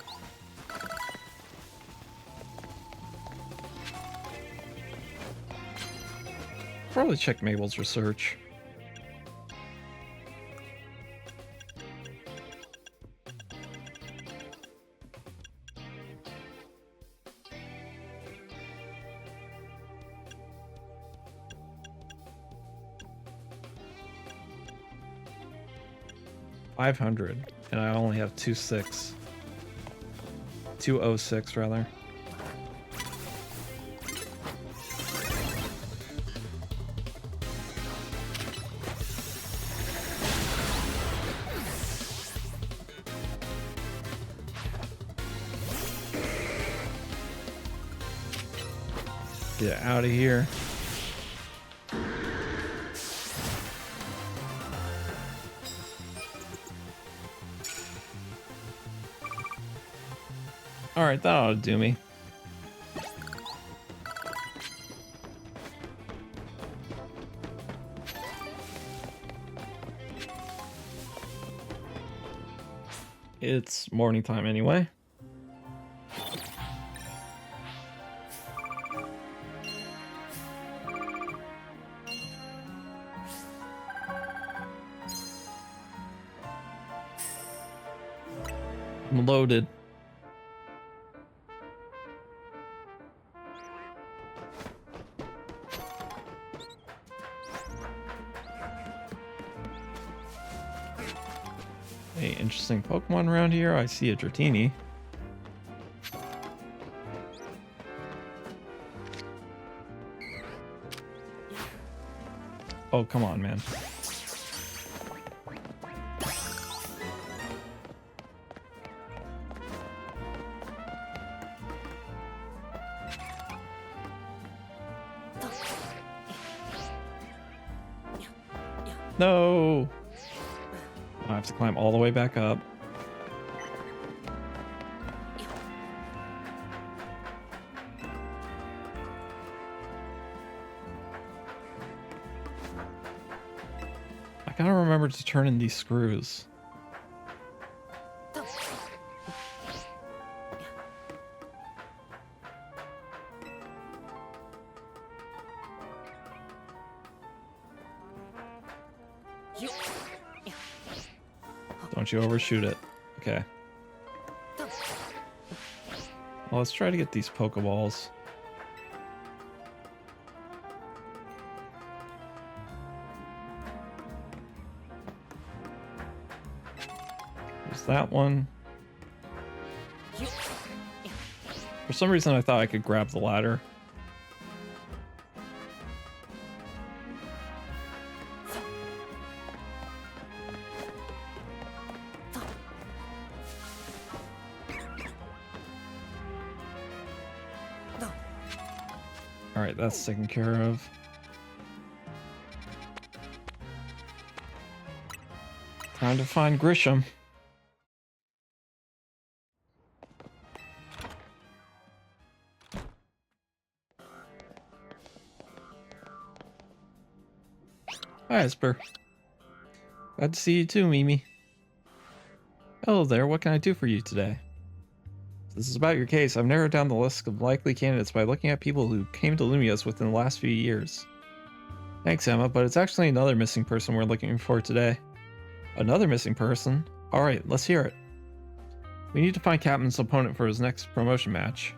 Probably check Mabel's research. 500, and I only have 2.6. 206 rather. Get out of here. Alright, that ought to do me. It's morning time anyway. I'm loaded. Hey, interesting Pokemon around here. I see a Dratini. Oh, come on, man. No! I have to climb all the way back up. I gotta remember to turn in these screws. Don't you overshoot it. Okay. Well, let's try to get these Pokeballs. There's that one. For some reason, I thought I could grab the ladder. Alright, that's taken care of. Time to find Grisham. Hi, Esper. Glad to see you too, Mimi. Hello there, what can I do for you today? This is about your case. I've narrowed down the list of likely candidates by looking at people who came to Lumios within the last few years. Thanks, Emma, but it's actually another missing person we're looking for today. Another missing person? Alright, let's hear it. We need to find Captain's opponent for his next promotion match.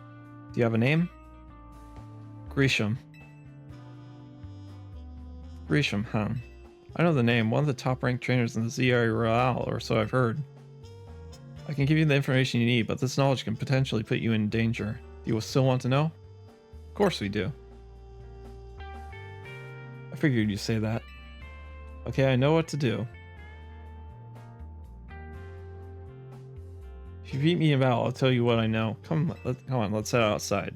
Do you have a name? Grisham. Grisham, huh? I know the name, one of the top-ranked trainers in the ZI Royale, or so I've heard. I can give you the information you need, but this knowledge can potentially put you in danger. Do you still want to know? Of course we do. I figured you'd say that. Okay, I know what to do. If you beat me in battle, I'll tell you what I know. Come on, let's head outside.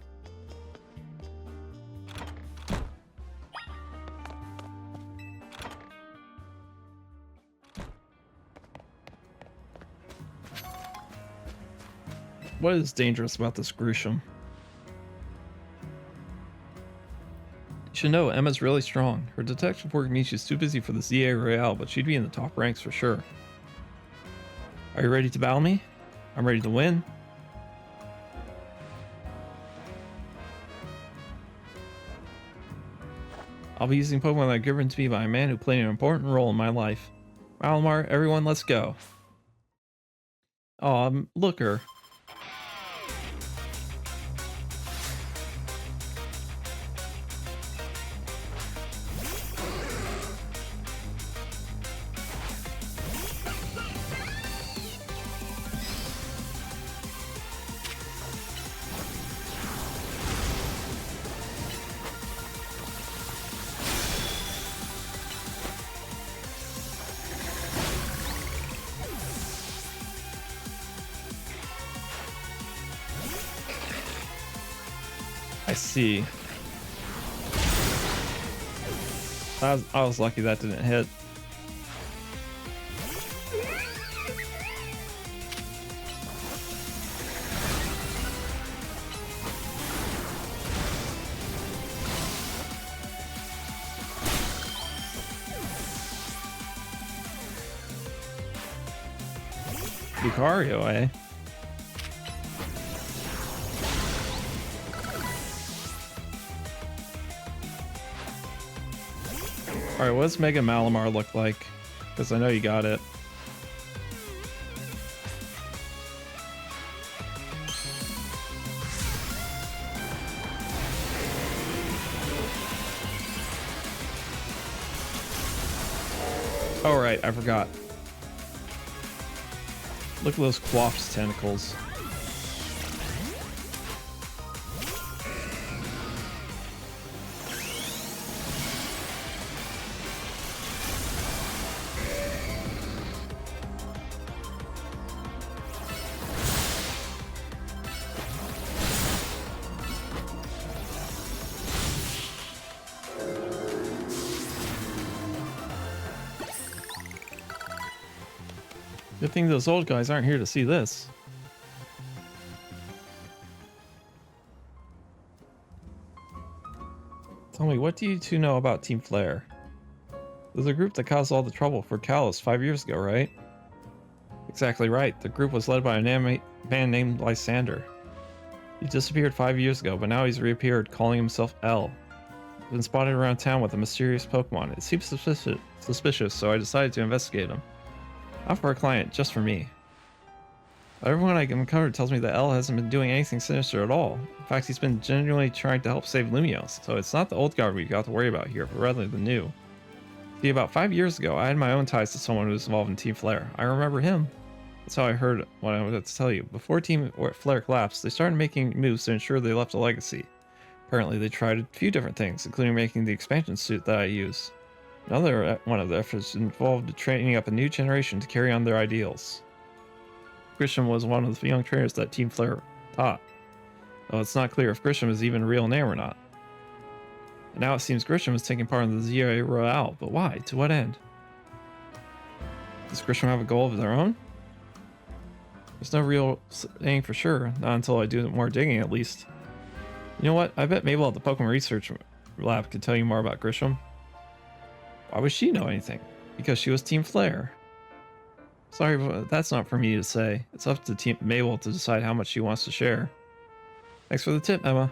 What is dangerous about this Grisham? You should know, Emma's really strong. Her detective work means she's too busy for the ZA Royale, but she'd be in the top ranks for sure. Are you ready to battle me? I'm ready to win. I'll be using Pokemon that are given to me by a man who played an important role in my life. Malamar, everyone, let's go. Aw, Looker. I see. I was lucky that didn't hit. Lucario, eh? Alright, what does Mega Malamar look like? Because I know you got it. Oh, right, I forgot. Look at those Quaff's tentacles. Good thing those old guys aren't here to see this. Tell me, what do you two know about Team Flare? There's a group that caused all the trouble for Kalos 5 years ago, right? Exactly right. The group was led by a man named Lysander. He disappeared 5 years ago, but now he's reappeared, calling himself L. He's been spotted around town with a mysterious Pokemon. It seems suspicious, so I decided to investigate him. Not for a client, just for me. But everyone I uncovered tells me that L hasn't been doing anything sinister at all. In fact, he's been genuinely trying to help save Lumiose, so it's not the old guard we've got to worry about here, but rather the new. See, about 5 years ago, I had my own ties to someone who was involved in Team Flare. I remember him. That's how I heard what I wanted to tell you. Before Team Flare collapsed, they started making moves to ensure they left a legacy. Apparently, they tried a few different things, including making the expansion suit that I use. Another one of the efforts involved training up a new generation to carry on their ideals. Grisham was one of the young trainers that Team Flare taught, though it's not clear if Grisham is even a real name or not. And now it seems Grisham is taking part in the ZA Royale, but why? To what end? Does Grisham have a goal of their own? There's no real saying for sure, not until I do more digging at least. You know what? I bet Mabel at the Pokemon Research Lab could tell you more about Grisham. Why would she know anything? Because she was Team Flare. Sorry, but that's not for me to say. It's up to Team Mabel to decide how much she wants to share. Thanks for the tip, Emma.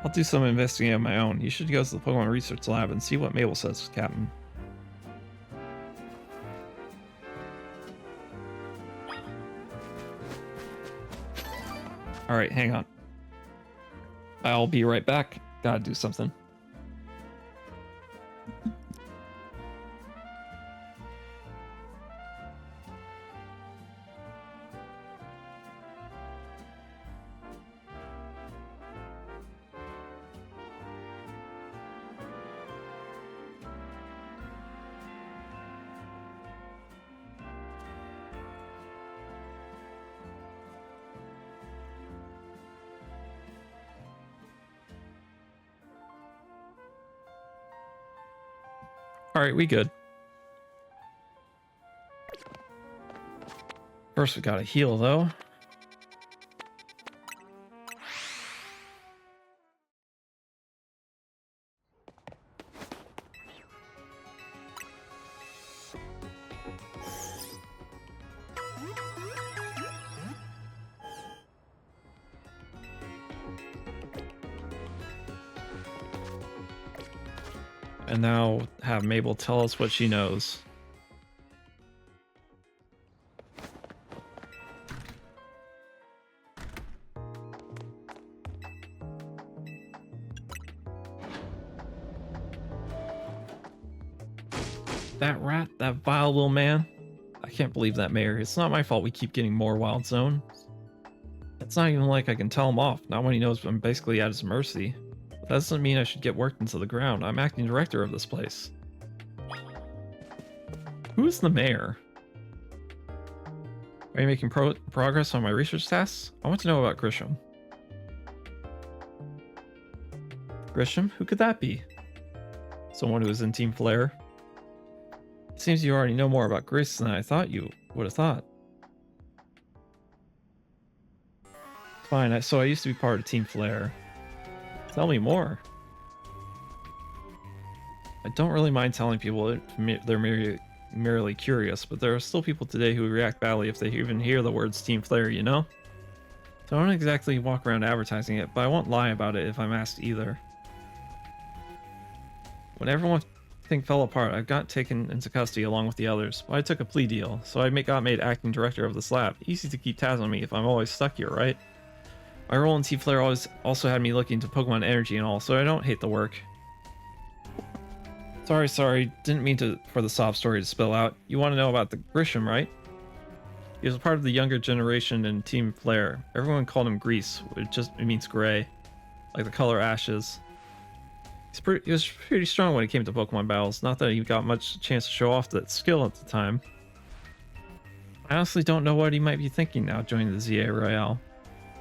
I'll do some investigating of my own. You should go to the Pokemon Research Lab and see what Mabel says, Captain. Alright, hang on. I'll be right back. Gotta do something. Alright, we good. First we gotta heal though. And now have Mabel tell us what she knows. That rat, that vile little man. I can't believe that, Mayor. It's not my fault we keep getting more wild zones. It's not even like I can tell him off, not when he knows I'm basically at his mercy. That doesn't mean I should get worked into the ground. I'm acting director of this place. Who's the mayor? Are you making progress on my research tasks? I want to know about Grisham. Grisham? Who could that be? Someone who was in Team Flare? It seems you already know more about Grace than I thought you would have thought. Fine, so I used to be part of Team Flare. Tell me more. I don't really mind telling people if they're merely curious, but there are still people today who react badly if they even hear the words Team Flare, you know? So I don't exactly walk around advertising it, but I won't lie about it if I'm asked either. When everything fell apart, I got taken into custody along with the others, but I took a plea deal, so I got made acting director of this lab. Easy to keep tabs on me if I'm always stuck here, right? My role in Team Flare also had me looking into Pokemon energy and all, so I don't hate the work. Sorry, didn't mean for the sob story to spill out. You want to know about the Grisham, right? He was a part of the younger generation in Team Flare. Everyone called him Grease, which it means gray, like the color ashes. He was pretty strong when it came to Pokemon battles, not that he got much chance to show off that skill at the time. I honestly don't know what he might be thinking now joining the ZA Royale.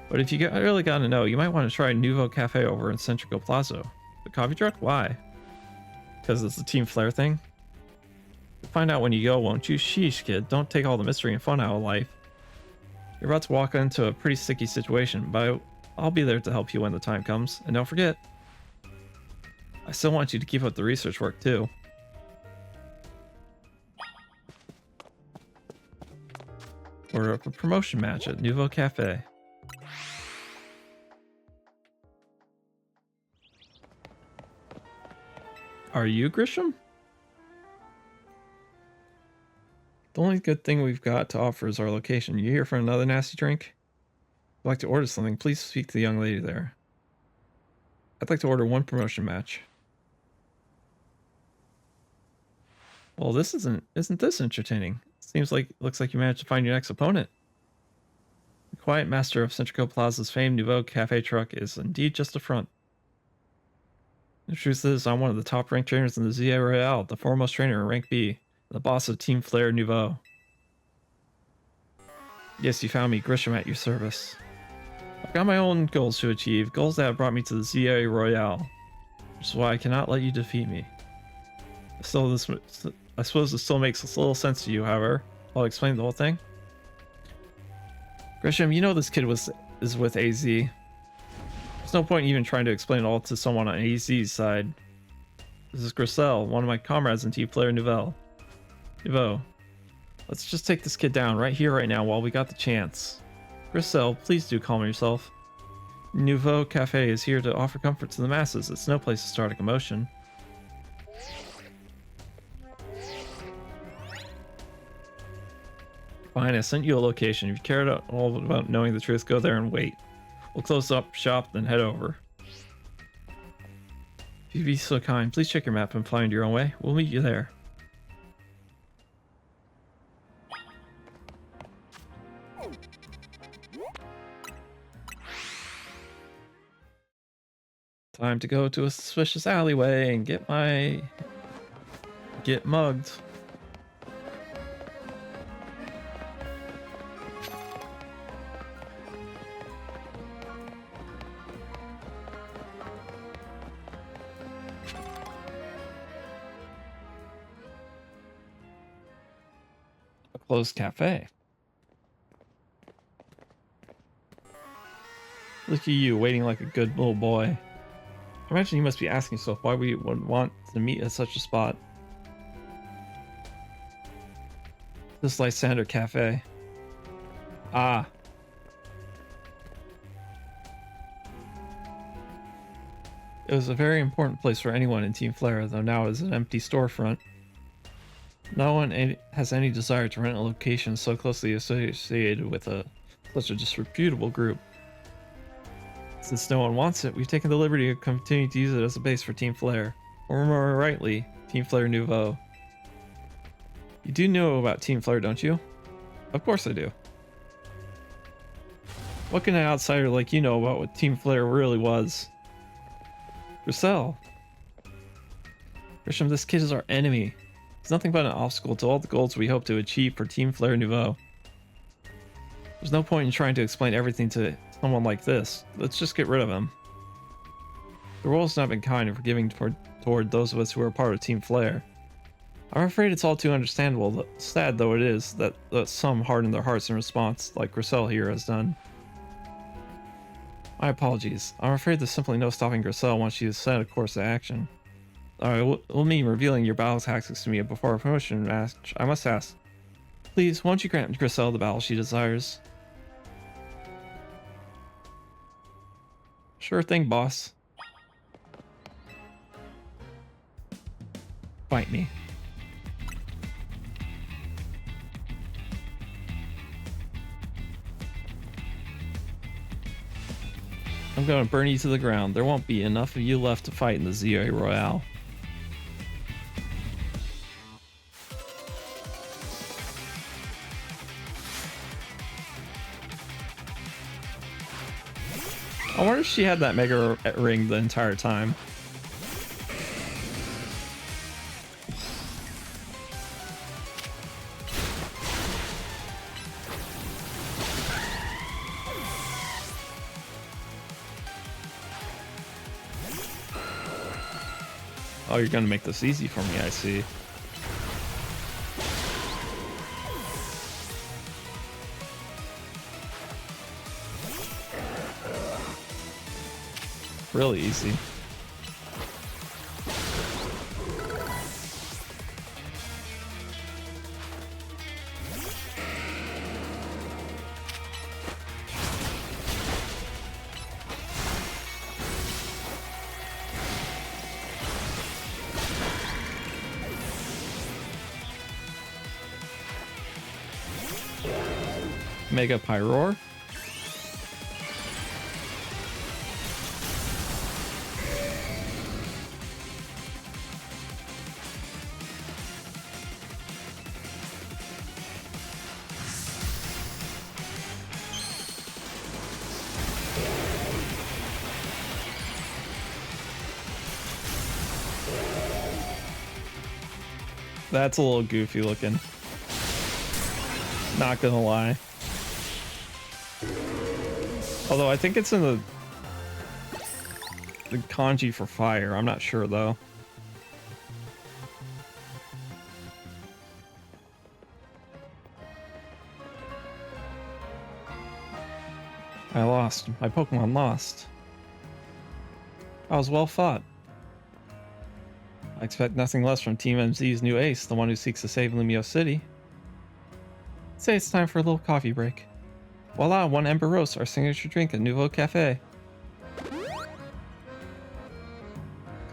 But if you really gotta know, you might want to try Nouveau Cafe over in Centrico Plaza. The coffee truck? Why? Because it's the Team Flare thing? You'll find out when you go, won't you? Sheesh, kid. Don't take all the mystery and fun out of life. You're about to walk into a pretty sticky situation, but I'll be there to help you when the time comes. And don't forget, I still want you to keep up the research work, too. Order up a promotion match at Nouveau Cafe. Are you Grisham? The only good thing we've got to offer is our location. You here for another nasty drink? If you'd like to order something, please speak to the young lady there. I'd like to order one promotion match. Well, isn't this entertaining? Looks like you managed to find your next opponent. The quiet master of Centrico Plaza's famed Nouveau Cafe truck is indeed just a front. The truth is, I'm one of the top-ranked trainers in the ZA Royale, the foremost trainer in Rank B, the boss of Team Flare Nouveau. Yes, you found me, Grisham, at your service. I've got my own goals to achieve, goals that have brought me to the ZA Royale, which is why I cannot let you defeat me. I suppose this still makes a little sense to you, however. I'll explain the whole thing. Grisham, you know this kid is with AZ. There's no point in even trying to explain it all to someone on AZ's side. This is Grisel, one of my comrades in Team Flare Nouveau. Let's just take this kid down right here, right now, while we got the chance. Grisel, please do calm yourself. Nouveau Cafe is here to offer comfort to the masses. It's no place to start a commotion. Fine, I sent you a location. If you care at all about knowing the truth, go there and wait. We'll close up shop, then head over. If you'd be so kind, please check your map and find your own way. We'll meet you there. Time to go to a suspicious alleyway and get mugged. Closed cafe. Look at you, waiting like a good little boy. I imagine you must be asking yourself why we would want to meet at such a spot. This Lysander Cafe. Ah. It was a very important place for anyone in Team Flare, though now it's an empty storefront. No one has any desire to rent a location so closely associated with such a disreputable group. Since no one wants it, we've taken the liberty of continuing to use it as a base for Team Flare, or more rightly, Team Flare Nouveau. You do know about Team Flare, don't you? Of course I do. What can an outsider like you know about what Team Flare really was? Grisel. Grisham, this kid is our enemy. It's nothing but an obstacle to all the goals we hope to achieve for Team Flare Nouveau. There's no point in trying to explain everything to someone like this. Let's just get rid of him. The world's not been kind and forgiving toward those of us who are part of Team Flare. I'm afraid it's all too understandable, sad though it is, that some harden their hearts in response, like Grissel here has done. My apologies. I'm afraid there's simply no stopping Grissel once she has set a course of action. Alright, we'll mean revealing your battle tactics to me before a promotion match. I must ask. Please, won't you grant Grissel the battle she desires? Sure thing, boss. Fight me. I'm gonna burn you to the ground. There won't be enough of you left to fight in the ZA Royale. I wonder if she had that mega ring the entire time. Oh, you're gonna make this easy for me, I see. Really easy. Mega Pyroar. That's a little goofy looking. Not gonna lie. Although I think it's in the kanji for fire. I'm not sure though. I lost. My Pokemon lost. I was well fought. I expect nothing less from Team MZ's new ace, the one who seeks to save Lumio City. I'd say it's time for a little coffee break. Voila, one Ember Roast, our signature drink at Nouveau Cafe.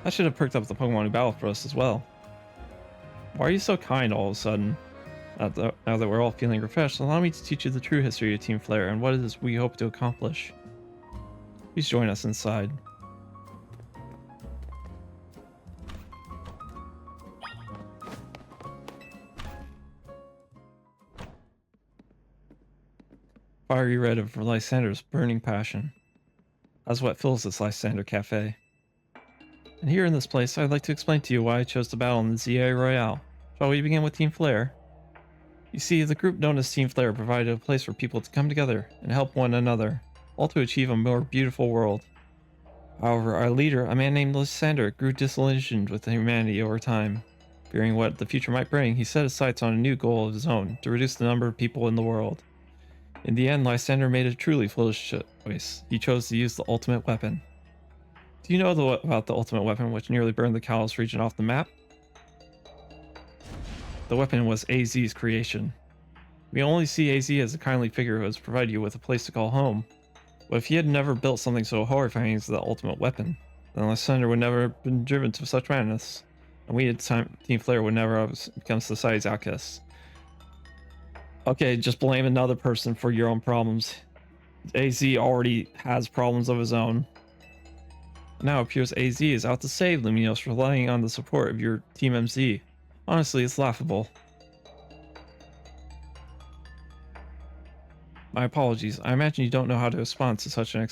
I should have perked up the Pokemon who battle for us as well. Why are you so kind all of a sudden? Now that we're all feeling refreshed, allow me to teach you the true history of Team Flare and what it is we hope to accomplish. Please join us inside. Fiery red of Lysander's burning passion. That's what fills this Lysander Cafe. And here in this place, I'd like to explain to you why I chose to battle in the ZA Royale. Shall we begin with Team Flare? You see, the group known as Team Flare provided a place for people to come together and help one another, all to achieve a more beautiful world. However, our leader, a man named Lysander, grew disillusioned with humanity over time. Fearing what the future might bring, he set his sights on a new goal of his own, to reduce the number of people in the world. In the end, Lysander made a truly foolish choice. He chose to use the ultimate weapon. Do you know about the ultimate weapon which nearly burned the Kalos region off the map? The weapon was AZ's creation. We only see AZ as a kindly figure who has provided you with a place to call home. But if he had never built something so horrifying as the ultimate weapon, then Lysander would never have been driven to such madness, and we at Team Flare would never have become society's outcasts. Okay, just blame another person for your own problems. AZ already has problems of his own. Now it appears AZ is out to save Luminos, relying on the support of your Team MZ. Honestly, it's laughable. My apologies. I imagine you don't know how to respond to such an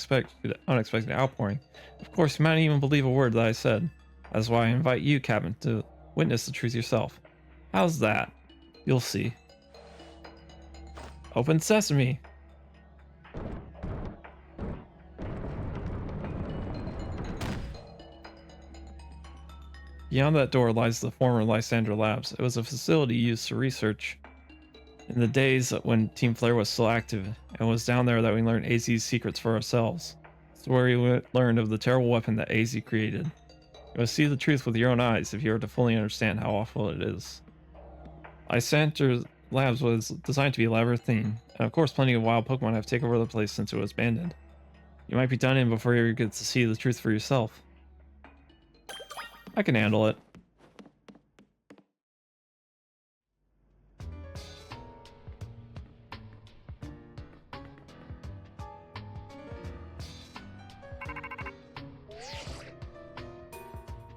unexpected outpouring. Of course, you might not even believe a word that I said. That's why I invite you, Captain, to witness the truth yourself. How's that? You'll see. Open sesame! Beyond that door lies the former Lysander Labs. It was a facility used to research in the days when Team Flare was still active, and it was down there that we learned AZ's secrets for ourselves. It's where we learned of the terrible weapon that AZ created. You must see the truth with your own eyes if you are to fully understand how awful it is. Lysander Labs was designed to be labyrinthine, and of course plenty of wild Pokemon have taken over the place since it was abandoned. You might be done in before you get to see the truth for yourself. I can handle it.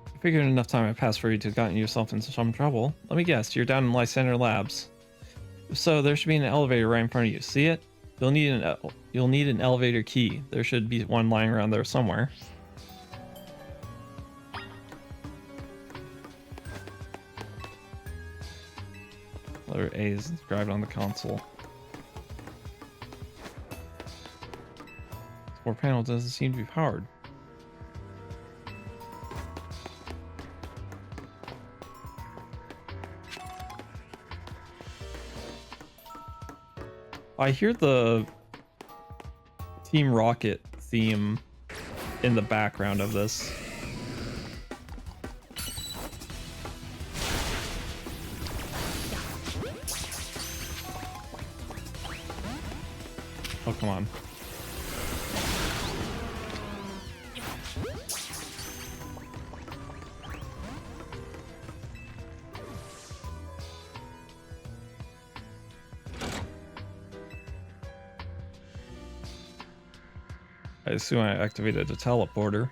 I figured enough time had passed for you to have gotten yourself into some trouble. Let me guess, you're down in Lysander Labs. If so, there should be an elevator right in front of you. See it? You'll need an elevator key. There should be one lying around there somewhere. Letter A is inscribed on the console. This floor panel doesn't seem to be powered. I hear the Team Rocket theme in the background of this. Oh, come on. I assume I activated a teleporter.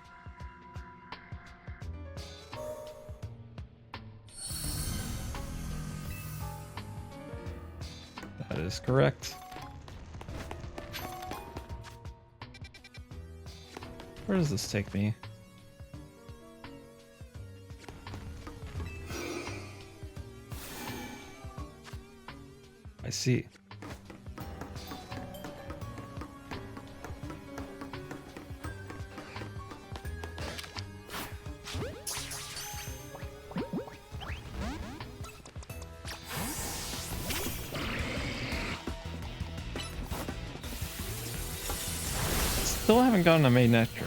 That is correct. Where does this take me? I see. Still haven't gotten a Magnetric.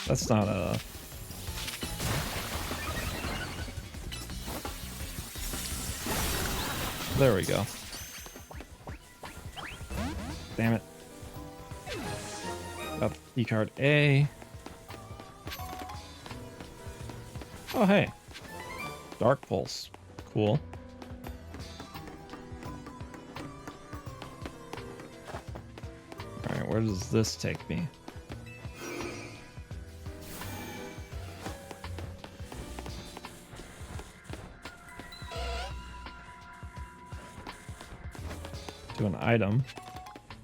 That's not a... There we go. Damn it. Up key card A. Oh hey. Dark Pulse. Cool. Alright, where does this take me? To an item.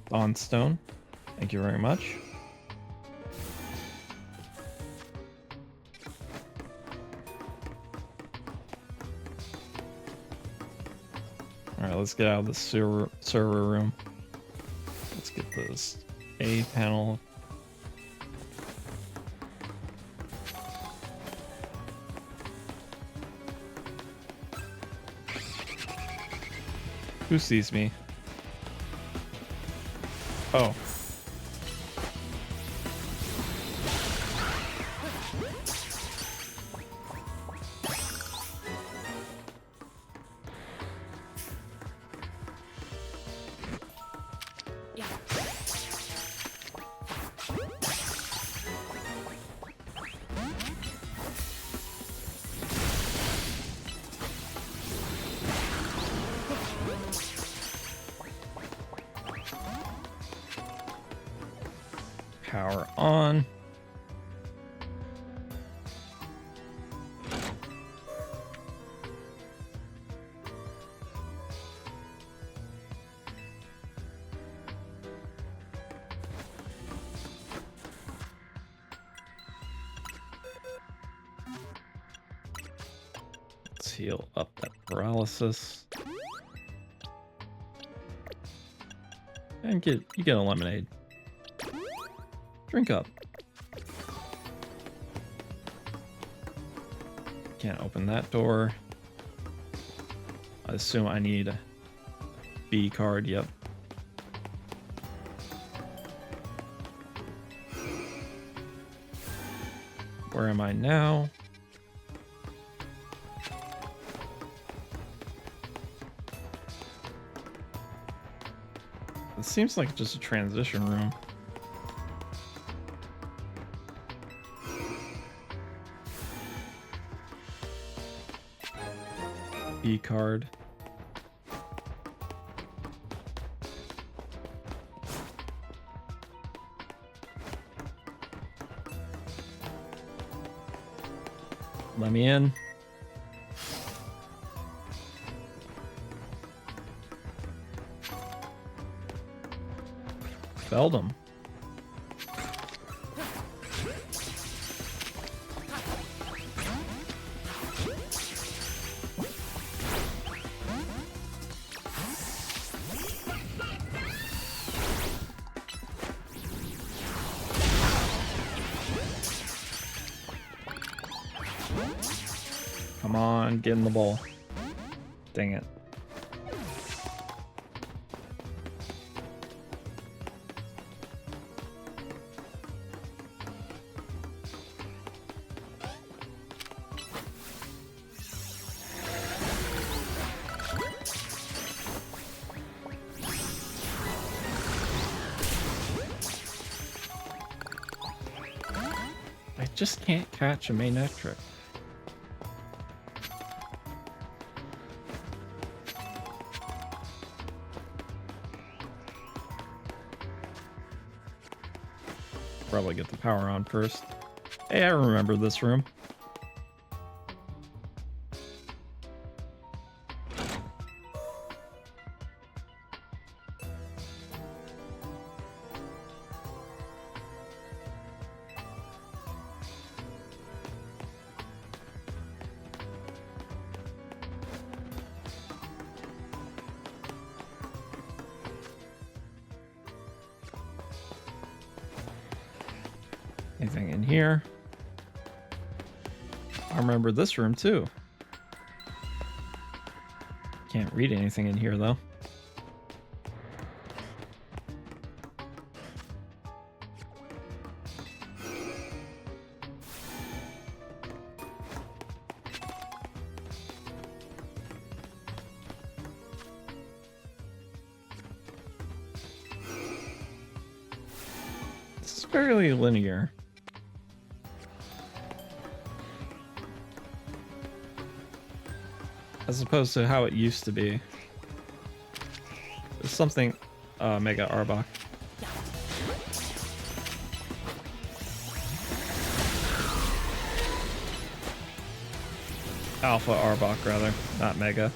Dawnstone. Thank you very much. Alright, let's get out of the server room. Let's get this A panel. Who sees me? Oh. Power on. Let's heal up that paralysis. And you get a lemonade. Drink up. Can't open that door. I assume I need a B card, yep. Where am I now? It seems like just a transition room. B card. Let me in. Felled him. Come on, get in the bowl. Dang it. I just can't catch a main trick. Probably get the power on first. Hey, I remember this room. Anything in here? I remember this room too. Can't read anything in here though. It's fairly linear. As opposed to how it used to be. There's something... Mega Arbok. Alpha Arbok, rather. Not Mega.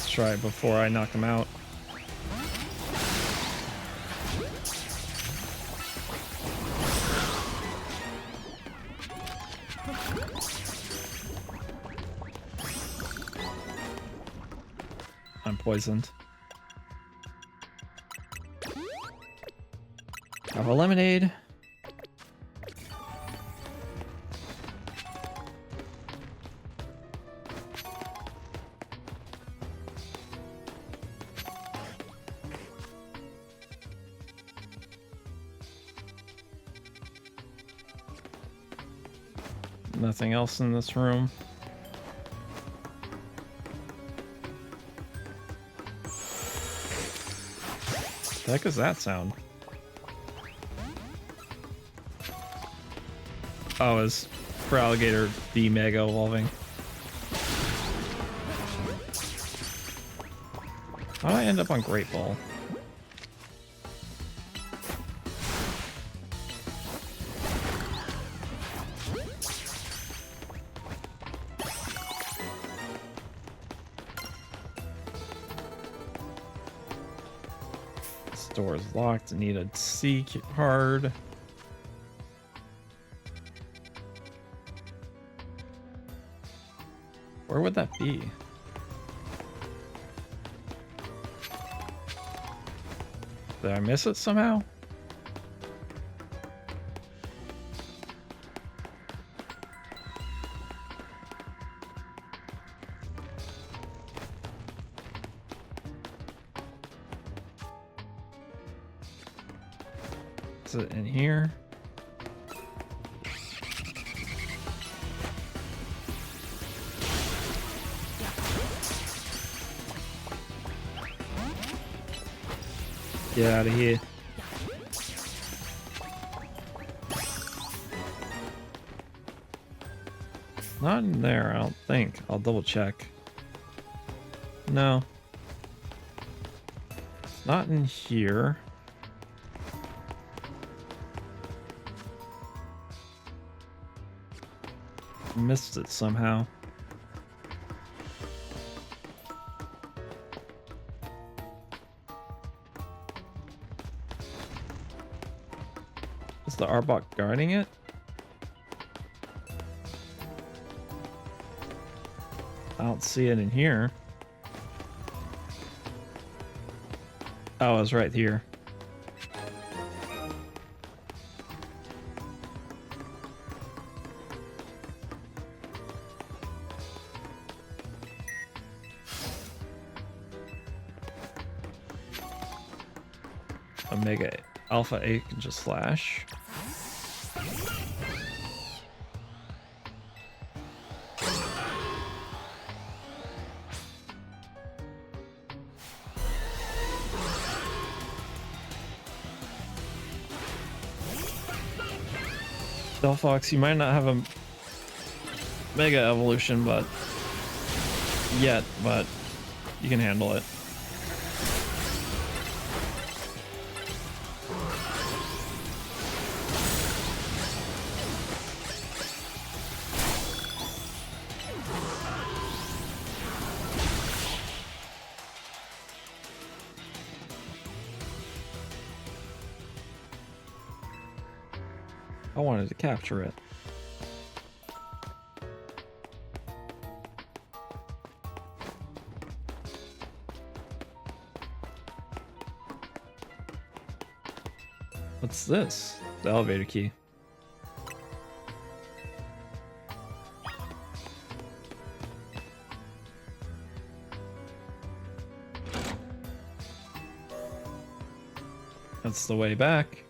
Try it before I knock him out. I'm poisoned. Have a lemonade. Nothing else in this room. The heck is that sound? Oh, it's for alligator the mega evolving. How did I end up on Great Ball? Door is locked. I need a C card. Where would that be? Did I miss it somehow? Is it in here? Get out of here. Not in there, I don't think. I'll double check. No. Not in here. Missed it somehow. Is the Arbok guarding it? I don't see it in here. Oh, it's right here. Omega Alpha 8 can just slash. Delphox, you might not have a Mega Evolution, but you can handle it. I wanted to capture it. What's this? The elevator key. That's the way back.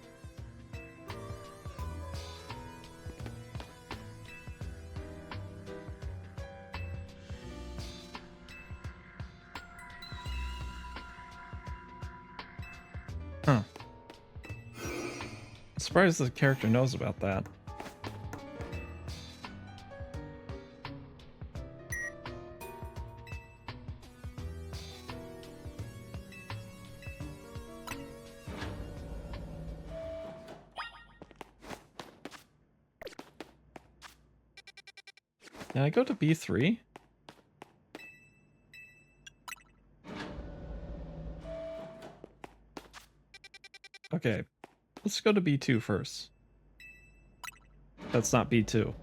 Huh. I'm surprised the character knows about that. Can I go to B3? Okay, let's go to B2 first. That's not B2.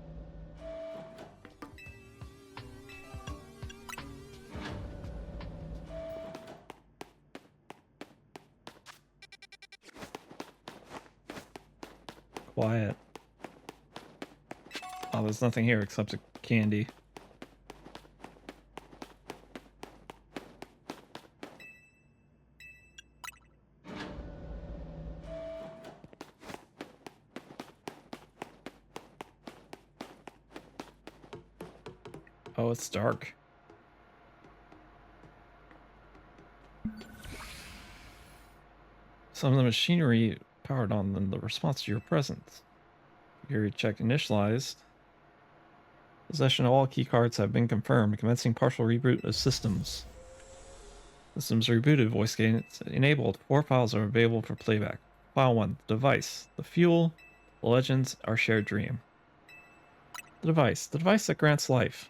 Quiet. Oh, there's nothing here except a candy. Oh, it's dark. Some of the machinery powered on them, the response to your presence. Security check initialized. Possession of all key cards have been confirmed. Commencing partial reboot of systems. Systems rebooted. Voice gain enabled. 4 files are available for playback. File 1. The device. The fuel. The legends. Our shared dream. The device. The device that grants life.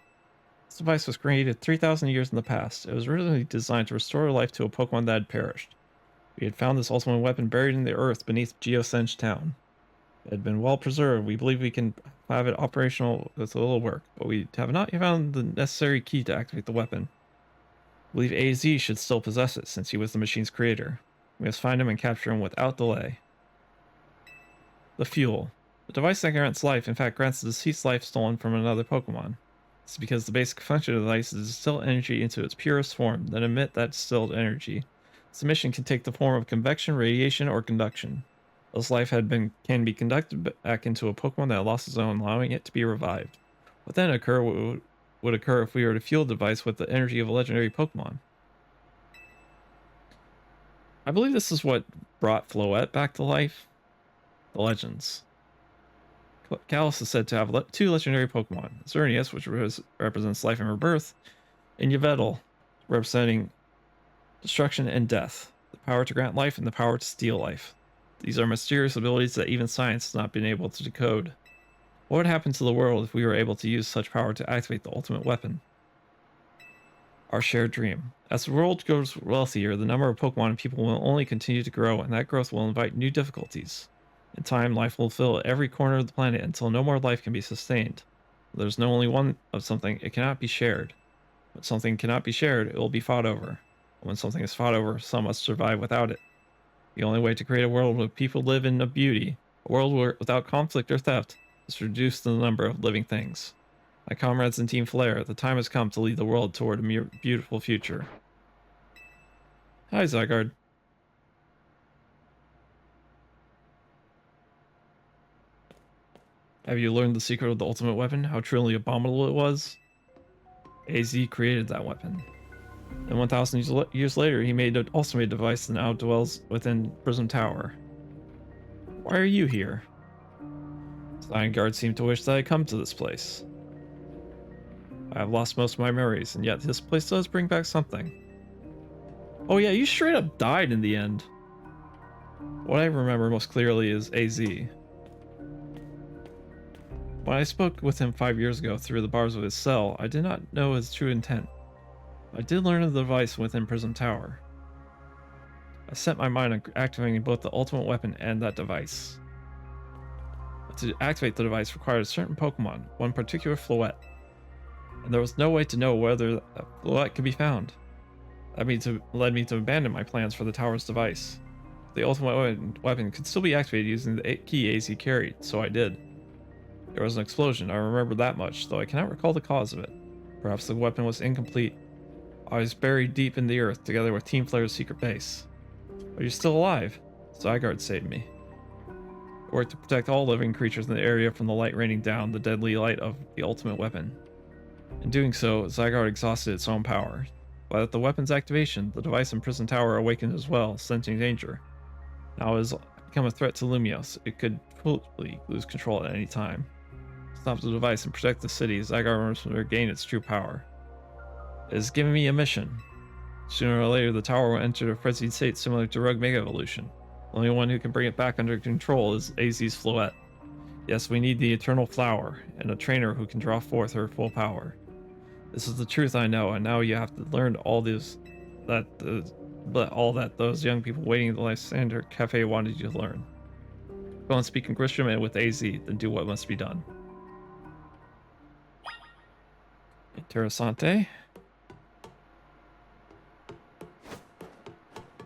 This device was created 3,000 years in the past. It was originally designed to restore life to a Pokemon that had perished. We had found this ultimate weapon buried in the earth beneath Geosenge town. It had been well preserved. We believe we can have it operational with a little work, but we have not found the necessary key to activate the weapon. I believe AZ should still possess it, since he was the machine's creator. We must find him and capture him without delay. The fuel. The device that grants life, in fact, grants the deceased life stolen from another Pokemon. This is because the basic function of the device is to distill energy into its purest form, then emit that distilled energy. This emission can take the form of convection, radiation, or conduction. This life can be conducted back into a Pokemon that lost its own, allowing it to be revived. What then would occur if we were to fuel the device with the energy of a legendary Pokemon? I believe this is what brought Floette back to life. The legends. Kalos is said to have two legendary Pokemon, Xerneas, which represents life and rebirth, and Yveltal, representing destruction and death, the power to grant life and the power to steal life. These are mysterious abilities that even science has not been able to decode. What would happen to the world if we were able to use such power to activate the ultimate weapon? Our shared dream. As the world grows wealthier, the number of Pokemon and people will only continue to grow, and that growth will invite new difficulties. In time, life will fill every corner of the planet until no more life can be sustained. There's no only one of something, it cannot be shared. When something cannot be shared, it will be fought over. When something is fought over, some must survive without it. The only way to create a world where people live in beauty, a world without conflict or theft, is to reduce the number of living things. My comrades in Team Flare, the time has come to lead the world toward a beautiful future. Hi, Zygarde. Have you learned the secret of the ultimate weapon? How truly abominable it was? AZ created that weapon. And 1,000 years later, he also made a device that now dwells within Prism Tower. Why are you here? Zygarde seemed to wish that I had come to this place. I have lost most of my memories, and yet this place does bring back something. Oh yeah, you straight up died in the end. What I remember most clearly is AZ. When I spoke with him 5 years ago through the bars of his cell, I did not know his true intent. I did learn of the device within Prism Tower. I set my mind on activating both the ultimate weapon and that device. But to activate the device required a certain Pokemon, one particular Floette. And there was no way to know whether that Floette could be found. That led me to abandon my plans for the tower's device. The ultimate weapon could still be activated using the key AZ carried, so I did. There was an explosion, I remember that much, though I cannot recall the cause of it. Perhaps the weapon was incomplete. I was buried deep in the earth together with Team Flare's secret base. But you're still alive. Zygarde saved me. I worked to protect all living creatures in the area from the light raining down, the deadly light of the ultimate weapon. In doing so, Zygarde exhausted its own power. But at the weapon's activation, the device in Prison Tower awakened as well, sensing danger. Now it has become a threat to Lumios. It could totally lose control at any time. Stop the device and protect the city, Zygarde must regain its true power. It has given me a mission. Sooner or later, the tower will enter a frenzied state similar to Rogue Mega Evolution. The only one who can bring it back under control is AZ's Floette. Yes, we need the Eternal Flower, and a trainer who can draw forth her full power. This is the truth I know, and now you have to learn all that those young people waiting at the Lysander Cafe wanted you to learn. Go and speak in Grisham with AZ, then do what must be done. Interessante.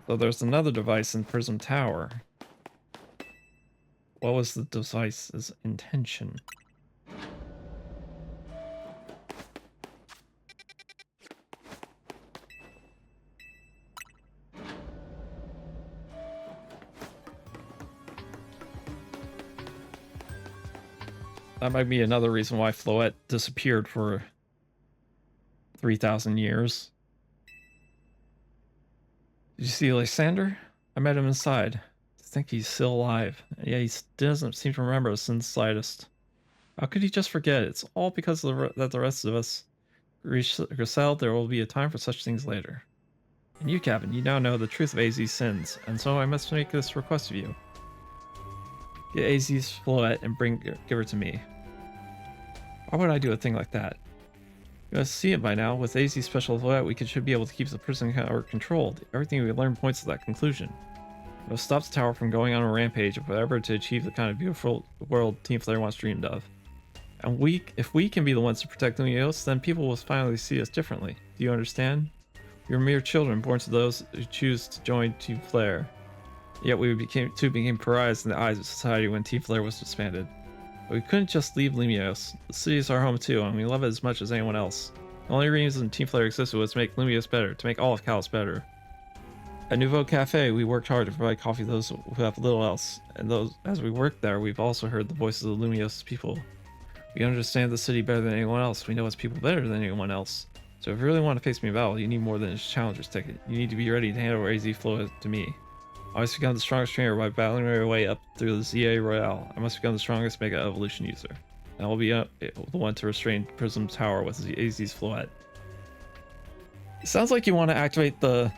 So there's another device in Prism Tower. What was the device's intention? That might be another reason why Floette disappeared for 3,000 years. Did you see Lysander? I met him inside. I think he's still alive. Yeah, he doesn't seem to remember us in the slightest. How could he just forget? It's all because of that the rest of us reached Grisel. There will be a time for such things later. And you, Captain, you now know the truth of AZ's sins, and so I must make this request of you. Get AZ's Floette and give her to me. Why would I do a thing like that? You must see it by now. With AZ's special Floette, we should be able to keep the prison tower controlled. Everything we learn points to that conclusion. It stops the tower from going on a rampage of whatever to achieve the kind of beautiful world Team Flare once dreamed of. And if we can be the ones to protect Lumiose, then people will finally see us differently. Do you understand? We are mere children born to those who choose to join Team Flare. Yet we became pariahs in the eyes of society when Team Flare was disbanded. But we couldn't just leave Lumiose. The city is our home too, and we love it as much as anyone else. The only reason Team Flare existed was to make Lumiose better, to make all of Kalos better. At Nouveau Cafe, we worked hard to provide coffee to those who have little else, and as we worked there, we've also heard the voices of Lumiose's people. We understand the city better than anyone else. We know its people better than anyone else. So if you really want to face me in battle, you need more than a challenger's ticket. You need to be ready to hand over AZ Flow to me. I must become the strongest trainer by battling my way up through the ZA Royale. I must become the strongest Mega Evolution user. And I will be the one to restrain Prism Tower with AZ's Floette. Sounds like you want to activate the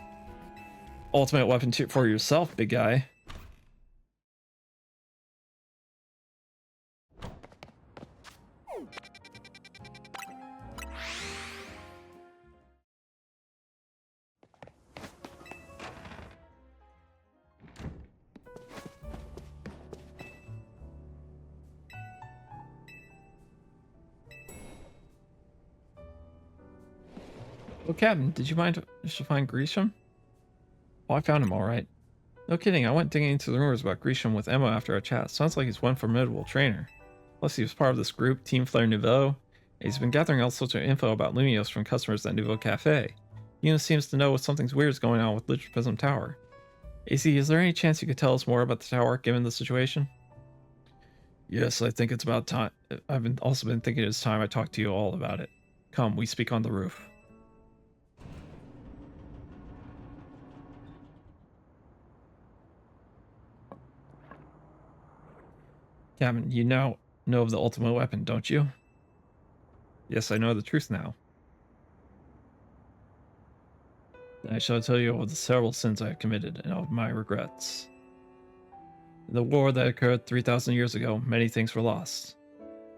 ultimate weapon for yourself, big guy. Oh, Captain, did you mind to find Grisham? Oh, I found him all right. No kidding, I went digging into the rumors about Grisham with Emma after our chat. Sounds like he's one formidable trainer. Plus, he was part of this group, Team Flare Nouveau, and he's been gathering all sorts of info about Lumiose from customers at Nouveau Cafe. He even seems to know what something's weird's going on with Lich Prism Tower. AC, is there any chance you could tell us more about the tower, given the situation? Yes, I think it's about time. I've also been thinking it's time I talk to you all about it. Come, we speak on the roof. Captain, you now know of the ultimate weapon, don't you? Yes, I know the truth now. Then I shall tell you of the several sins I have committed and of my regrets. In the war that occurred 3,000 years ago, many things were lost.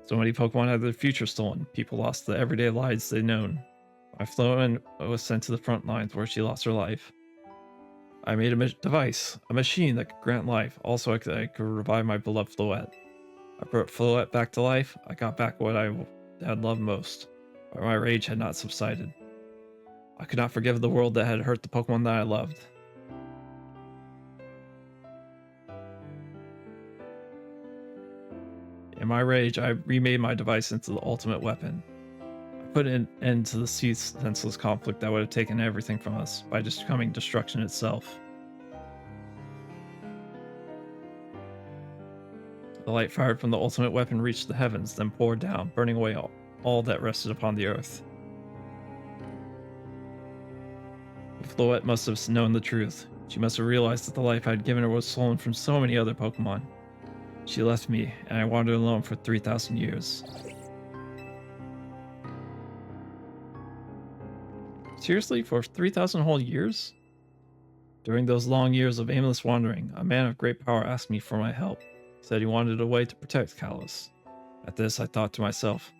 So many Pokemon had their future stolen. People lost the everyday lives they'd known. My Flowen was sent to the front lines where she lost her life. I made a device, a machine that could grant life. Also, I could revive my beloved Floette. I brought Floette back to life. I got back what I had loved most, but my rage had not subsided. I could not forgive the world that had hurt the Pokemon that I loved. In my rage, I remade my device into the ultimate weapon. I put an end to the senseless conflict that would have taken everything from us by just becoming destruction itself. The light fired from the ultimate weapon reached the heavens, then poured down, burning away all that rested upon the earth. Floette must have known the truth. She must have realized that the life I had given her was stolen from so many other Pokemon. She left me, and I wandered alone for 3,000 years. Seriously, for 3,000 whole years? During those long years of aimless wandering, a man of great power asked me for my help. He said he wanted a way to protect Kalos. At this, I thought to myself,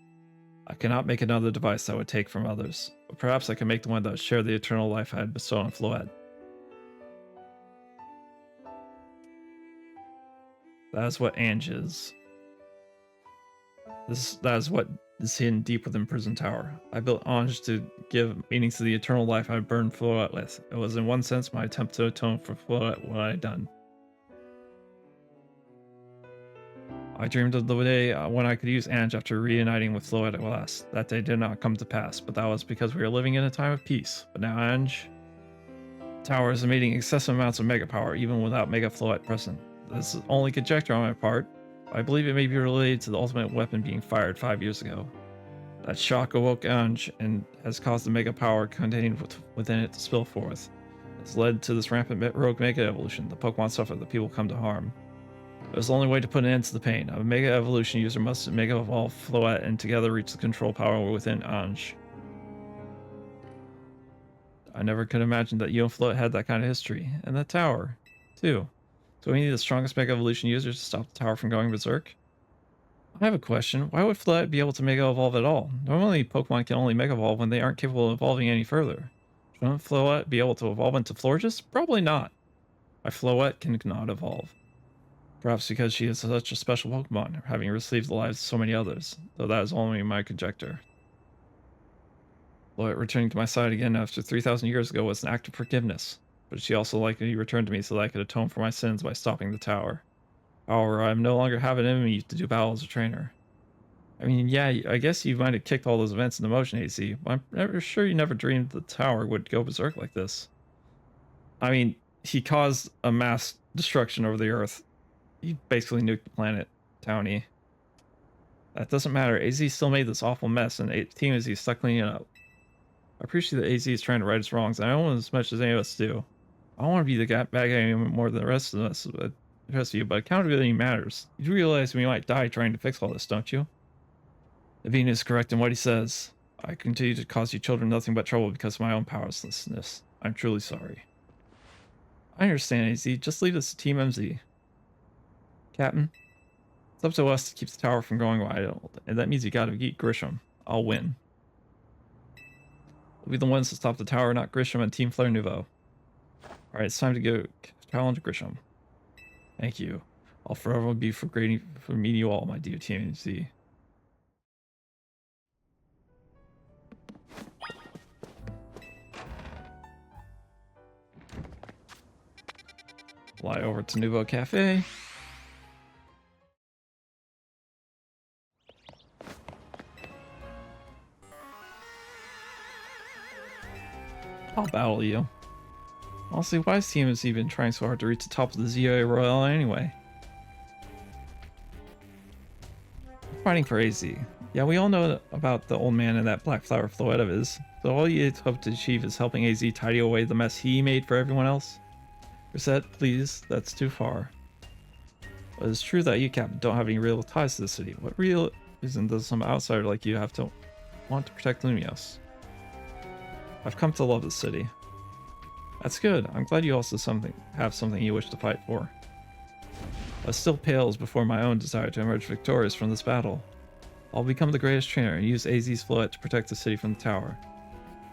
I cannot make another device that would take from others, but perhaps I can make the one that would share the eternal life I had bestowed on Floette. That is what Ange is. That is what is hidden deep within Prison Tower. I built Ange to give meaning to the eternal life I burned Floette with. It was in one sense my attempt to atone for Floette what I had done. I dreamed of the day when I could use Ange after reuniting with Floette at last. That day did not come to pass, but that was because we were living in a time of peace. But now Ange Tower is emitting excessive amounts of Mega Power, even without Mega Floette present. This is only conjecture on my part. I believe it may be related to the ultimate weapon being fired 5 years ago. That shock awoke Ange and has caused the Mega Power contained within it to spill forth. It's led to this rampant rogue Mega Evolution. The Pokemon suffer, the people come to harm. It was the only way to put an end to the pain. A Mega Evolution user must Mega Evolve Floette and together reach the control power within Ange. I never could imagine that you and Floette had that kind of history. And that tower, too. So we need the strongest Mega Evolution user to stop the tower from going berserk? I have a question. Why would Floette be able to Mega Evolve at all? Normally, Pokemon can only Mega Evolve when they aren't capable of evolving any further. Shouldn't Floette be able to evolve into Florges? Probably not. My Floette cannot evolve. Perhaps because she is such a special Pokemon, having received the lives of so many others, though that is only my conjecture. Floette returning to my side again after 3,000 years ago was an act of forgiveness, but she also likely returned to me so that I could atone for my sins by stopping the tower. However, I no longer have it in me to do battle as a trainer. I mean, yeah, I guess you might have kicked all those events into motion, AC, but I'm never sure you never dreamed the tower would go berserk like this. I mean, he caused a mass destruction over the Earth. He basically nuked the planet, Townie. That doesn't matter. AZ still made this awful mess, and Team AZ is stuck cleaning it up. I appreciate that AZ is trying to right his wrongs, and I don't want as much as any of us do. I don't want to be the bad guy anymore more than the rest of us, but the rest of you, but accountability matters. You do realize we might die trying to fix all this, don't you? Naveen is correct in what he says. I continue to cause you children nothing but trouble because of my own powerlessness. I'm truly sorry. I understand, AZ. Just leave this to Team MZ. Captain, it's up to us to keep the tower from going wild, and that means you gotta beat Grisham. I'll win. We'll be the ones to stop the tower, not Grisham and Team Flare Nouveau. Alright, it's time to go challenge Grisham. Thank you. I'll forever be for meeting you all, my dear Team MZ. Fly over to Nouveau Cafe. I'll battle you. Honestly, why is Team MZ even trying so hard to reach the top of the ZOA Royale anyway? We're fighting for AZ. Yeah, we all know about the old man and that black flower Floette of his, so all you hope to achieve is helping AZ tidy away the mess he made for everyone else? Reset, please, that's too far. But it's true that you, Captain, don't have any real ties to the city. What real reason does some outsider like you have to want to protect Lumios? I've come to love the city. That's good. I'm glad you also have something you wish to fight for. But still pales before my own desire to emerge victorious from this battle. I'll become the greatest trainer and use AZ's Floette to protect the city from the tower.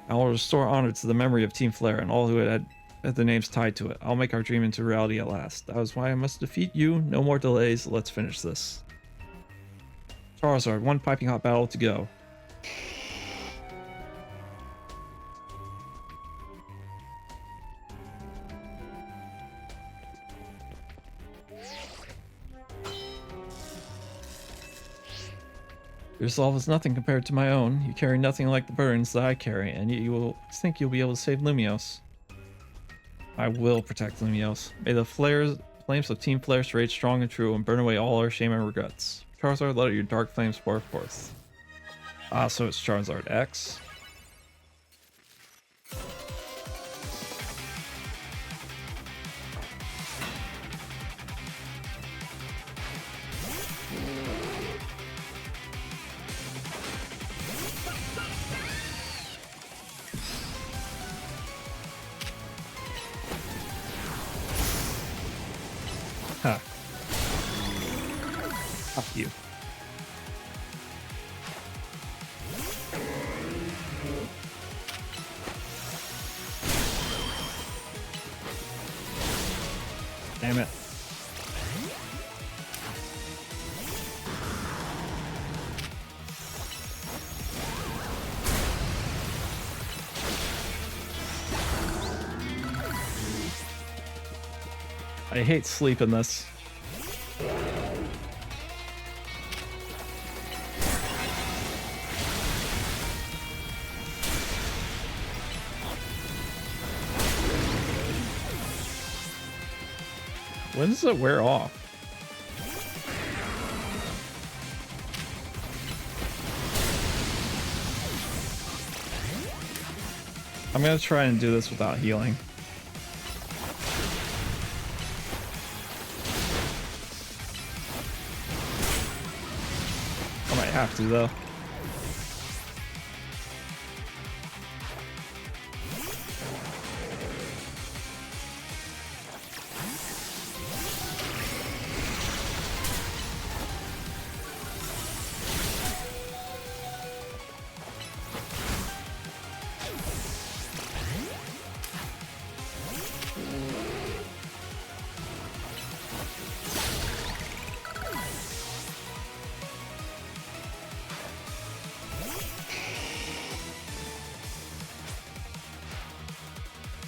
I will restore honor to the memory of Team Flare and all who had their names tied to it. I'll make our dream into reality at last. That is why I must defeat you. No more delays. Let's finish this. Charizard, one piping hot battle to go. Your resolve is nothing compared to my own. You carry nothing like the burdens that I carry, and yet you will think you'll be able to save Lumios. I will protect Lumios. May the flames of Team Flare rage strong and true and burn away all our shame and regrets. Charizard, let your dark flames pour forth. Ah, so it's Charizard X. Huh. Fuck you. Damn it. I hate sleep in this. When does it wear off? I'm gonna try and do this without healing. I might have to though.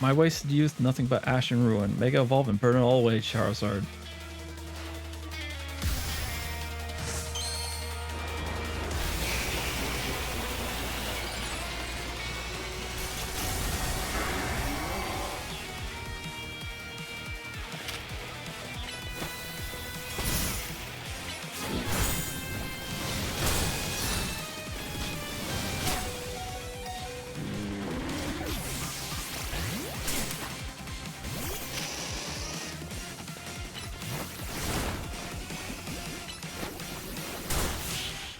My wasted youth, nothing but ash and ruin. Mega evolve and burn it all away, Charizard.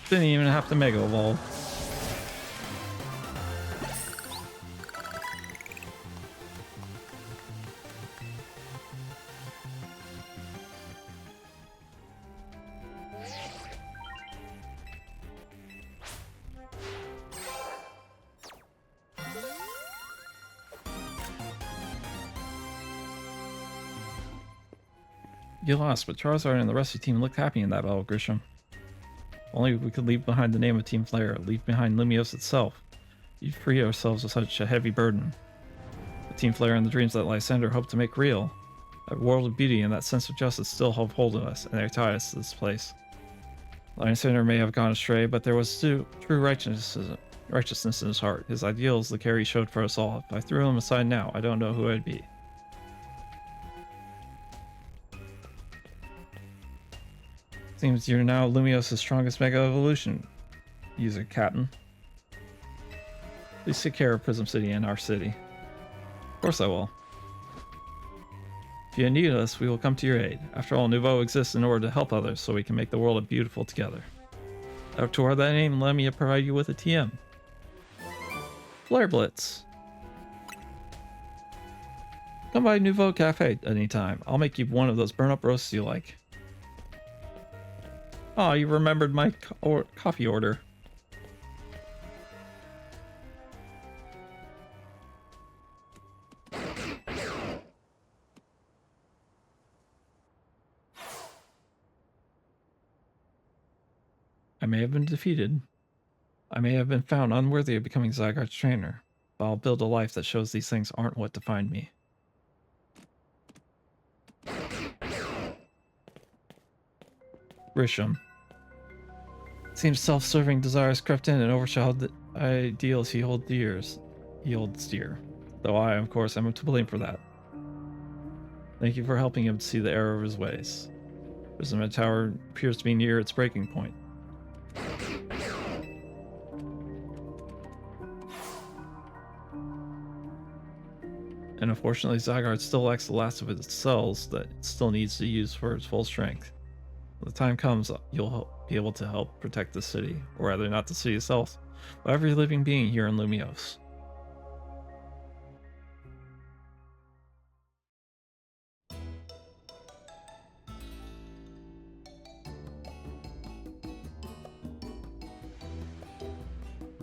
Didn't even have to Mega Evolve. You lost, but Charizard and the rest of the team looked happy in that battle, Grisham. Only we could leave behind the name of Team Flare, leave behind Lumiose itself. You'd free ourselves of such a heavy burden. The Team Flare and the dreams that Lysander hoped to make real. That world of beauty and that sense of justice still hold hold of us, and they tie us to this place. Lysander may have gone astray, but there was true righteousness in his heart. His ideals, the care he showed for us all. If I threw him aside now, I don't know who I'd be. Seems you're now Lumiose's strongest Mega Evolution user, Captain. Please take care of Prism City and our city. Of course I will. If you need us, we will come to your aid. After all, Nouveau exists in order to help others, so we can make the world beautiful together. Toward that aim, let me provide you with a TM. Flare Blitz. Come by Nouveau Cafe at any time. I'll make you one of those burn-up roasts you like. Oh, you remembered my coffee order. I may have been defeated. I may have been found unworthy of becoming Zygarde's trainer, but I'll build a life that shows these things aren't what defined me. Grisham. Seems self-serving desires crept in and overshadowed the ideals he holds dear. Though I, of course, am to blame for that. Thank you for helping him to see the error of his ways. Prism Tower appears to be near its breaking point. And unfortunately, Zygarde still lacks the last of its cells that it still needs to use for its full strength. When the time comes, you'll be able to help protect the city, or rather not the city itself, but every living being here in Lumiose.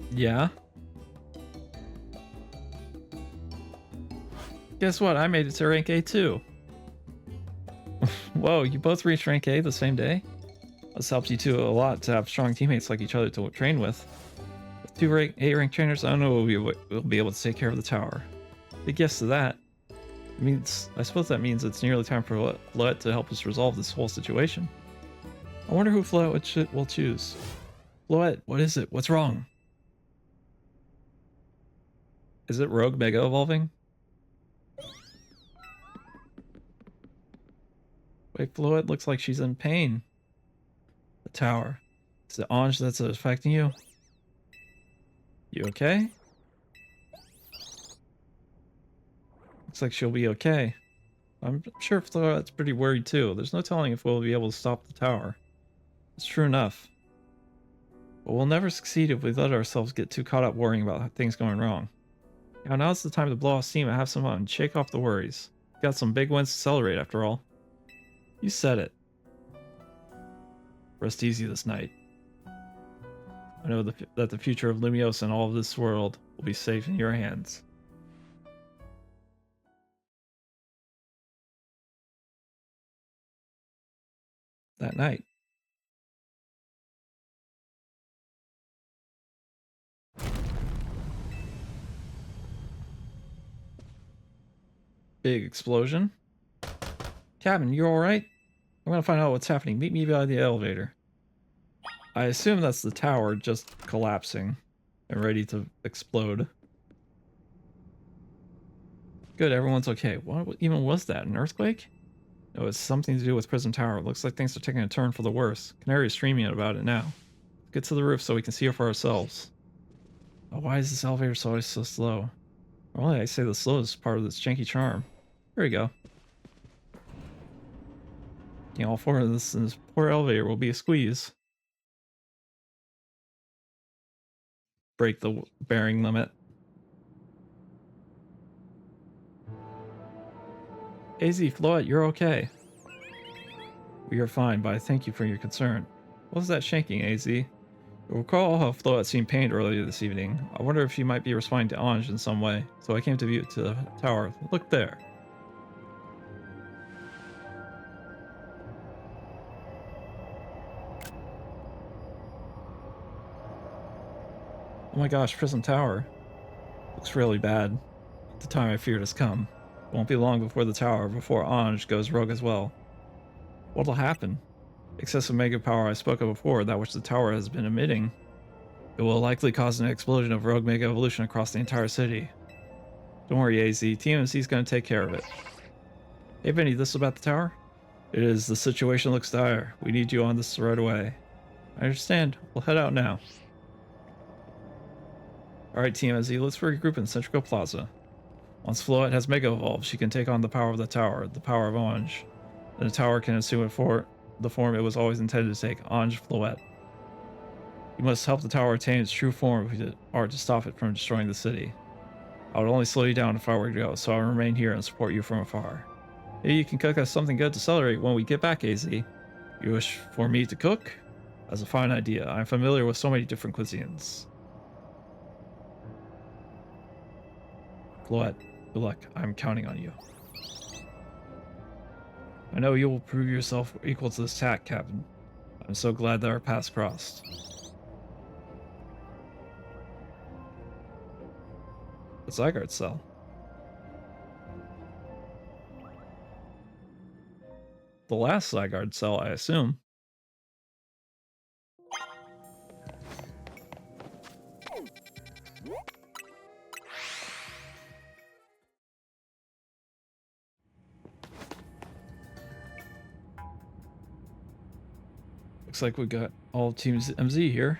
Yeah? Guess what? I made it to rank A too. Whoa, you both reached rank A the same day? This helps you two a lot to have strong teammates like each other to train with. With two A-rank trainers, I don't know we'll be able to take care of the tower. Big yes to that. I suppose that means it's nearly time for Floette to help us resolve this whole situation. I wonder who Floette will choose. Floette, what is it? What's wrong? Is it Rogue Mega Evolving? Wait, Floette looks like she's in pain. The tower. Is it Ange that's affecting you? You okay? Looks like she'll be okay. I'm sure Floette's pretty worried too. There's no telling if we'll be able to stop the tower. It's true enough. But we'll never succeed if we let ourselves get too caught up worrying about things going wrong. Now's the time to blow off steam and have some fun. Shake off the worries. Got some big wins to celebrate after all. You said it. Rest easy this night. I know that the future of Lumiose and all of this world will be safe in your hands. That night. Big explosion. Captain, you alright? I'm gonna find out what's happening. Meet me by the elevator. I assume that's the tower just collapsing and ready to explode. Good, everyone's okay. What even was that? An earthquake? No, it's something to do with Prism Tower. It looks like things are taking a turn for the worse. Canary is streaming about it now. Let's get to the roof so we can see it for ourselves. Oh, why is this elevator always so slow? Normally I say the slowest part of this janky charm. Here we go. You know, all four of this in this poor elevator will be a squeeze. Break the bearing limit. AZ, Floet, you're okay. We are fine, but I thank you for your concern. What was that shanking, AZ? You'll recall how Floet seemed pained earlier this evening. I wonder if you might be responding to Ange in some way. So I came to view to the tower. Look there. Oh my gosh, Prism Tower. Looks really bad. The time I feared has come. It won't be long before the tower, before Ange goes rogue as well. What'll happen? Excessive mega power I spoke of before, that which the tower has been emitting. It will likely cause an explosion of rogue mega evolution across the entire city. Don't worry, AZ. TMC is going to take care of it. Hey, Vinny, this is about the tower? It is. The situation looks dire. We need you on this right away. I understand. We'll head out now. Alright, TMZ, let's regroup in Centrical Plaza. Once Floet has Mega Evolved, she can take on the power of the tower, the power of Ange. Then the tower can assume it for the form it was always intended to take, Ange Floet. You must help the tower attain its true form if you are to stop it from destroying the city. I would only slow you down if I were to go, so I'll remain here and support you from afar. Maybe you can cook us something good to celebrate when we get back, AZ. You wish for me to cook? That's a fine idea. I'm familiar with so many different cuisines. Floet, good luck. I'm counting on you. I know you will prove yourself equal to this task, Captain. I'm so glad that our paths crossed. The Zygarde cell. The last Zygarde cell, I assume. Looks like we got all Team MZ here.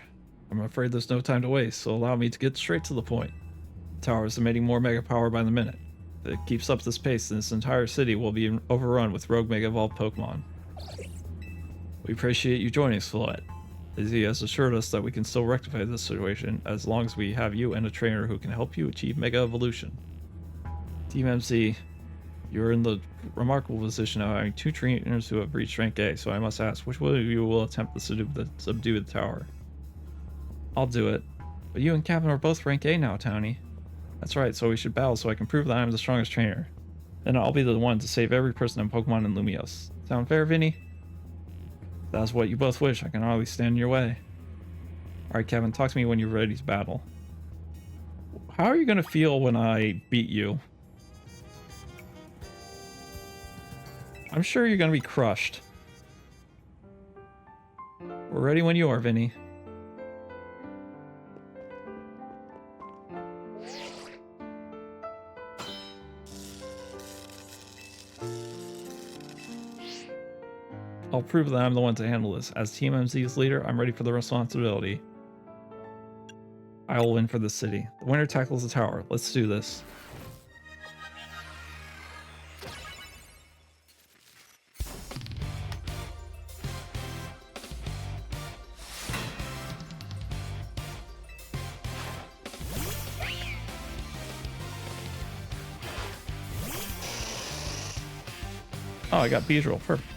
I'm afraid there's no time to waste, so allow me to get straight to the point. The tower is emitting more mega power by the minute. If it keeps up this pace, then this entire city will be overrun with rogue mega evolved Pokemon. We appreciate you joining us, Floet. He has assured us that we can still rectify this situation as long as we have you and a trainer who can help you achieve mega evolution. Team MC, you're in the remarkable position of having two trainers who have reached rank A, so I must ask, which one of you will attempt to subdue the tower? I'll do it. But you and Captain are both rank A now, Townie. That's right, so we should battle so I can prove that I'm the strongest trainer. Then I'll be the one to save every person in Pokemon and Lumiose. Sound fair, Vinny? If that's what you both wish, I can hardly stand in your way. Alright, Kevin, talk to me when you're ready to battle. How are you going to feel when I beat you? I'm sure you're going to be crushed. We're ready when you are, Vinny. I'll prove that I'm the one to handle this. As Team MZ's leader, I'm ready for the responsibility. I will win for the city. The winner tackles the tower. Let's do this. Oh, I got Beedrill. Perfect.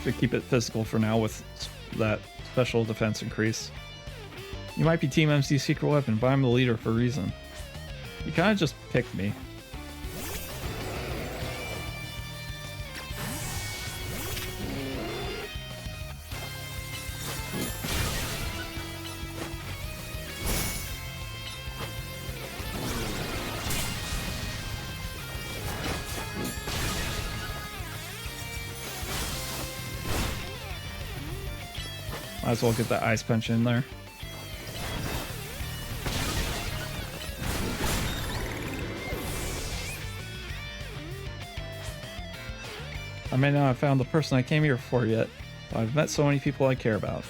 Should keep it physical for now with that special defense increase. You might be Team MC's secret weapon, but I'm the leader for a reason. You kind of just picked me. Might as well get that ice punch in there. I may not have found the person I came here for yet, but I've met so many people I care about.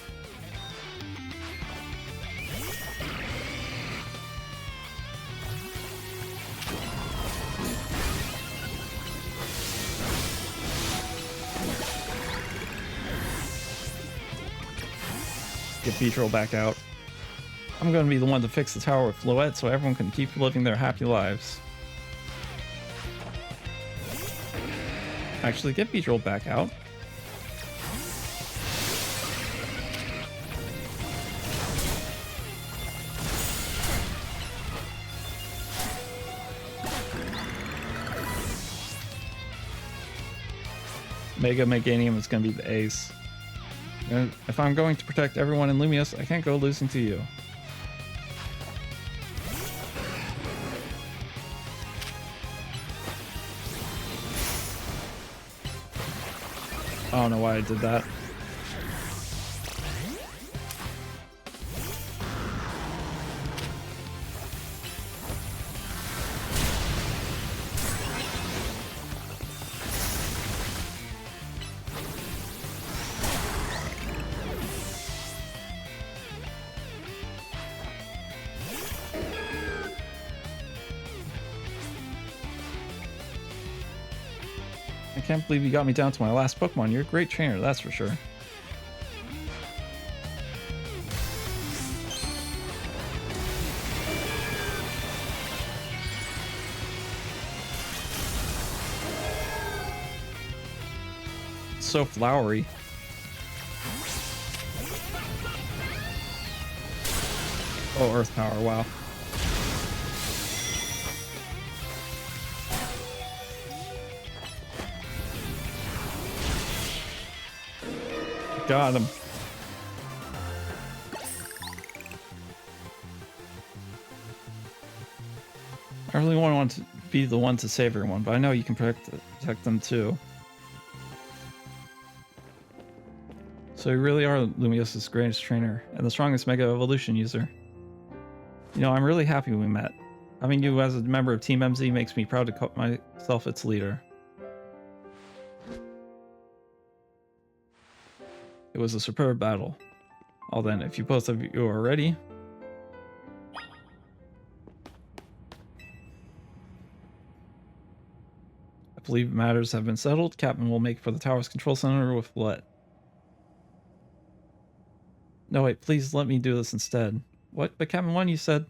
Get Beedrill back out. I'm going to be the one to fix the tower with Floette so everyone can keep living their happy lives. Actually, get Beedrill back out. Mega Meganium is going to be the ace. And if I'm going to protect everyone in Lumios, I can't go losing to you. I don't know why I did that. I can't believe you got me down to my last Pokemon. You're a great trainer, that's for sure. So flowery. Oh, Earth Power, wow. Got him. I really want to be the one to save everyone, but I know you can protect them too. So you really are Lumios's greatest trainer and the strongest Mega Evolution user. You know, I'm really happy we met. Having you as a member of Team MZ makes me proud to call myself its leader. It was a superb battle. Well then, if you both of you are ready... I believe matters have been settled. Captain will make for the tower's control center with Floette. No wait, please let me do this instead. What? But Captain 1, you said...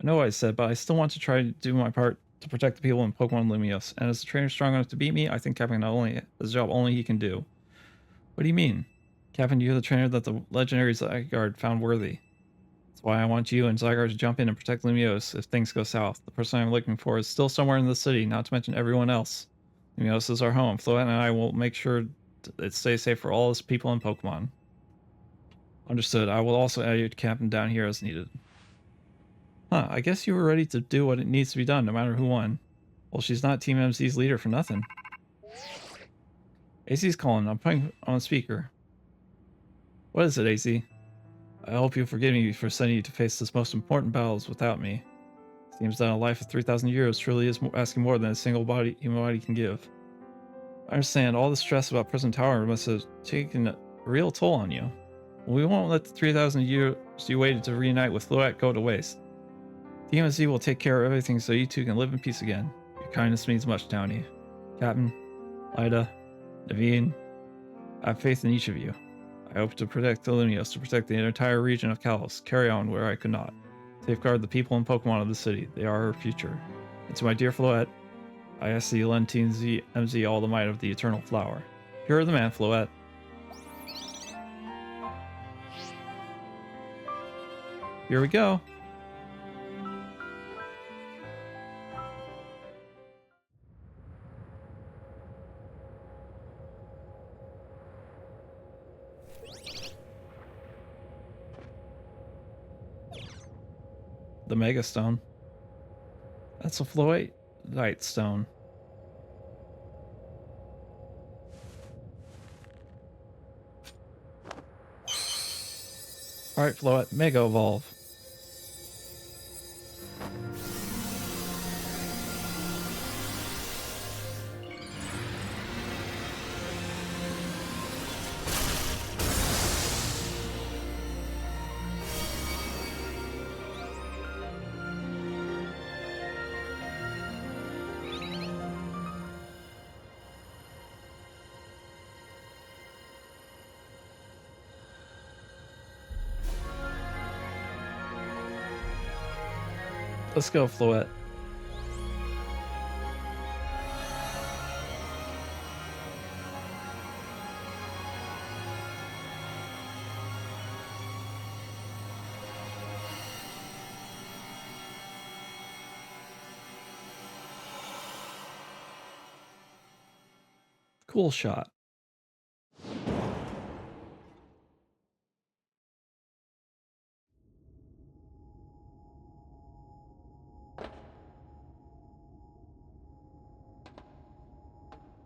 I know what I said, but I still want to try to do my part to protect the people in Pokemon Lumios. And as the trainer strong enough to beat me, I think Captain not only has a job only he can do. What do you mean? Captain, you're the trainer that the legendary Zygarde found worthy. That's why I want you and Zygarde to jump in and protect Lumios if things go south. The person I'm looking for is still somewhere in the city, not to mention everyone else. Lumios is our home. Floette and I will make sure it stays safe for all its people and Pokemon. Understood. I will also add you to Captain down here as needed. Huh, I guess you were ready to do what it needs to be done, no matter who won. Well, she's not Team MC's leader for nothing. AC's calling. I'm putting on speaker. What is it, AC? I hope you'll forgive me for sending you to face this most important battles without me. Seems that a life of 3,000 years truly is asking more than a single human body can give. I understand all the stress about Prism Tower must have taken a real toll on you. We won't let the 3,000 years you waited to reunite with Floette go to waste. DMZ will take care of everything so you two can live in peace again. Your kindness means much, Townie. Captain, Ida, Naveen, I have faith in each of you. I hope to protect the Lumios, to protect the entire region of Kalos, carry on where I could not. Safeguard the people and Pokemon of the city. They are our future. And to my dear Floette, I ask thee lend Team MZ all the might of the Eternal Flower. You're the man, Floette. Here we go. The Mega Stone. That's a Floette stone. Alright, Floette, Mega Evolve. Let's go, Floette. Cool shot.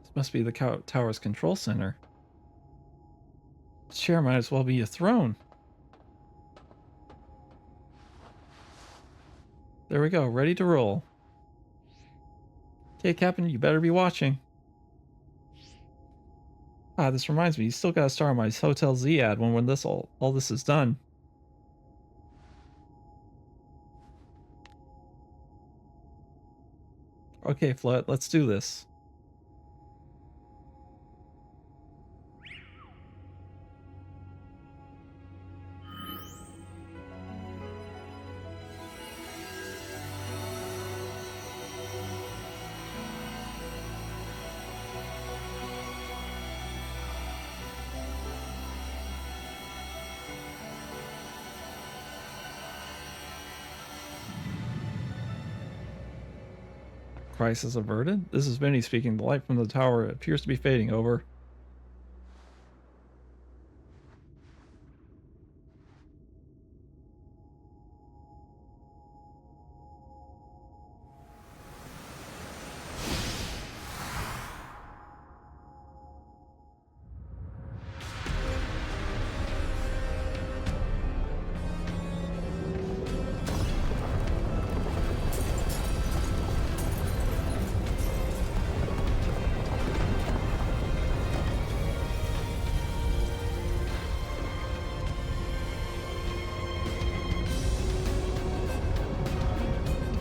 This must be the tower's control center. This chair might as well be a throne. There we go, ready to roll. Okay, Captain, you better be watching. Ah, this reminds me, you still gotta star on my Hotel Z ad when this all this is done. Okay, Floette, let's do this. Crisis averted? This is Vinny speaking. The light from the tower appears to be fading. Over.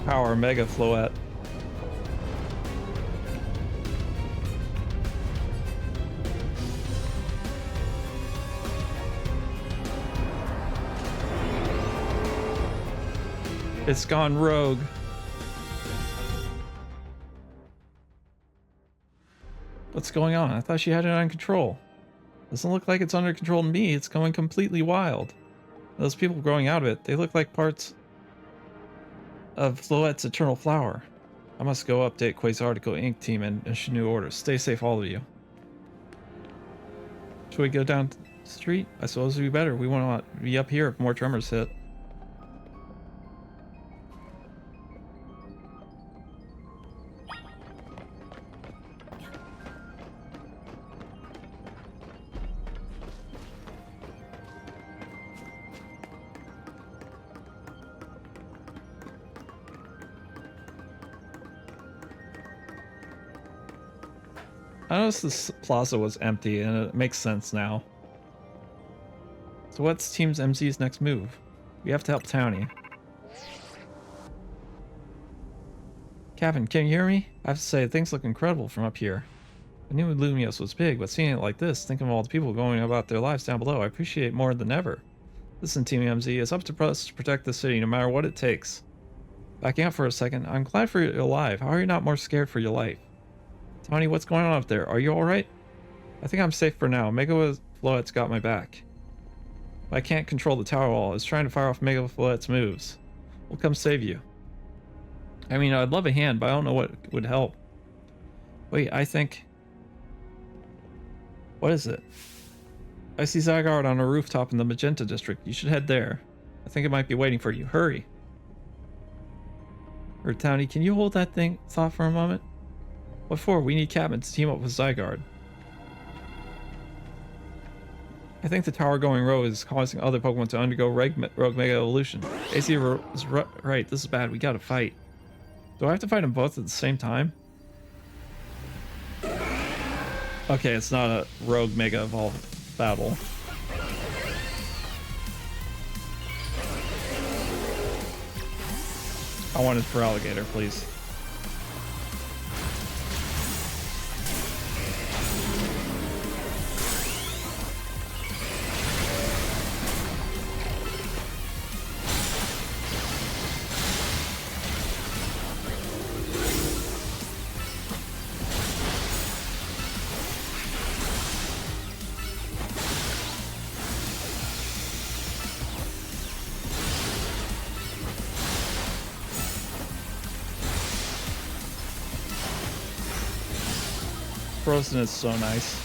Power Mega Floette. It's gone rogue. What's going on? I thought she had it under control. Doesn't look like it's under control to me. It's going completely wild. Those people growing out of it, they look like parts of Floette's eternal flower. I must go update Quasarticle Inc. team and issue new orders. Stay safe, all of you. Should we go down the street? I suppose it'd be better. We want to be up here if more tremors hit. I noticed this plaza was empty, and it makes sense now. So what's Team MZ's next move? We have to help Townie. Captain, can you hear me? I have to say, things look incredible from up here. I knew Lumios was big, but seeing it like this, thinking of all the people going about their lives down below, I appreciate it more than ever. Listen, Team MZ, it's up to us to protect the city, no matter what it takes. Backing up for a second, I'm glad for you're alive. How are you not more scared for your life? Tony, what's going on up there? Are you alright? I think I'm safe for now. Mega Floette's got my back. I can't control the tower wall. It's trying to fire off Mega Floette's moves. We'll come save you. I mean, I'd love a hand, but I don't know what would help. Wait, I think... What is it? I see Zygarde on a rooftop in the Magenta District. You should head there. I think it might be waiting for you. Hurry. Or Townie, can you hold that thought for a moment? What for? We need Captain to team up with Zygarde. I think the tower going rogue is causing other Pokemon to undergo rogue Mega Evolution. AC is right, this is bad, we gotta fight. Do I have to fight them both at the same time? Okay, it's not a rogue Mega Evolve battle. I wanted for Alligator, please. Frozen is so nice.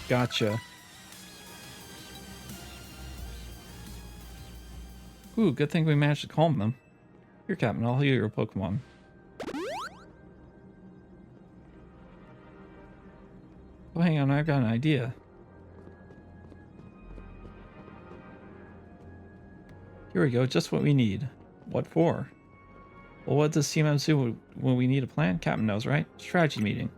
Gotcha. Ooh, good thing we managed to calm them. Here, Captain, I'll heal your Pokemon. Oh, hang on, I've got an idea. Here we go, just what we need. What for? Well, what does Team MC do when we need a plan? Captain knows, right? Strategy meeting.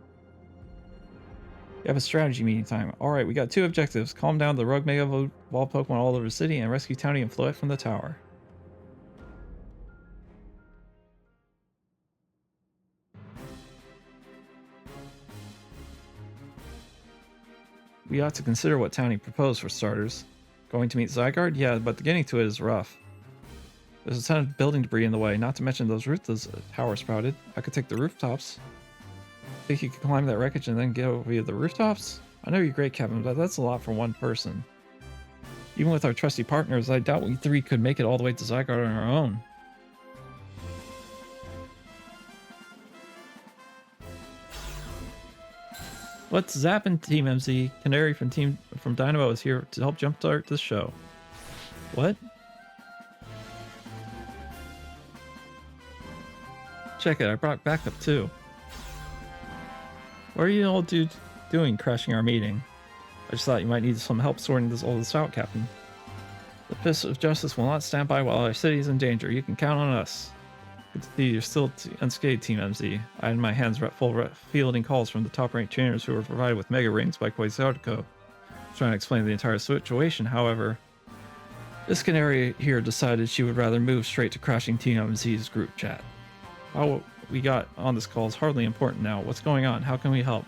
We have a strategy meeting time. Alright, we got 2 objectives. Calm down the rogue Mega Evolved Pokemon all over the city and rescue Townie and Floette from the tower. We ought to consider what Townie proposed for starters. Going to meet Zygarde? Yeah, but getting to it is rough. There's a ton of building debris in the way, not to mention those roofs the tower sprouted. I could take the rooftops. Think you could climb that wreckage and then get over via the rooftops? I know you're great, Kevin, but that's a lot for one person. Even with our trusty partners, I doubt we 3 could make it all the way to Zygarde on our own. What's zappin', Team MZ? Canary from Dynamo is here to help jumpstart this show. What? Check it, I brought backup too. What are you all doing crashing our meeting? I just thought you might need some help sorting all this out, Captain. The fist of justice will not stand by while our city is in danger. You can count on us. Good to see you're still unscathed, Team MZ. I had my hands full fielding calls from the top-ranked trainers who were provided with Mega Rings by Quasartico. Trying to explain the entire situation, however, this canary here decided she would rather move straight to crashing Team MZ's group chat. How we got on this call is hardly important now. What's going on? How can we help?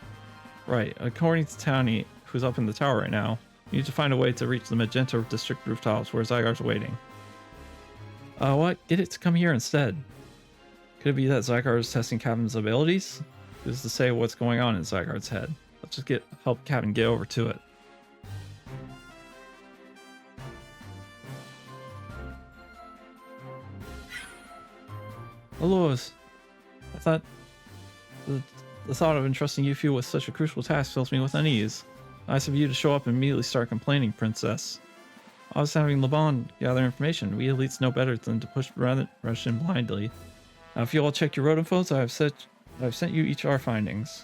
Right, according to Townie, who's up in the tower right now, you need to find a way to reach the Magenta District rooftops where Zygarde's waiting. What? Get it to come here instead. Could it be that Zygarde is testing Captain's abilities? Who's to say what's going on in Zygarde's head? Let's just help Captain get over to it. Alois, I thought the thought of entrusting you with such a crucial task fills me with unease. Nice of you to show up and immediately start complaining, Princess. I was having Laban gather information. We elites know better than to rush in blindly. Now, if you all check your road infos, I've sent you each our findings.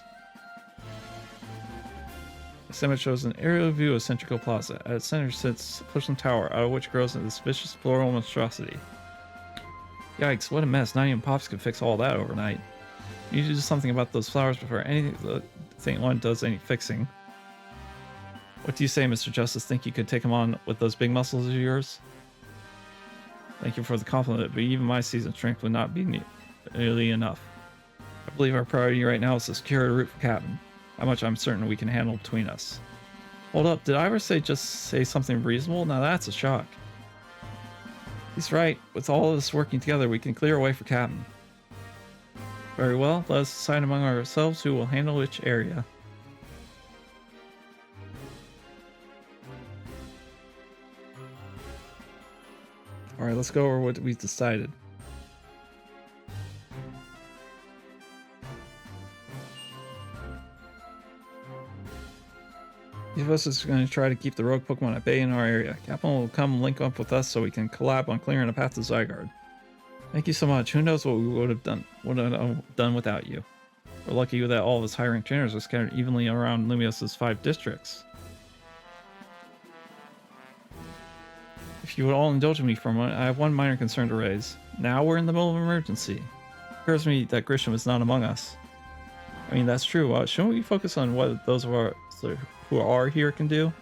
The summit shows an aerial view of Centrico Plaza. At its center sits a Pushing Tower, out of which grows this vicious floral monstrosity. Yikes, what a mess. Not even Pops could fix all that overnight. You need to do something about those flowers before anyone does any fixing. What do you say, Mr. Justice? Think you could take him on with those big muscles of yours? Thank you for the compliment, but even my seasoned strength would not be nearly enough. I believe our priority right now is to secure a route for Captain. How much I'm certain we can handle between us. Hold up, did I ever say something reasonable? Now that's a shock. He's right. With all of us working together, we can clear a way for Captain. Very well, let us decide among ourselves who will handle which area. Alright, let's go over what we've decided. Each of us is going to try to keep the rogue Pokemon at bay in our area. Captain will come link up with us so we can collab on clearing a path to Zygarde. Thank you so much. Who knows what we would have done without you. We're lucky that all of his high-ranked trainers are scattered evenly around Lumios's 5 districts. If you would all indulge me for a moment, I have one minor concern to raise. Now we're in the middle of an emergency. It occurs to me that Grisham is not among us. I mean, that's true. Shouldn't we focus on what those who are here can do?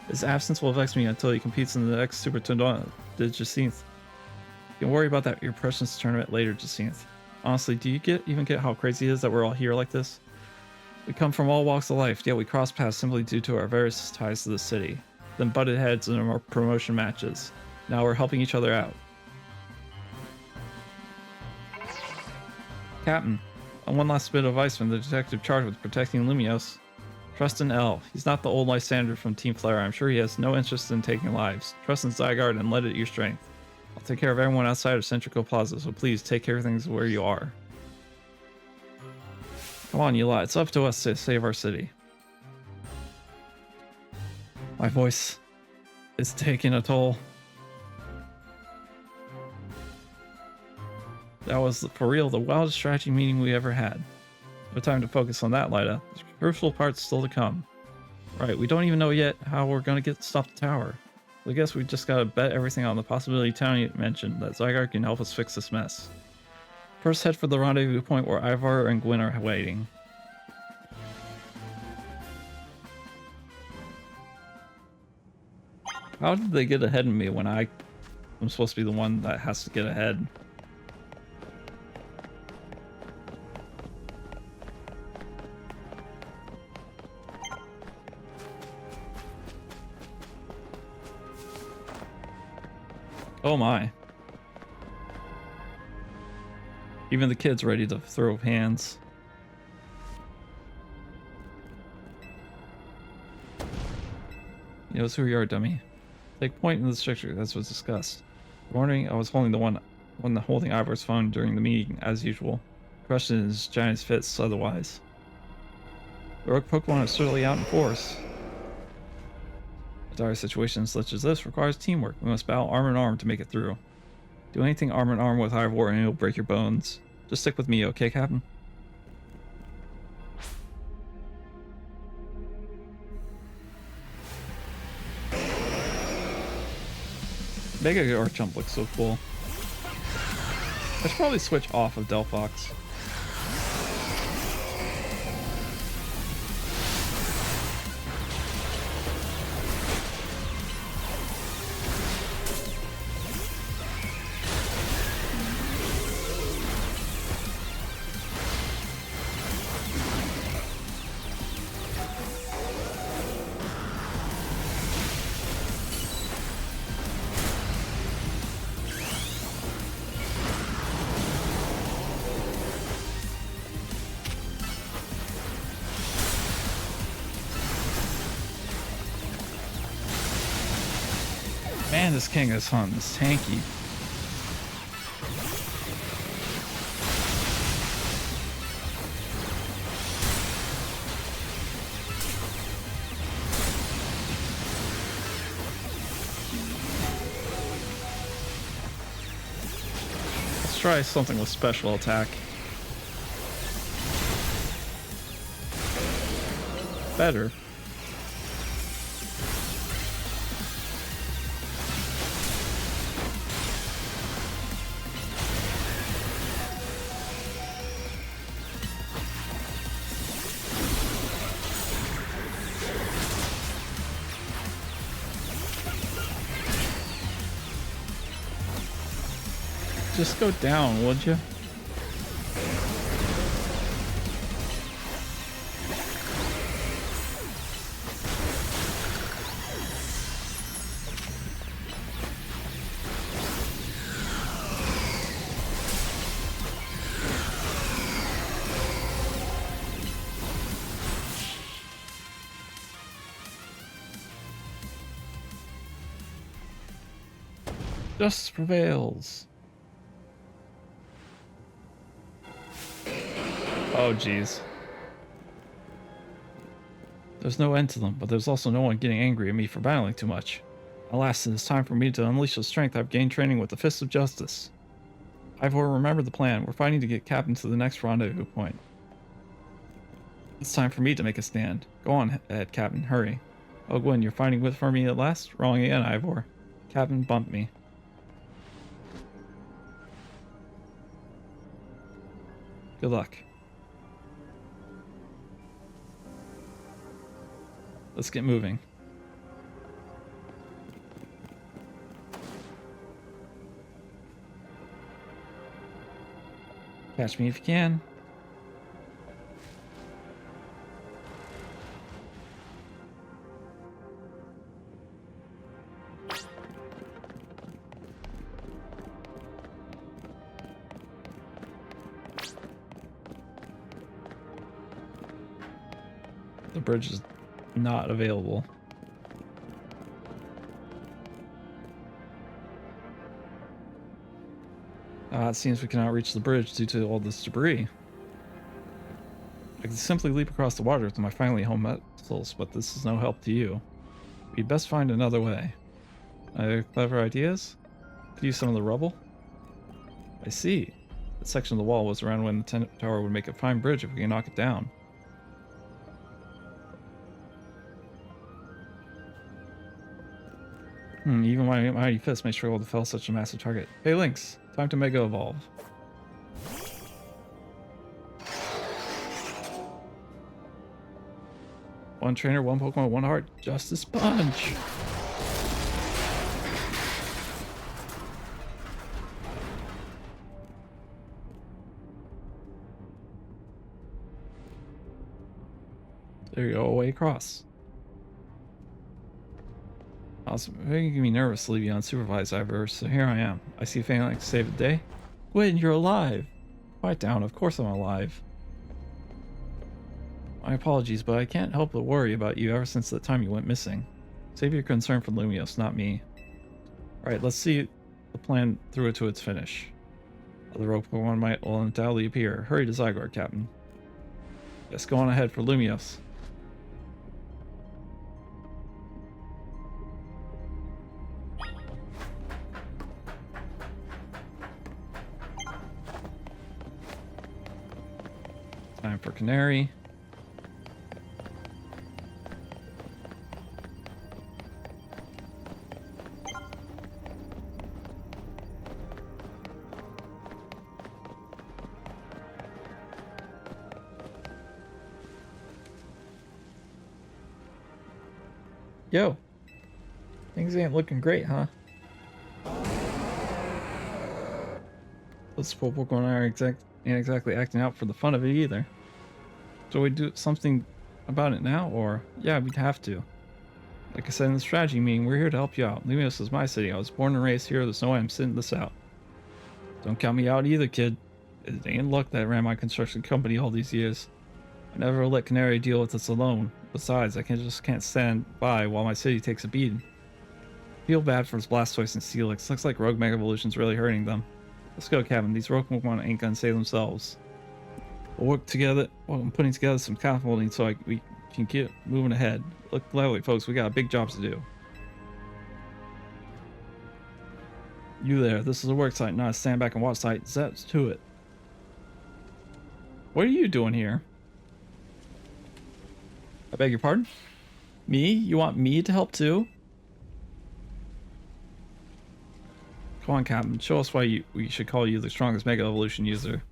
His absence will vex me until he competes in the next Super Tournament, the Jacinth. You can worry about that your precious tournament later, Jacinth. Honestly, do you even get how crazy it is that we're all here like this? We come from all walks of life, yet we cross paths simply due to our various ties to the city. Then butted heads in our promotion matches. Now we're helping each other out. Captain, one last bit of advice from the detective charged with protecting Lumiose. Trust in L. He's not the old Lysander from Team Flare. I'm sure he has no interest in taking lives. Trust in Zygarde and let it your strength. I'll take care of everyone outside of Centrico Plaza, so please take care of things where you are. Come on, you lot. It's up to us to save our city. My voice is taking a toll. That was, for real, the wildest strategy meeting we ever had. No time to focus on that, Lyda. The crucial part's still to come. Right, we don't even know yet how we're gonna stop the tower. I guess we just gotta bet everything on the possibility Tony mentioned that Zygarde can help us fix this mess. First, head for the rendezvous point where Ivar and Gwyn are waiting. How did they get ahead of me when I'm supposed to be the one that has to get ahead? Oh my. Even the kids ready to throw hands. You know who you are, dummy. Take point in the structure, as was discussed. Good morning, I was holding the one holding Ivar's phone during the meeting, as usual. The question is, Giant's fits otherwise. The rogue Pokemon is certainly out in force. A dire situation such as this requires teamwork. We must battle arm in arm to make it through. Do anything arm in arm with Ivor and it'll break your bones. Just stick with me, okay, Captain? Mega Archump looks so cool. I should probably switch off of Delphox. Man, this Kangaskhan is tanky. Let's try something with special attack. Better. Just go down, would you? Justice prevails. Oh, geez. There's no end to them, but there's also no one getting angry at me for battling too much. Alas, it is time for me to unleash the strength I've gained training with the Fist of Justice. Ivor, remember the plan. We're fighting to get Captain to the next rendezvous point. It's time for me to make a stand. Go on ahead, Captain. Hurry. Oh, Gwen, you're fighting for me at last? Wrong again, Ivor. Captain bumped me. Good luck. Let's get moving. Catch me if you can. The bridge is not available. It seems we cannot reach the bridge due to all this debris. I can simply leap across the water with my finely honed muscles, but this is no help to you. We'd best find another way. Other clever ideas? Could use some of the rubble? I see. That section of the wall was around when the tower would make a fine bridge if we can knock it down. Even my mighty fist may struggle to fell such a massive target. Hey Lynx, time to Mega Evolve. One trainer, one Pokemon, one heart. Justice Punch! There you go, away across. It's making me nervous to leave you unsupervised, Ivor, so here I am. I see a family to save the day. Gwen, you're alive! Quiet down, of course I'm alive. My apologies, but I can't help but worry about you ever since the time you went missing. Save your concern for Lumios, not me. Alright, let's see the plan through it to its finish. Other rogue Pokemon will undoubtedly appear. Hurry to Zygarde, Captain. Yes, go on ahead for Lumios. Time for Canary. Yo, things ain't looking great, huh? Those Pokemon aren't exactly acting out for the fun of it either. So we do something about it now, or yeah, we'd have to. Like I said in the strategy meeting, we're here to help you out. Lumios is my city. I was born and raised here. There's no way I'm sitting this out. Don't count me out either, kid. It ain't luck that I ran my construction company all these years. I never let Canary deal with this alone. Besides, I just can't stand by while my city takes a beating. Feel bad for Blastoise and Steelix. Looks like Rogue Mega Evolution's really hurting them. Let's go, Captain. These Rogue Pokemon ain't gonna save themselves. We'll work together. Well, I'm putting together some scaffolding so we can get moving ahead. Look lively, folks. We got big jobs to do. You there. This is a work site, not a stand back and watch site. Steps to it. What are you doing here? I beg your pardon? Me? You want me to help too? Come on, Captain. Show us why we should call you the strongest Mega Evolution user.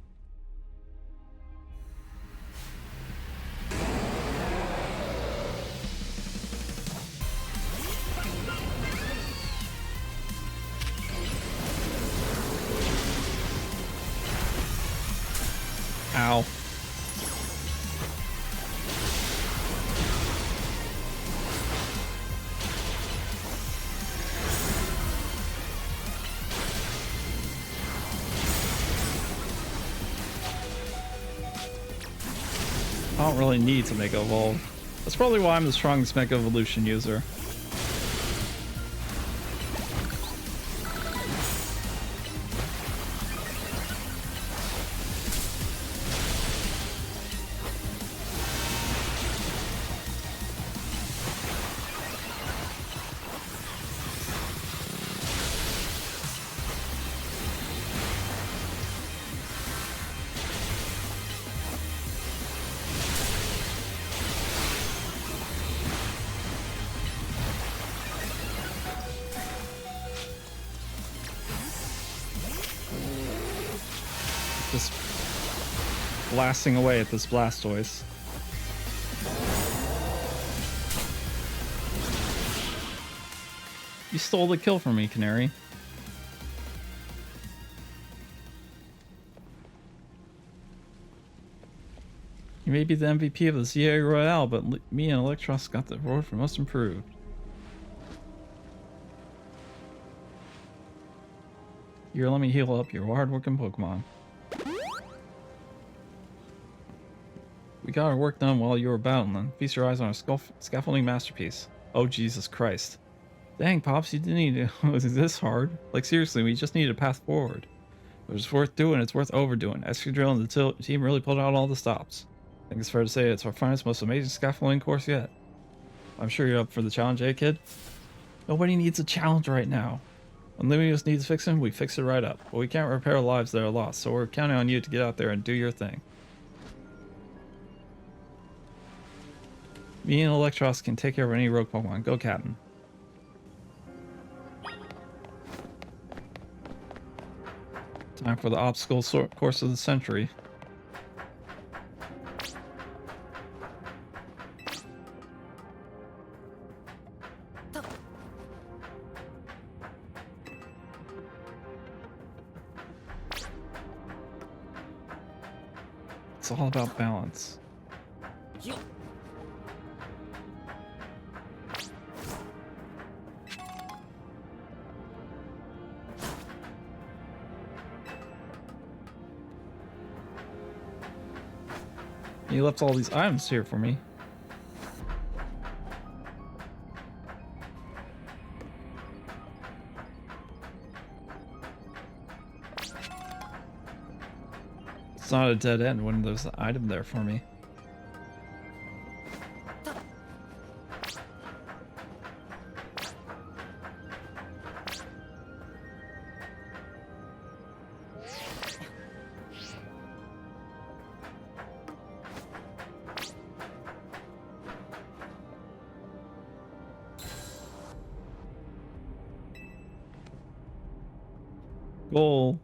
Ow. I don't really need to Mega Evolve. That's probably why I'm the strongest Mega Evolution user. Just blasting away at this Blastoise. You stole the kill from me, Canary. You may be the MVP of the ZA Royale, but me and Electros got the award for most improved. Here, let me heal up your hard-working Pokemon. We got our work done while you were battling. Feast your eyes on our scaffolding masterpiece. Oh, Jesus Christ. Dang, Pops, you didn't need it. Was it this hard? Like, seriously, we just needed a path forward. If it's worth doing, it's worth overdoing. Excadrill and the team really pulled out all the stops. I think it's fair to say it's our finest, most amazing scaffolding course yet. I'm sure you're up for the challenge, eh, kid? Nobody needs a challenge right now. When Lumiose needs fixing, we fix it right up. But we can't repair lives that are lost, so we're counting on you to get out there and do your thing. Me and Electros can take care of any rogue Pokemon. Go, Captain. Time for the obstacle course of the century. It's all about balance. He left all these items here for me. It's not a dead end when there's an item there for me. Goal.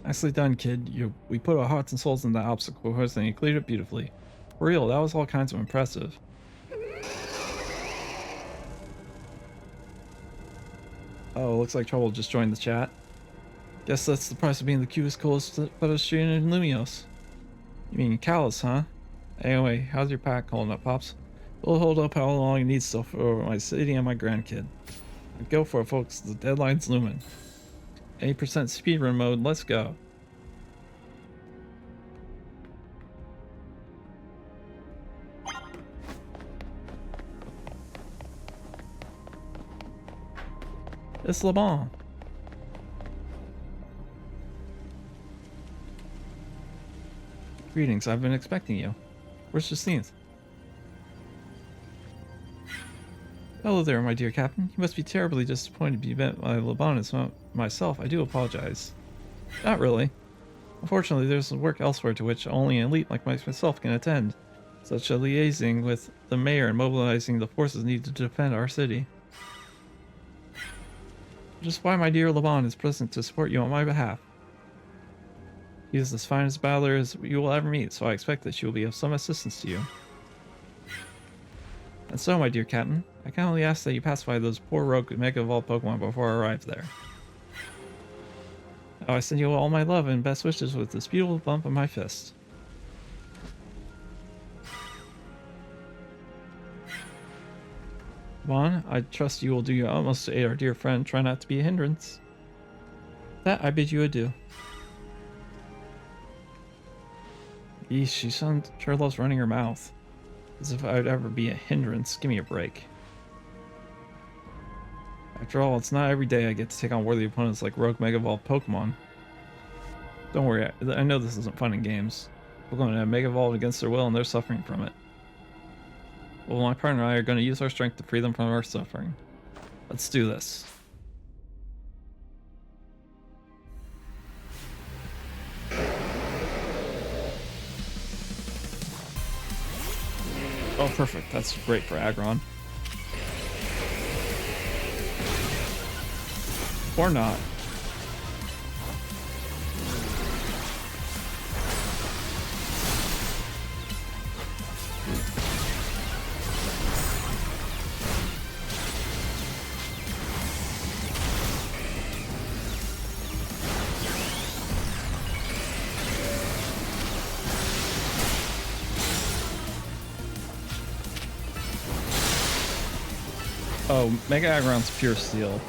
Nicely done, kid. We put our hearts and souls in that obstacle course and you cleared it beautifully. For real, that was all kinds of impressive. Oh, looks like Trouble just joined the chat. Guess that's the price of being the cutest, coolest pedestrian in Lumiose. You mean callous, huh? Anyway, how's your pack holding up, Pops? We'll hold up how long it needs still for my city and my grandkid. Go for it, folks. The deadline's looming. 80% speedrun mode, let's go. It's Le Bon. Greetings, I've been expecting you. Where's Justine? Hello there, my dear Captain. You must be terribly disappointed to be met by Le Bon as myself. I do apologize. Not really. Unfortunately, there's work elsewhere to which only an elite like myself can attend, such as liaising with the mayor and mobilizing the forces needed to defend our city. Just why my dear Le Bon is present to support you on my behalf. He is the finest battler as you will ever meet, so I expect that she will be of some assistance to you. And so, my dear Captain, I can only ask that you pacify those poor rogue Mega Evolved Pokemon before I arrive there. Oh, I send you all my love and best wishes with this beautiful bump of my fist. Bon, I trust you will do your utmost to aid our dear friend. Try not to be a hindrance. With that, I bid you adieu. Yeesh, she sure loves running her mouth. As if I'd ever be a hindrance. Give me a break. After all, it's not every day I get to take on worthy opponents like rogue Mega Evolved Pokemon. Don't worry, I know this isn't fun in games. Pokemon have Mega Evolved against their will and they're suffering from it. Well, my partner and I are going to use our strength to free them from our suffering. Let's do this. Oh, perfect. That's great for Aggron. Or not. Oh, Mega Aggron's pure steel.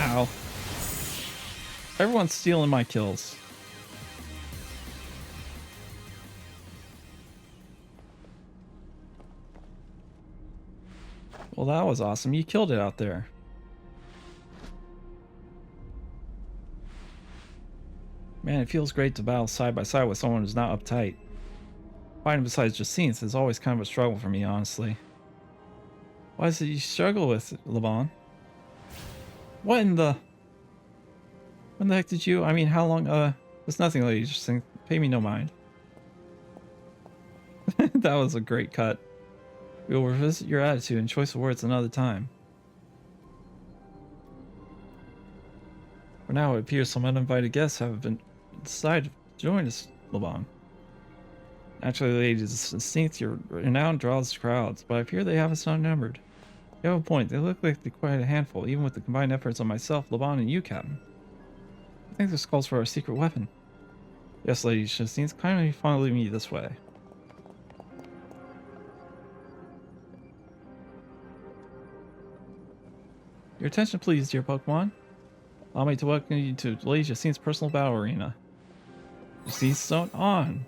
Ow. Everyone's stealing my kills. Well, that was awesome. You killed it out there. Man, it feels great to battle side by side with someone who's not uptight. Fighting besides just scenes is always kind of a struggle for me, honestly. Why is it you struggle with, Laban? What in the... When the heck did you... I mean, how long... It's nothing, lady. Just think, pay me no mind. That was a great cut. We will revisit your attitude and choice of words another time. For now, it appears some uninvited guests have been decided to join us, Laban. Naturally, ladies, instinct your renown draws crowds, but I fear they have us outnumbered. You have a point. They look like they're quite a handful, even with the combined efforts of myself, Laban, and you, Captain. I think this calls for our secret weapon. Yes, Lady Justine, kindly follow me this way. Your attention, please, dear Pokemon. Allow me to welcome you to Lady Justine's personal battle arena. Justine's Zone on!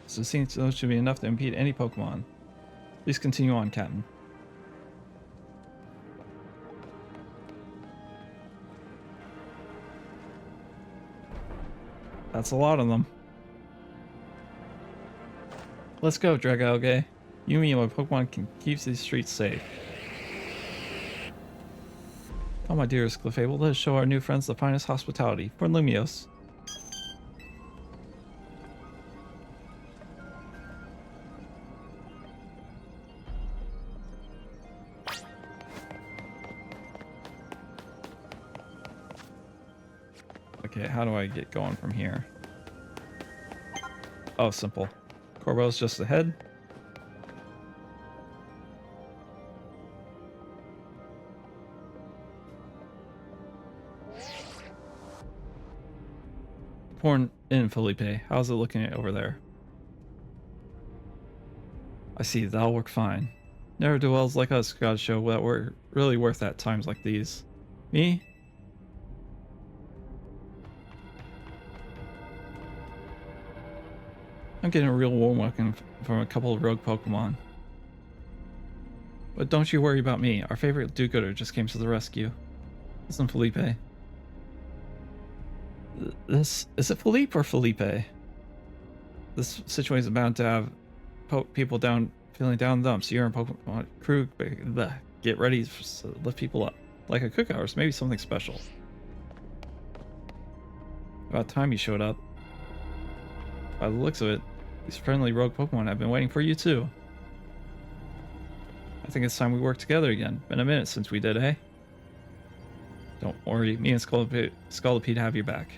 Justine's Zone should be enough to impede any Pokemon. Please continue on, Captain. That's a lot of them. Let's go, Dragalge. You, me, and my Pokemon can keep these streets safe. Oh, my dearest Clefable, let us show our new friends the finest hospitality. For Lumios. Okay, how do I get going from here? Oh, simple. Corbo's just ahead. Porn in Felipe. How's it looking over there? I see, that'll work fine. Ne'er-do-wells like us gotta show that we're really worth at times like these. Me? I'm getting a real warm welcome from a couple of rogue Pokemon. But don't you worry about me. Our favorite do-gooder just came to the rescue. Listen, Felipe. Is it Felipe or Felipe? This situation is bound to have people feeling down in the dumps. You're in Pokemon crew. Get ready to lift people up. Like a cookout or maybe something special. About time you showed up. By the looks of it, these friendly rogue Pokemon have been waiting for you too. I think it's time we work together again. Been a minute since we did, eh? Don't worry, me and Scolipede have your back.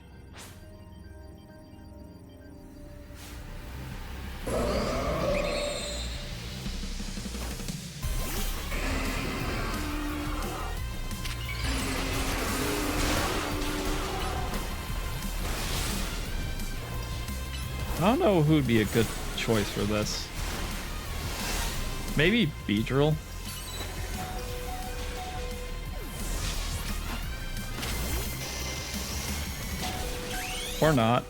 I don't know who would be a good choice for this. Maybe Beedrill. Or not.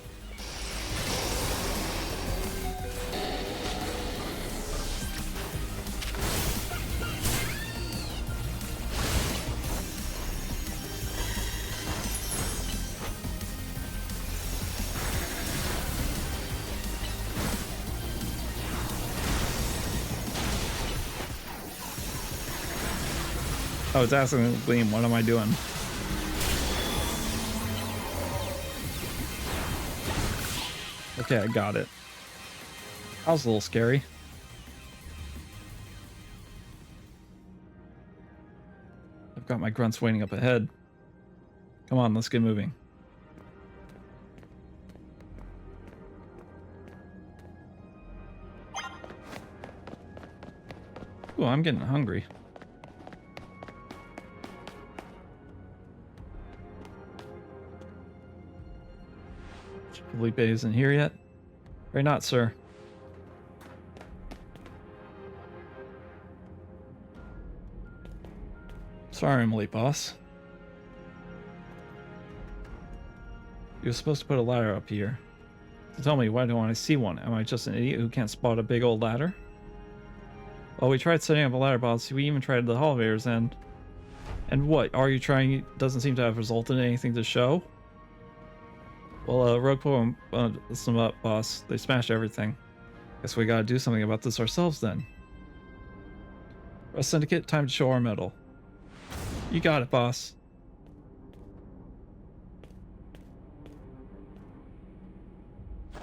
Oh, it's asking Gleam, what am I doing? Okay, I got it. That was a little scary. I've got my grunts waiting up ahead. Come on, let's get moving. Ooh, I'm getting hungry. Felipe isn't here yet? Or not, sir? Sorry I'm late, boss. You're supposed to put a ladder up here. So tell me, why don't I see one? Am I just an idiot who can't spot a big old ladder? Well, we tried setting up a ladder boss. We even tried the elevators and what? Are you trying? Doesn't seem to have resulted in anything to show. Well, Rogue Poem them up, boss. They smashed everything. Guess we gotta do something about this ourselves then. Rust Syndicate, time to show our mettle. You got it, boss.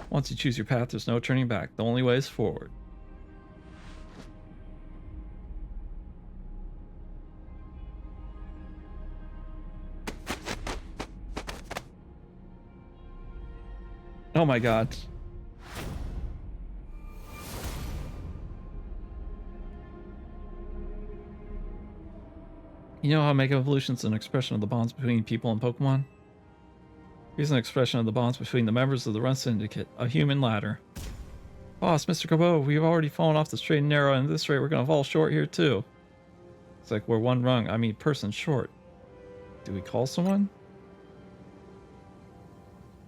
Once you choose your path, there's no turning back. The only way is forward. Oh my god. You know how Mega Evolution is an expression of the bonds between people and Pokemon? Here's an expression of the bonds between the members of the Run Syndicate, a human ladder. Boss, Mr. Cabot, we've already fallen off the straight and narrow, and at this rate we're gonna fall short here too. It's like we're one rung, person short. Do we call someone?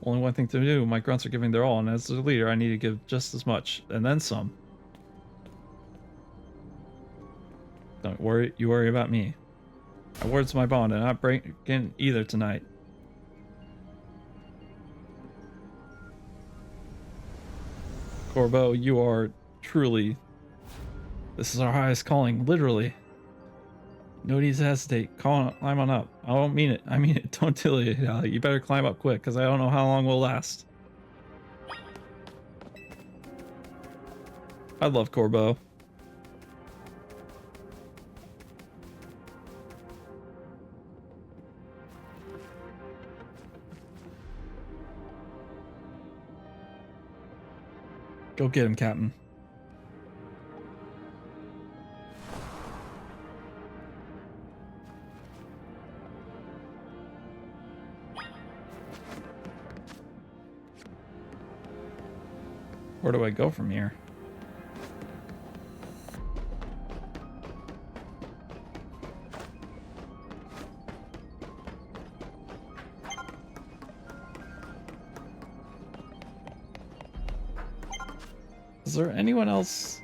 Only one thing to do, my grunts are giving their all, and as the leader I need to give just as much, and then some. Don't worry, you worry about me. My word's my bond, and I'm not breaking either tonight. Corbeau, you are truly... This is our highest calling, literally. No need to hesitate. Climb on up. I don't mean it. I mean it. Don't dilly it. You better climb up quick, because I don't know how long we'll last. I love Corbeau. Go get him, Captain. Where do I go from here? Is there anyone else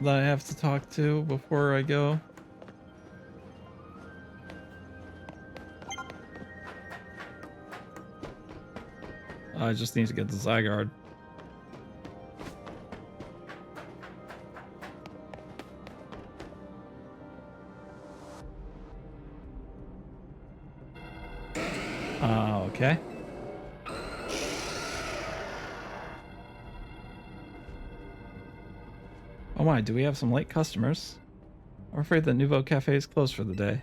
that I have to talk to before I go? I just need to get the Zygarde. Okay. Oh my, do we have some late customers? I'm afraid that Nouveau Cafe is closed for the day.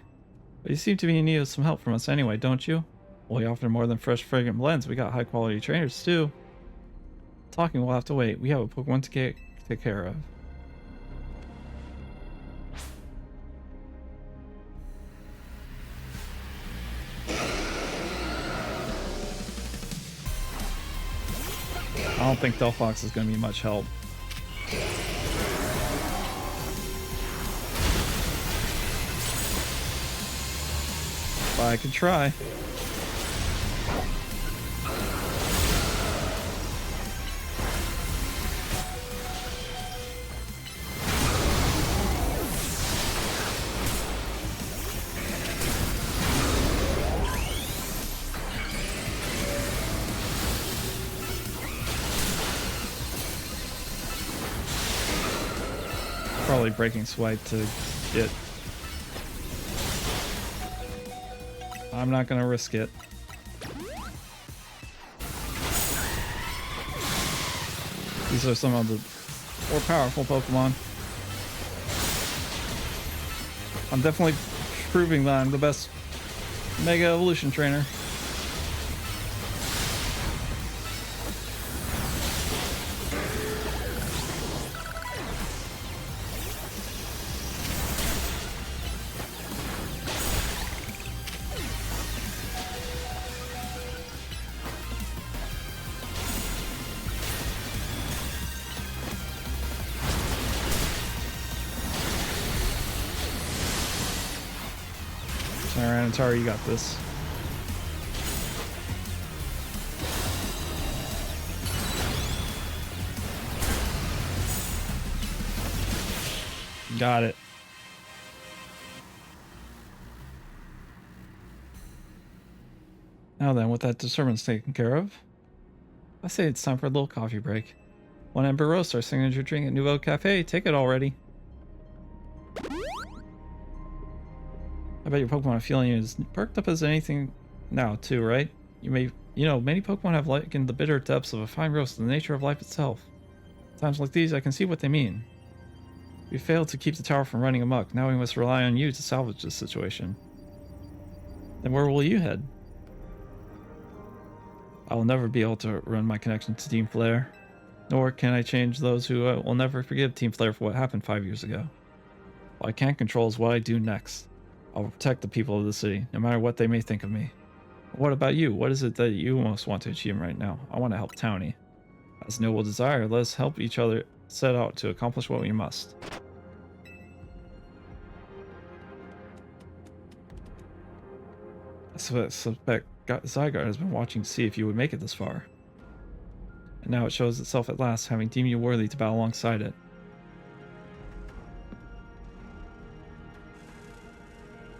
But you seem to be in need of some help from us anyway, don't you? Well, we offer more than fresh, fragrant blends. We got high quality trainers too. Talking will have to wait. We have a Pokemon to take care of. I don't think Delphox is going to be much help. But I could try. Probably breaking swipe to get. I'm not gonna risk it. These are some of the more powerful Pokemon. I'm definitely proving that I'm the best Mega Evolution trainer. Tyranitar, you got this. Got it. Now then, with that disturbance taken care of, I say it's time for a little coffee break. One Ember Roast, our signature drink at Nouveau Cafe. Take it already. I bet your Pokemon are feeling as perked up as anything now, too, right? You know, many Pokemon have likened the bitter depths of a fine roast to the nature of life itself. Times like these, I can see what they mean. We failed to keep the tower from running amok. Now we must rely on you to salvage this situation. Then where will you head? I will never be able to run my connection to Team Flare. Nor can I change those who will never forgive Team Flare for what happened 5 years ago. What I can't control is what I do next. I will protect the people of the city, no matter what they may think of me. What about you? What is it that you most want to achieve right now? I want to help Townie. As noble desire, let us help each other set out to accomplish what we must. I suspect Zygarde has been watching to see if you would make it this far. And now it shows itself at last, having deemed you worthy to battle alongside it.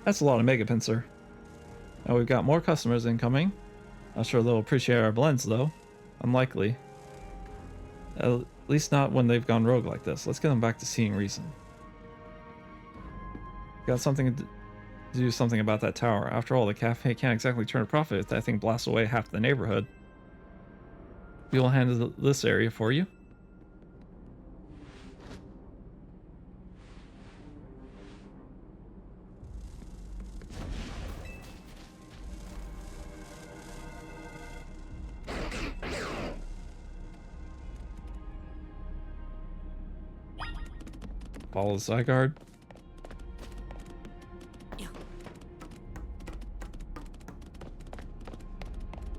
That's a lot of Mega Pinsir. Now we've got more customers incoming. Not sure they'll appreciate our blends though. Unlikely. At least not when they've gone rogue like this. Let's get them back to seeing reason. Got something to do something about that tower. After all, the cafe can't exactly turn a profit if that thing blasts away half the neighborhood. We will handle this area for you. Follow the Zygarde.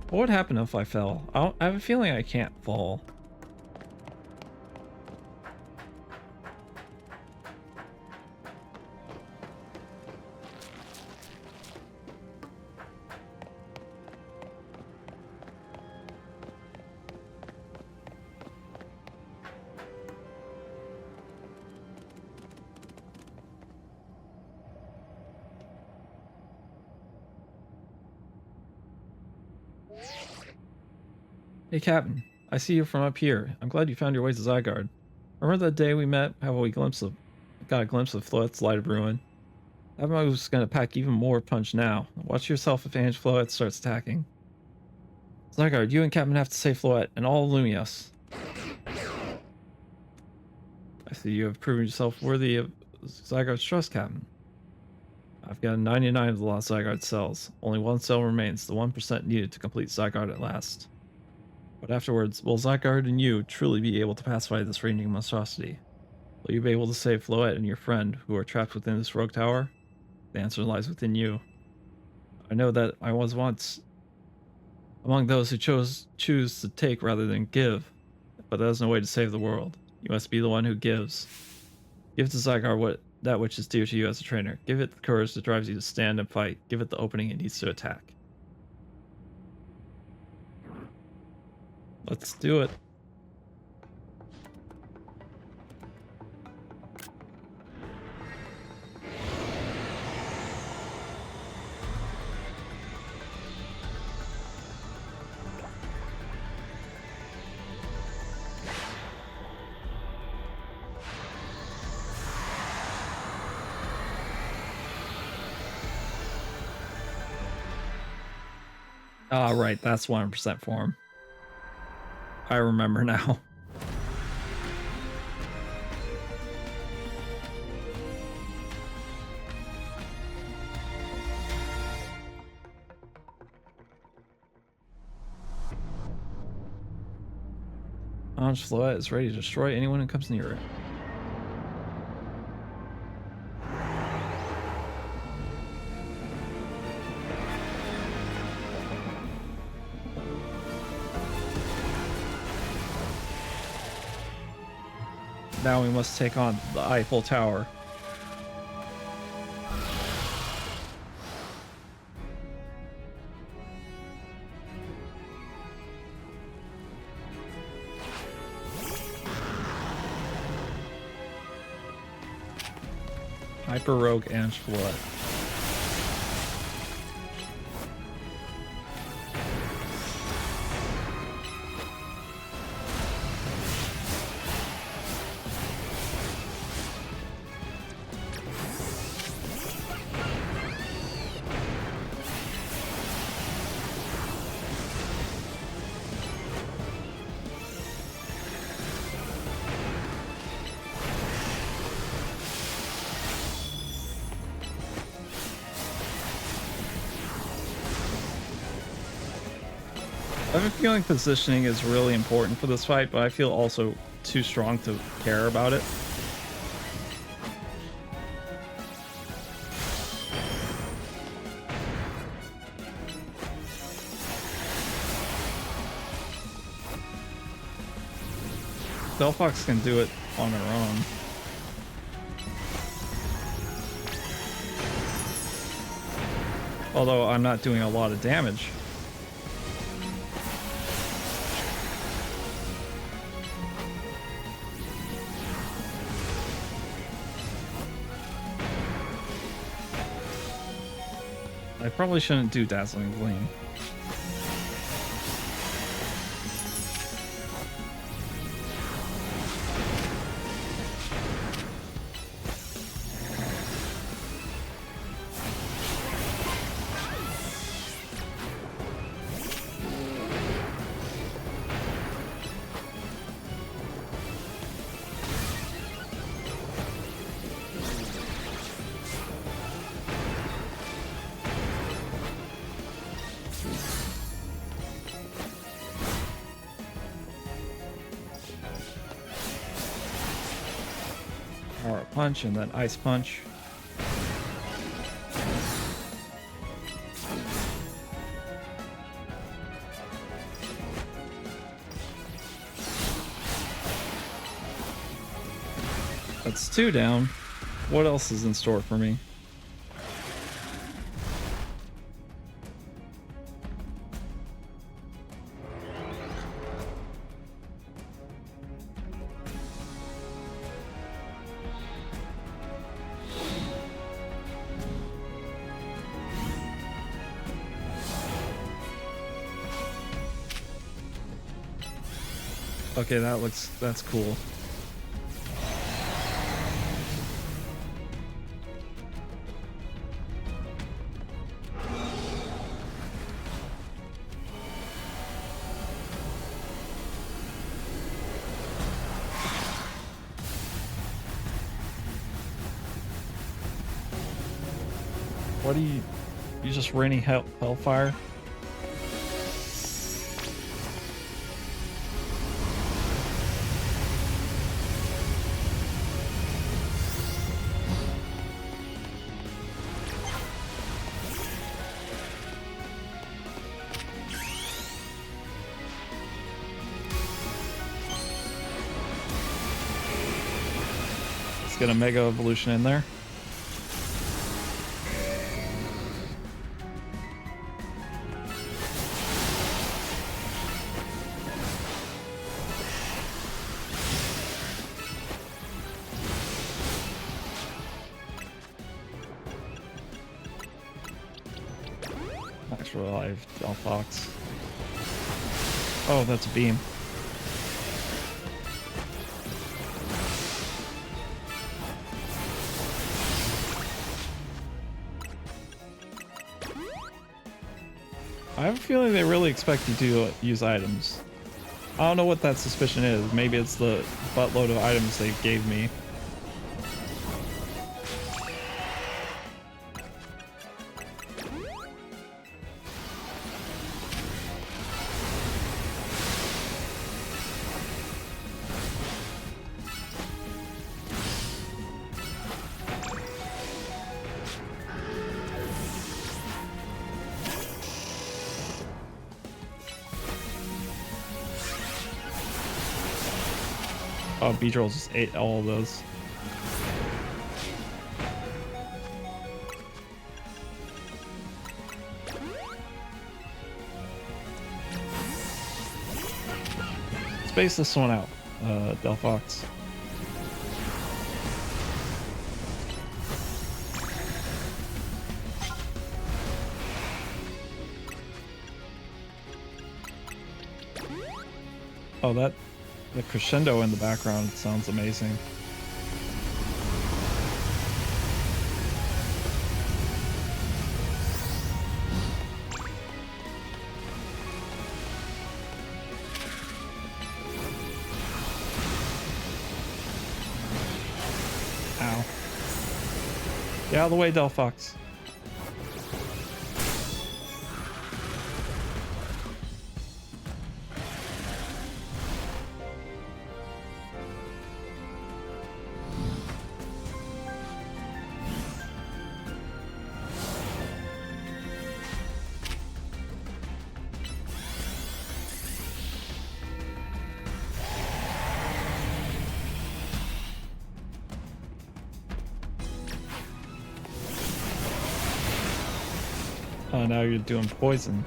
What would happen if I fell? I have a feeling I can't fall. Hey Captain, I see you from up here. I'm glad you found your way to Zygarde. Remember that day we met? How we got a glimpse of Floette's light of ruin? That move's gonna pack even more punch now. Watch yourself if Ange Floette starts attacking. Zygarde, you and Captain have to save Floette and all Lumios. I see you have proven yourself worthy of Zygarde's trust, Captain. I've got 99 of the lost Zygarde cells. Only one cell remains, the 1% needed to complete Zygarde at last. But afterwards, will Zygarde and you truly be able to pacify this raging monstrosity? Will you be able to save Floette and your friend, who are trapped within this rogue tower? The answer lies within you. I know that I was once among those who choose to take rather than give, but that is no way to save the world. You must be the one who gives. Give to Zygarde that which is dear to you as a trainer. Give it the courage that drives you to stand and fight. Give it the opening it needs to attack. Let's do it. Ah, right, that's 100% form. I remember now. Ange Floette is ready to destroy anyone who comes near it. Now we must take on the Eiffel Tower. Hyper Rogue and Flood. I have a feeling positioning is really important for this fight, but I feel also too strong to care about it. Delphox can do it on her own. Although I'm not doing a lot of damage. I probably shouldn't do Dazzling Gleam. Aura Punch and then Ice Punch. That's 2 down. What else is in store for me? Okay, that's cool. What do you just raining hellfire? Let's get a Mega Evolution in there. Max Revive, Delphox. Oh, that's a beam. I have a feeling they really expect you to use items. I don't know what that suspicion is. Maybe it's the buttload of items they gave me. Oh, Beedrill just ate all of those. Space this one out, Delphox. Oh, the crescendo in the background sounds amazing. Ow. Get out of the way, Delphox. Oh, now you're doing poison.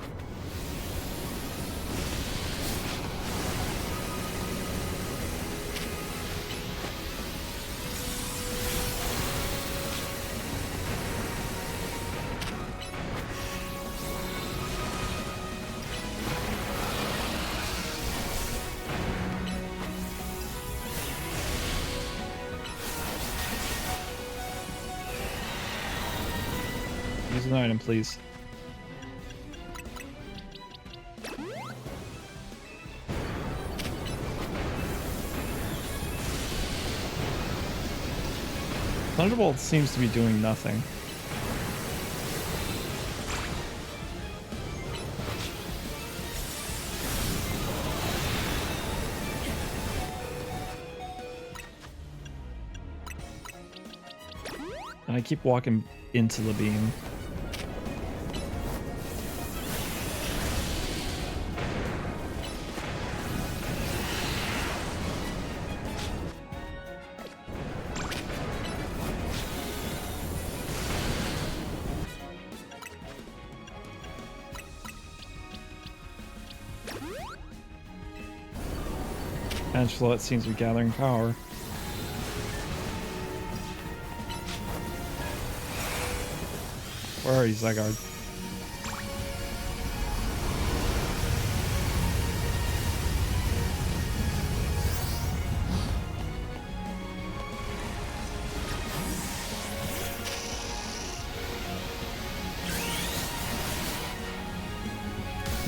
Use an item, please. Thunderbolt seems to be doing nothing. And I keep walking into the beam. Angela seems to be gathering power. Where are you, Zygarde?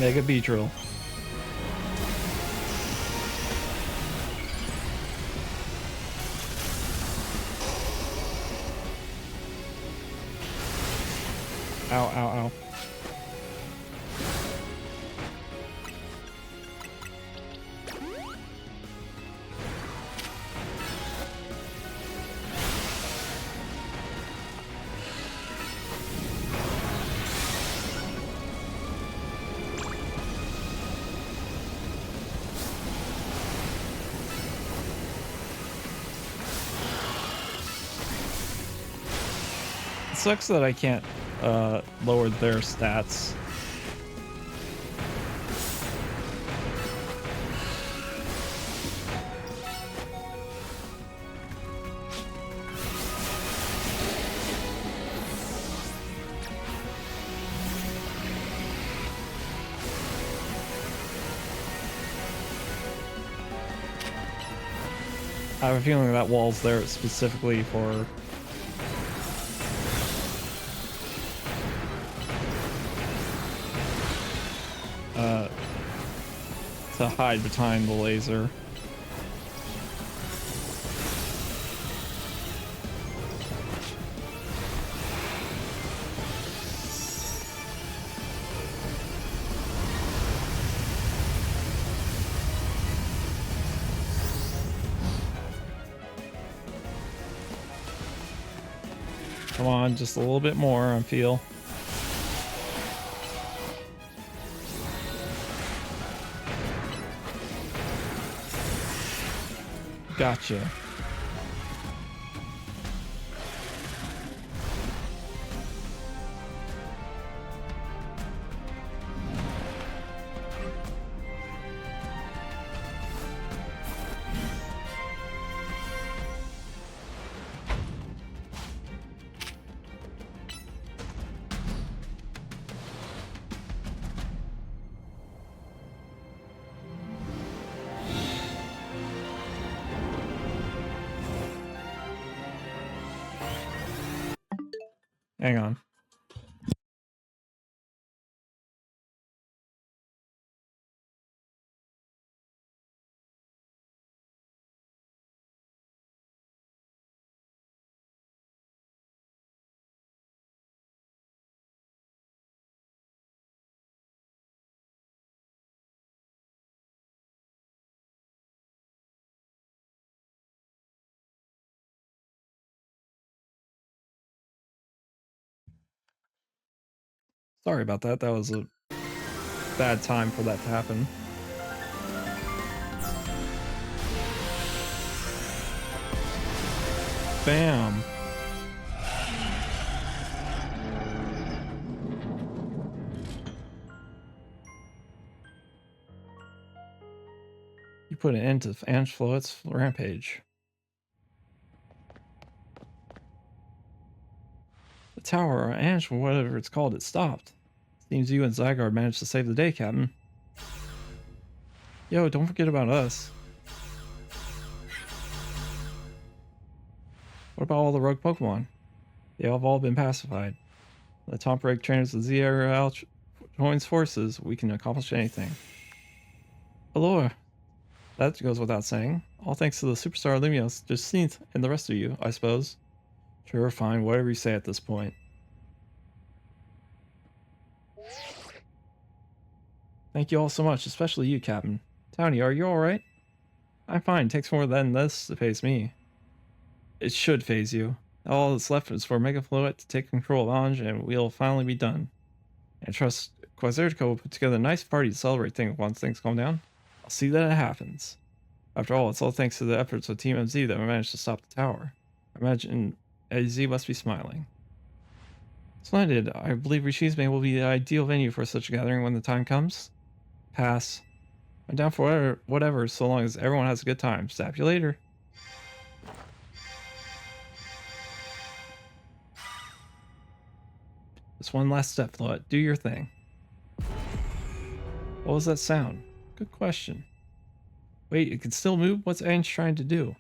Mega Beedrill. Ow, ow, ow. It sucks that I can't lower their stats. I have a feeling that wall's there specifically for to hide behind the laser. Come on, just a little bit more, I feel. Gotcha. Hang on. Sorry about that. That was a bad time for that to happen. Bam. You put an end to Angelo's rampage. The tower, or Angelo, whatever it's called, it stopped. Seems you and Zygarde managed to save the day, Captain. Yo, don't forget about us. What about all the rogue Pokemon? They have all been pacified. The top rank trainers of Z area joins forces, we can accomplish anything. Hello. That goes without saying. All thanks to the superstar Lumios, Jacinthe, and the rest of you, I suppose. Sure, fine, whatever you say at this point. Thank you all so much, especially you, Captain. Townie, are you alright? I'm fine, it takes more than this to phase me. It should phase you. All that's left is for Mega Floet to take control of Ange, and we'll finally be done. And trust Quasartico will put together a nice party to celebrate things once things calm down. I'll see that it happens. After all, it's all thanks to the efforts of Team MZ that we managed to stop the tower. I imagine AZ must be smiling. Splendid. I believe Rishizme will be the ideal venue for such a gathering when the time comes. Pass. I'm down for whatever, so long as everyone has a good time. Zap you later. Just one last step, Floet. Do your thing. What was that sound? Good question. Wait, it can still move? What's Ange trying to do?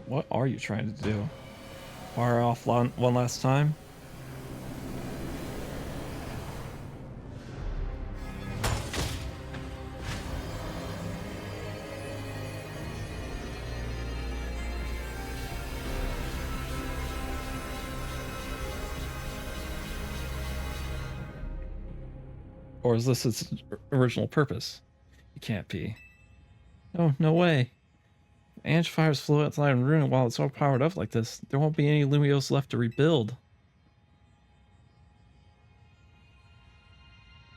What are you trying to do? Fire off one last time? Or is this its original purpose? It can't be. Oh, no way. Ange fires flow outside and ruin while it's all powered up like this. There won't be any Lumios left to rebuild.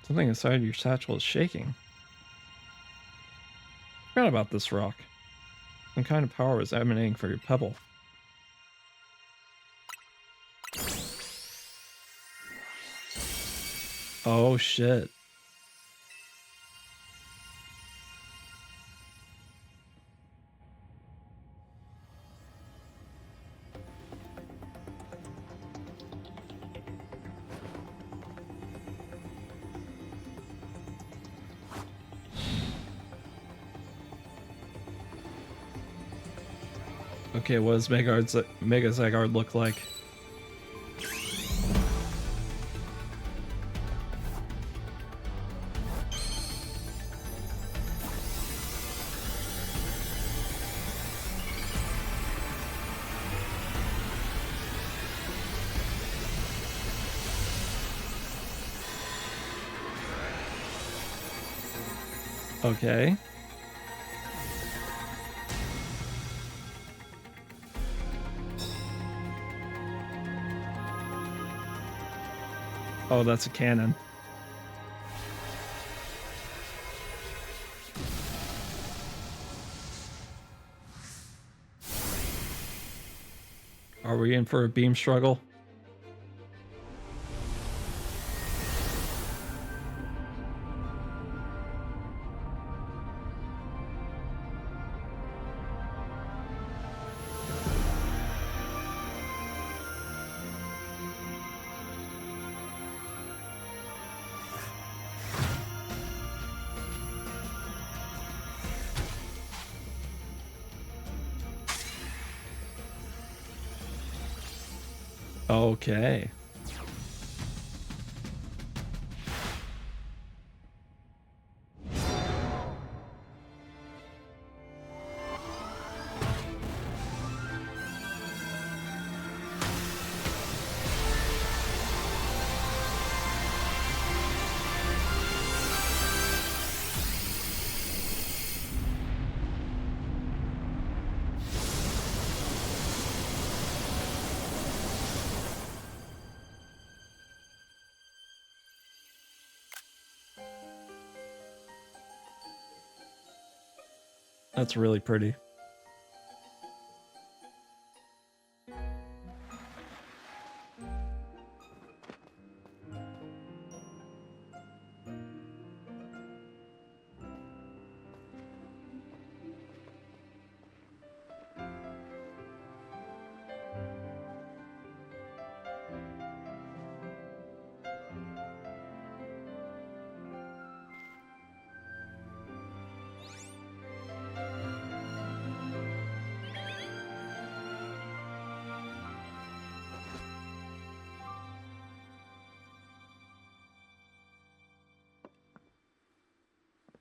Something inside your satchel is shaking. Forgot about this rock. Some kind of power is emanating from your pebble. Oh shit. Okay, what does Mega Zygarde look like? Okay. Oh, that's a cannon. Are we in for a beam struggle? Okay. That's really pretty.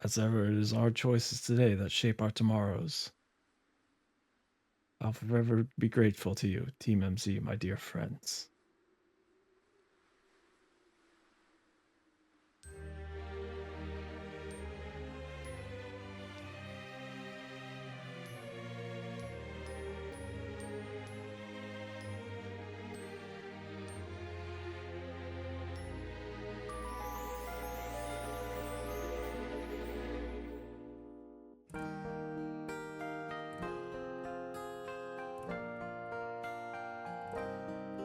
As ever, it is our choices today that shape our tomorrows. I'll forever be grateful to you, Team MZ, my dear friends.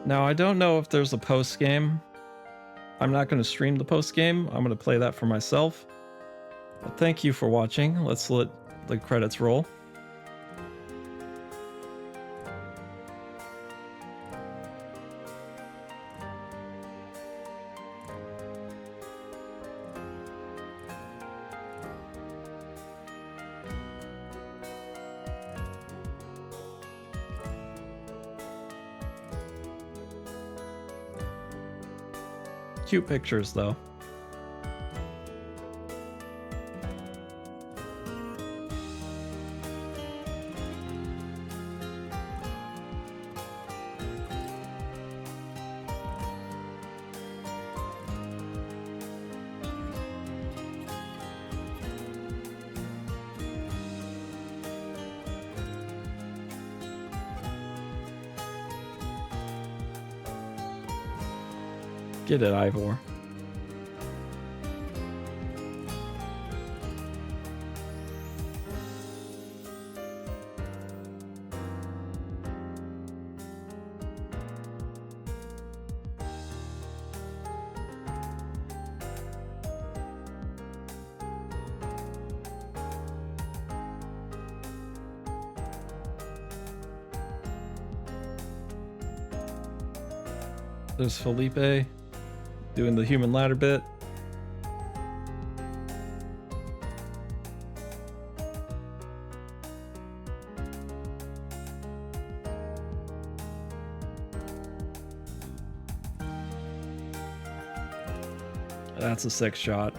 Now, I don't know if there's a post game. I'm not going to stream the post game. I'm going to play that for myself. But thank you for watching. Let's let the credits roll. Cute pictures, though. Get it, Ivor. There's Felipe doing the human ladder bit. That's a sick shot.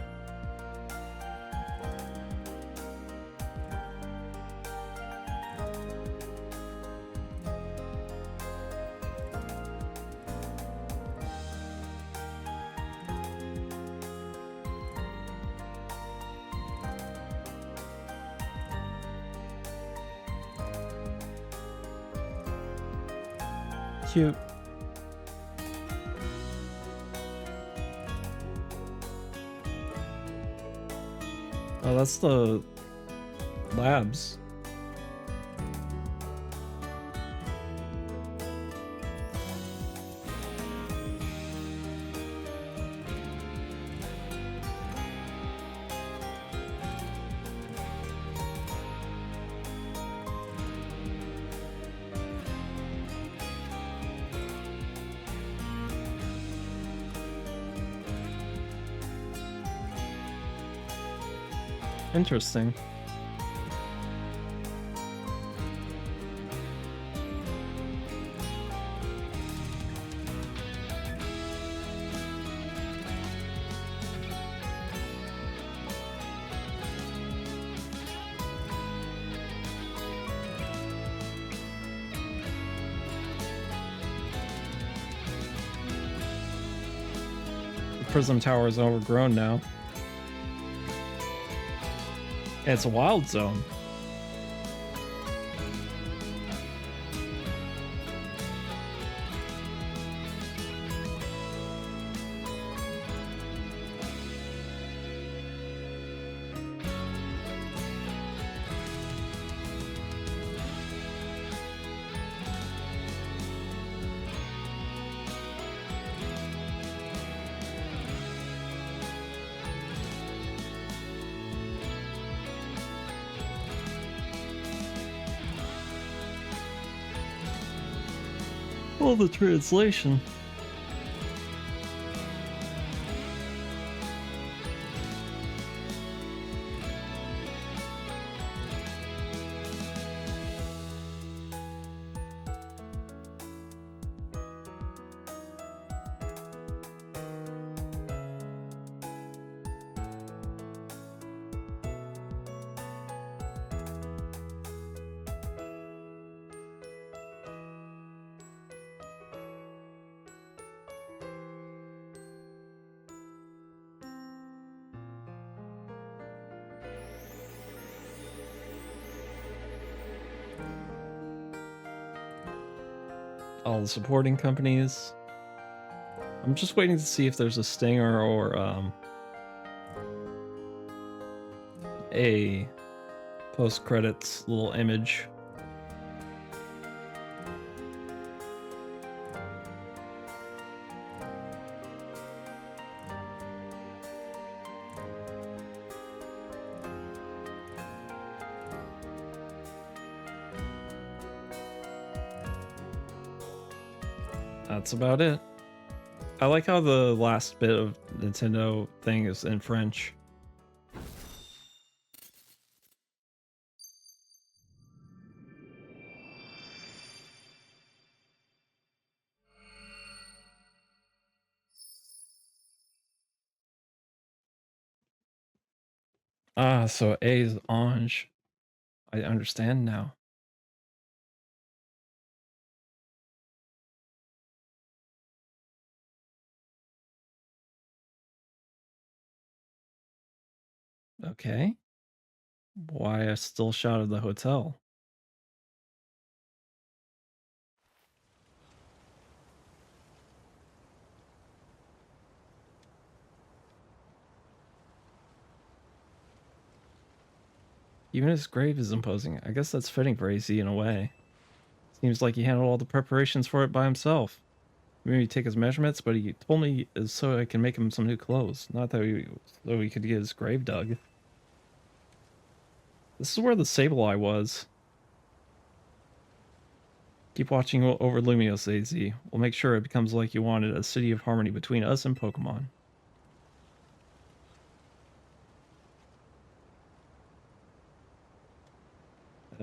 Cute. Oh, that's the labs. Interesting. Prism Tower is overgrown now. And it's a wild zone. Well, the translation. All the supporting companies. I'm just waiting to see if there's a stinger or a post-credits little image. That's about it. I like how the last bit of Nintendo thing is in French. Ah, so A is orange. I understand now. Okay. Why I still shouted the hotel? Even his grave is imposing. I guess that's fitting for AC in a way. Seems like he handled all the preparations for it by himself. Maybe take his measurements, but he told me it's so I can make him some new clothes. Not that so he could get his grave dug. This is where the Sableye was. Keep watching over Lumios, AZ. We'll make sure it becomes like you wanted, a city of harmony between us and Pokemon.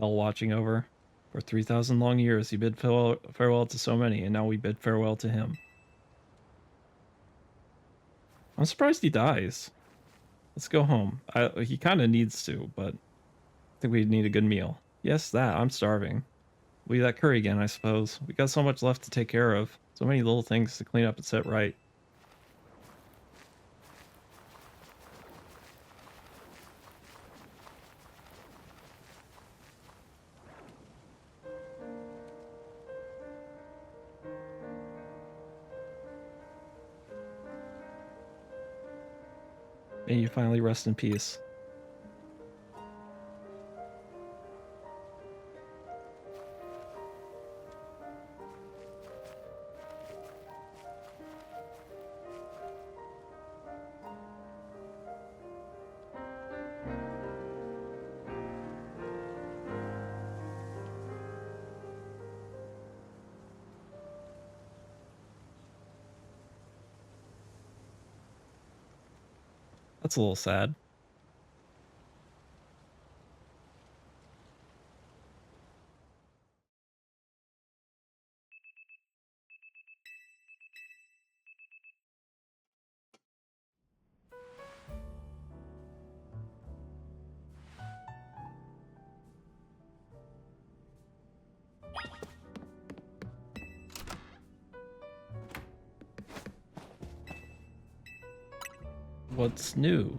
L watching over. For 3,000 long years, he bid farewell to so many, and now we bid farewell to him. I'm surprised he dies. Let's go home. He kind of needs to, but I think we need a good meal. Yes, that. I'm starving. We'll eat that curry again, I suppose. We got so much left to take care of. So many little things to clean up and set right. May you finally rest in peace. That's a little sad. What's new?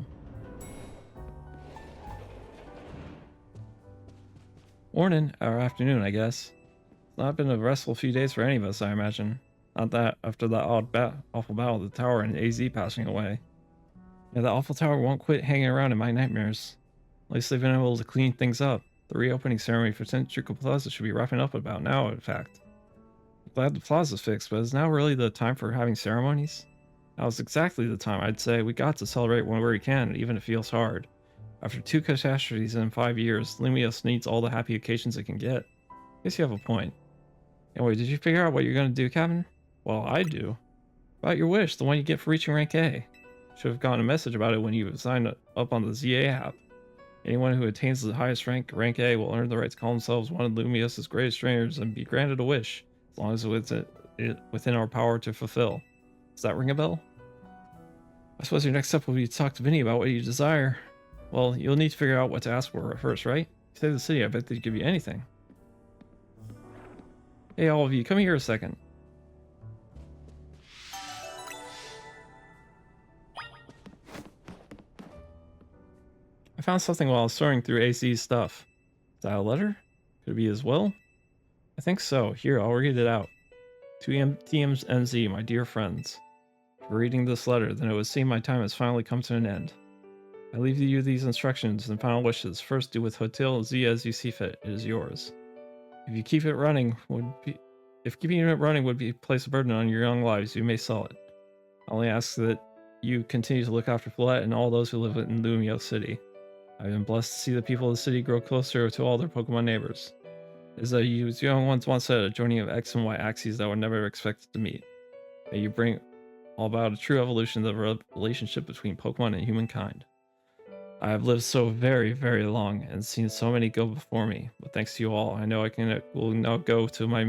Morning, or afternoon, I guess. It's not been a restful few days for any of us, I imagine. Not that after that awful battle at the tower and AZ passing away. Yeah, the awful tower won't quit hanging around in my nightmares. At least they've been able to clean things up. The reopening ceremony for Centrical Plaza should be wrapping up about now, in fact. I'm glad the plaza's fixed, but is now really the time for having ceremonies? Now is exactly the time, I'd say. We got to celebrate where we can, even if it feels hard. After 2 catastrophes in 5 years, Lumios needs all the happy occasions it can get. Guess you have a point. Anyway, did you figure out what you're gonna do, Captain? Well, I do. About your wish, the one you get for reaching rank A. Should have gotten a message about it when you signed up on the ZA app. Anyone who attains the highest rank, rank A, will earn the right to call themselves one of Lumios' greatest trainers and be granted a wish, as long as it's within our power to fulfill. Does that ring a bell? I suppose your next step will be to talk to Vinny about what you desire. Well, you'll need to figure out what to ask for first, right? You save the city, I bet they'd give you anything. Hey, all of you, come here a second. I found something while I was sorting through AC's stuff. Is that a letter? Could it be his will? I think so. Here, I'll read it out. To TMZ, my dear friends. For reading this letter, then it would seem my time has finally come to an end. I leave you these instructions and final wishes. First, do with Hotel Z as you see fit. It is yours. If keeping it running would be place a burden on your young lives, you may sell it. I only ask that you continue to look after Follette and all those who live in Lumio City. I've been blessed to see the people of the city grow closer to all their Pokemon neighbors. As you young ones once said, a joining of X and Y axes that were never expected to meet. May you bring all about a true evolution of the relationship between Pokemon and humankind. I have lived so very, very long and seen so many go before me, but thanks to you all, I know will now go to my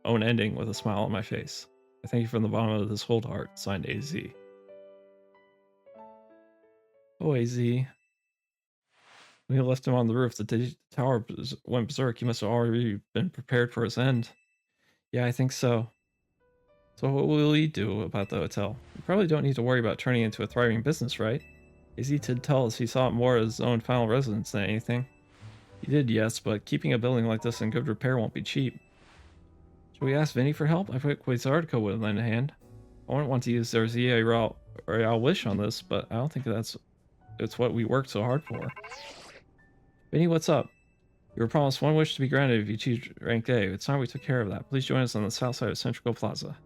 own ending with a smile on my face. I thank you from the bottom of this whole heart. Signed, AZ. Oh, AZ. We left him on the roof. The tower went berserk. He must have already been prepared for his end. Yeah, I think so. So what will he do about the hotel? We probably don't need to worry about turning it into a thriving business, right? AZ did tell us he saw it more as his own final residence than anything. He did, yes, but keeping a building like this in good repair won't be cheap. Should we ask Vinny for help? I bet Quasartico would lend a hand. I wouldn't want to use their ZA Royale wish on this, but I don't think it's what we worked so hard for. Vinny, what's up? You were promised one wish to be granted if you achieved rank A. It's time we took care of that. Please join us on the south side of Centrical Plaza.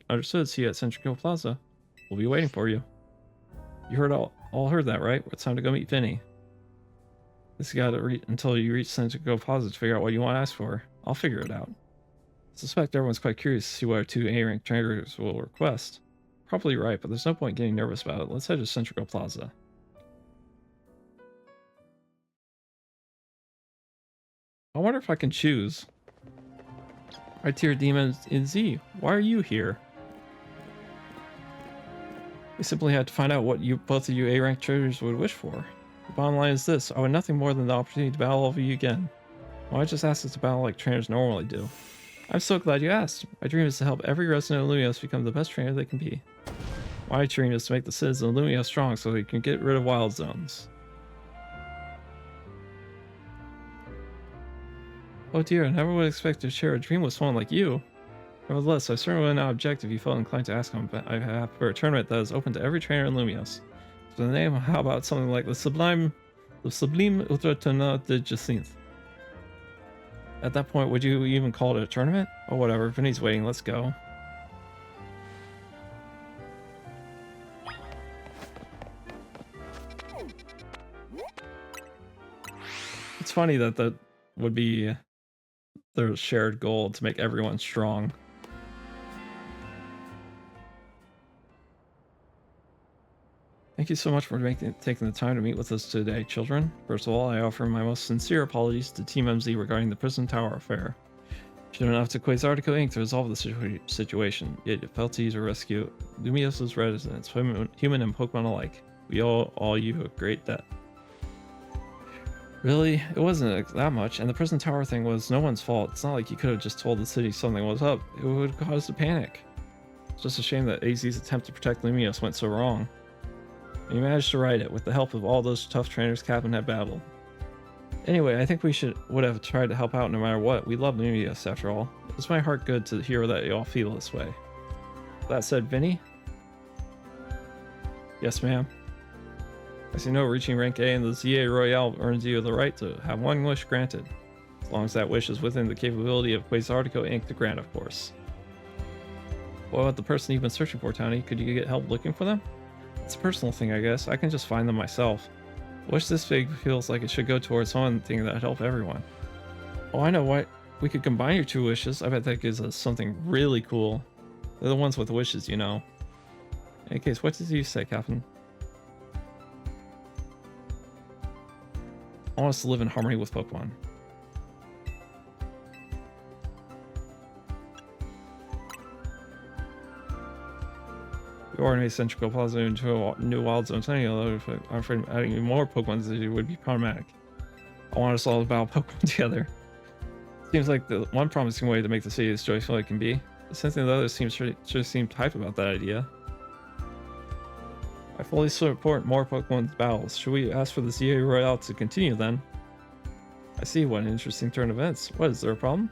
Understood. See you at Centrical Plaza. We'll be waiting for you. You all heard that, right? It's time to go meet Vinny. This you gotta until you reach Centrical Plaza to figure out what you want to ask for. I'll figure it out. I suspect everyone's quite curious to see what our 2 A-rank trainers will request. Probably right, but there's no point getting nervous about it. Let's head to Centrical Plaza. I wonder if I can choose. Right tier demons in Z. Why are you here? We simply had to find out what both of you A-rank traders would wish for. The bottom line is this: I want nothing more than the opportunity to battle all of you again. Why not just ask us to battle like trainers normally do? I'm so glad you asked. My dream is to help every resident of Lumios become the best trainer they can be. My dream is to make the citizens of Lumios strong so they can get rid of wild zones. Oh dear, I never would expect to share a dream with someone like you. Nevertheless, I certainly would not object if you felt inclined to ask him for a tournament that is open to every trainer in Lumios. So the name, how about something like the Sublime Ultra Tournoi de Jacinth? At that point, would you even call it a tournament? Oh, whatever. Vinny's waiting. Let's go. It's funny that that would be their shared goal, to make everyone strong. Thank you so much for taking the time to meet with us today, children. First of all, I offer my most sincere apologies to Team MZ regarding the Prism Tower affair. Should have enough to Quasartico Inc. to resolve the situation, yet you failed to use a rescue Lumios' residents, human and Pokemon alike. We owe you a great debt. Really? It wasn't that much, and the Prism Tower thing was no one's fault. It's not like you could have just told the city something was up. It would have caused a panic. It's just a shame that AZ's attempt to protect Lumios went so wrong. And you managed to ride it with the help of all those tough trainers Captain had battled. Anyway, I think we would have tried to help out no matter what. We love Lumios after all. It's my heart good to hear that you all feel this way. That said, Vinny? Yes, ma'am. As you know, reaching rank A in the ZA Royale earns you the right to have one wish granted. As long as that wish is within the capability of Quasartico Inc. to grant, of course. What about the person you've been searching for, Tony? Could you get help looking for them? It's a personal thing, I guess. I can just find them myself. Wish this big feels like it should go towards one thing that'd help everyone. Oh, I know what. We could combine your two wishes. I bet that gives us something really cool. They're the ones with wishes, you know. In any case, what did you say, Captain? I want us to live in harmony with Pokemon. We already made Centrical Plaza into a new wild zone. I'm afraid adding more Pokemon would be problematic. I want us all to battle Pokemon together. Seems like the one promising way to make the city as joyful as it can be. Something the others sure seemed hype about that idea. I fully support more Pokemon battles. Should we ask for the ZA Royale to continue then? I see, what an interesting turn of events. What, is there a problem?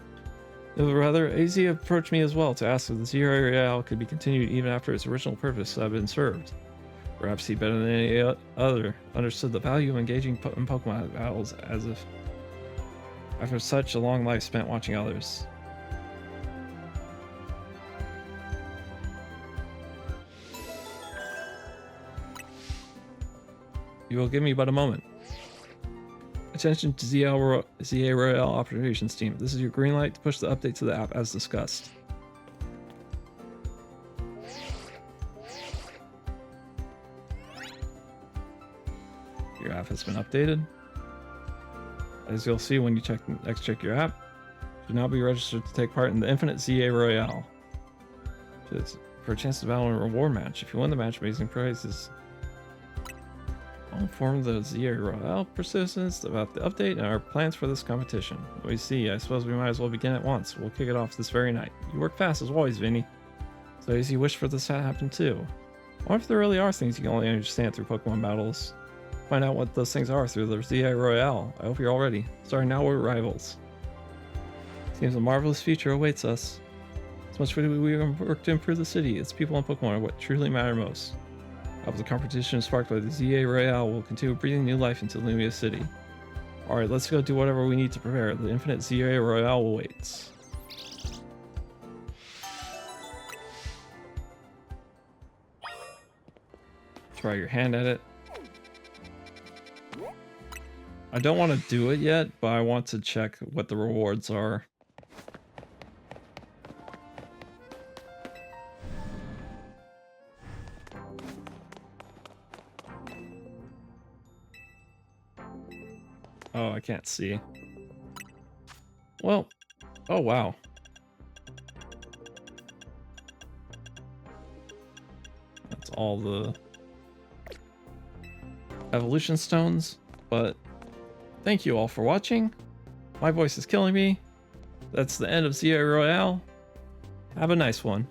No, rather, AZ approached me as well to ask if the ZA Royale could be continued even after its original purpose had been served. Perhaps he, better than any other, understood the value of engaging in Pokemon battles as if after such a long life spent watching others. You will give me but a moment. Attention to ZA Royale Operations Team. This is your green light to push the update to the app as discussed. Your app has been updated. As you'll see when you check your app, you should now be registered to take part in the Infinite ZA Royale. For a chance to battle in a reward match. If you win the match, amazing prizes. I'll inform the ZA Royale participants about the update and our plans for this competition. We see, I suppose we might as well begin at once. We'll kick it off this very night. You work fast as always, Vinny. So as you wish for this to happen too. I wonder if there really are things you can only understand through Pokemon battles. Find out what those things are through the ZA Royale. I hope you're all ready. Starting now, we're rivals. Seems a marvelous future awaits us. As much as we work to improve the city, its people and Pokemon are what truly matter most. I hope the competition sparked by the ZA Royale will continue breathing new life into Lumia City. Alright, let's go do whatever we need to prepare. The Infinite ZA Royale awaits. Try your hand at it. I don't want to do it yet, but I want to check what the rewards are. Oh, I can't see. Well, oh wow. That's all the evolution stones, but thank you all for watching. My voice is killing me. That's the end of ZA Royale. Have a nice one.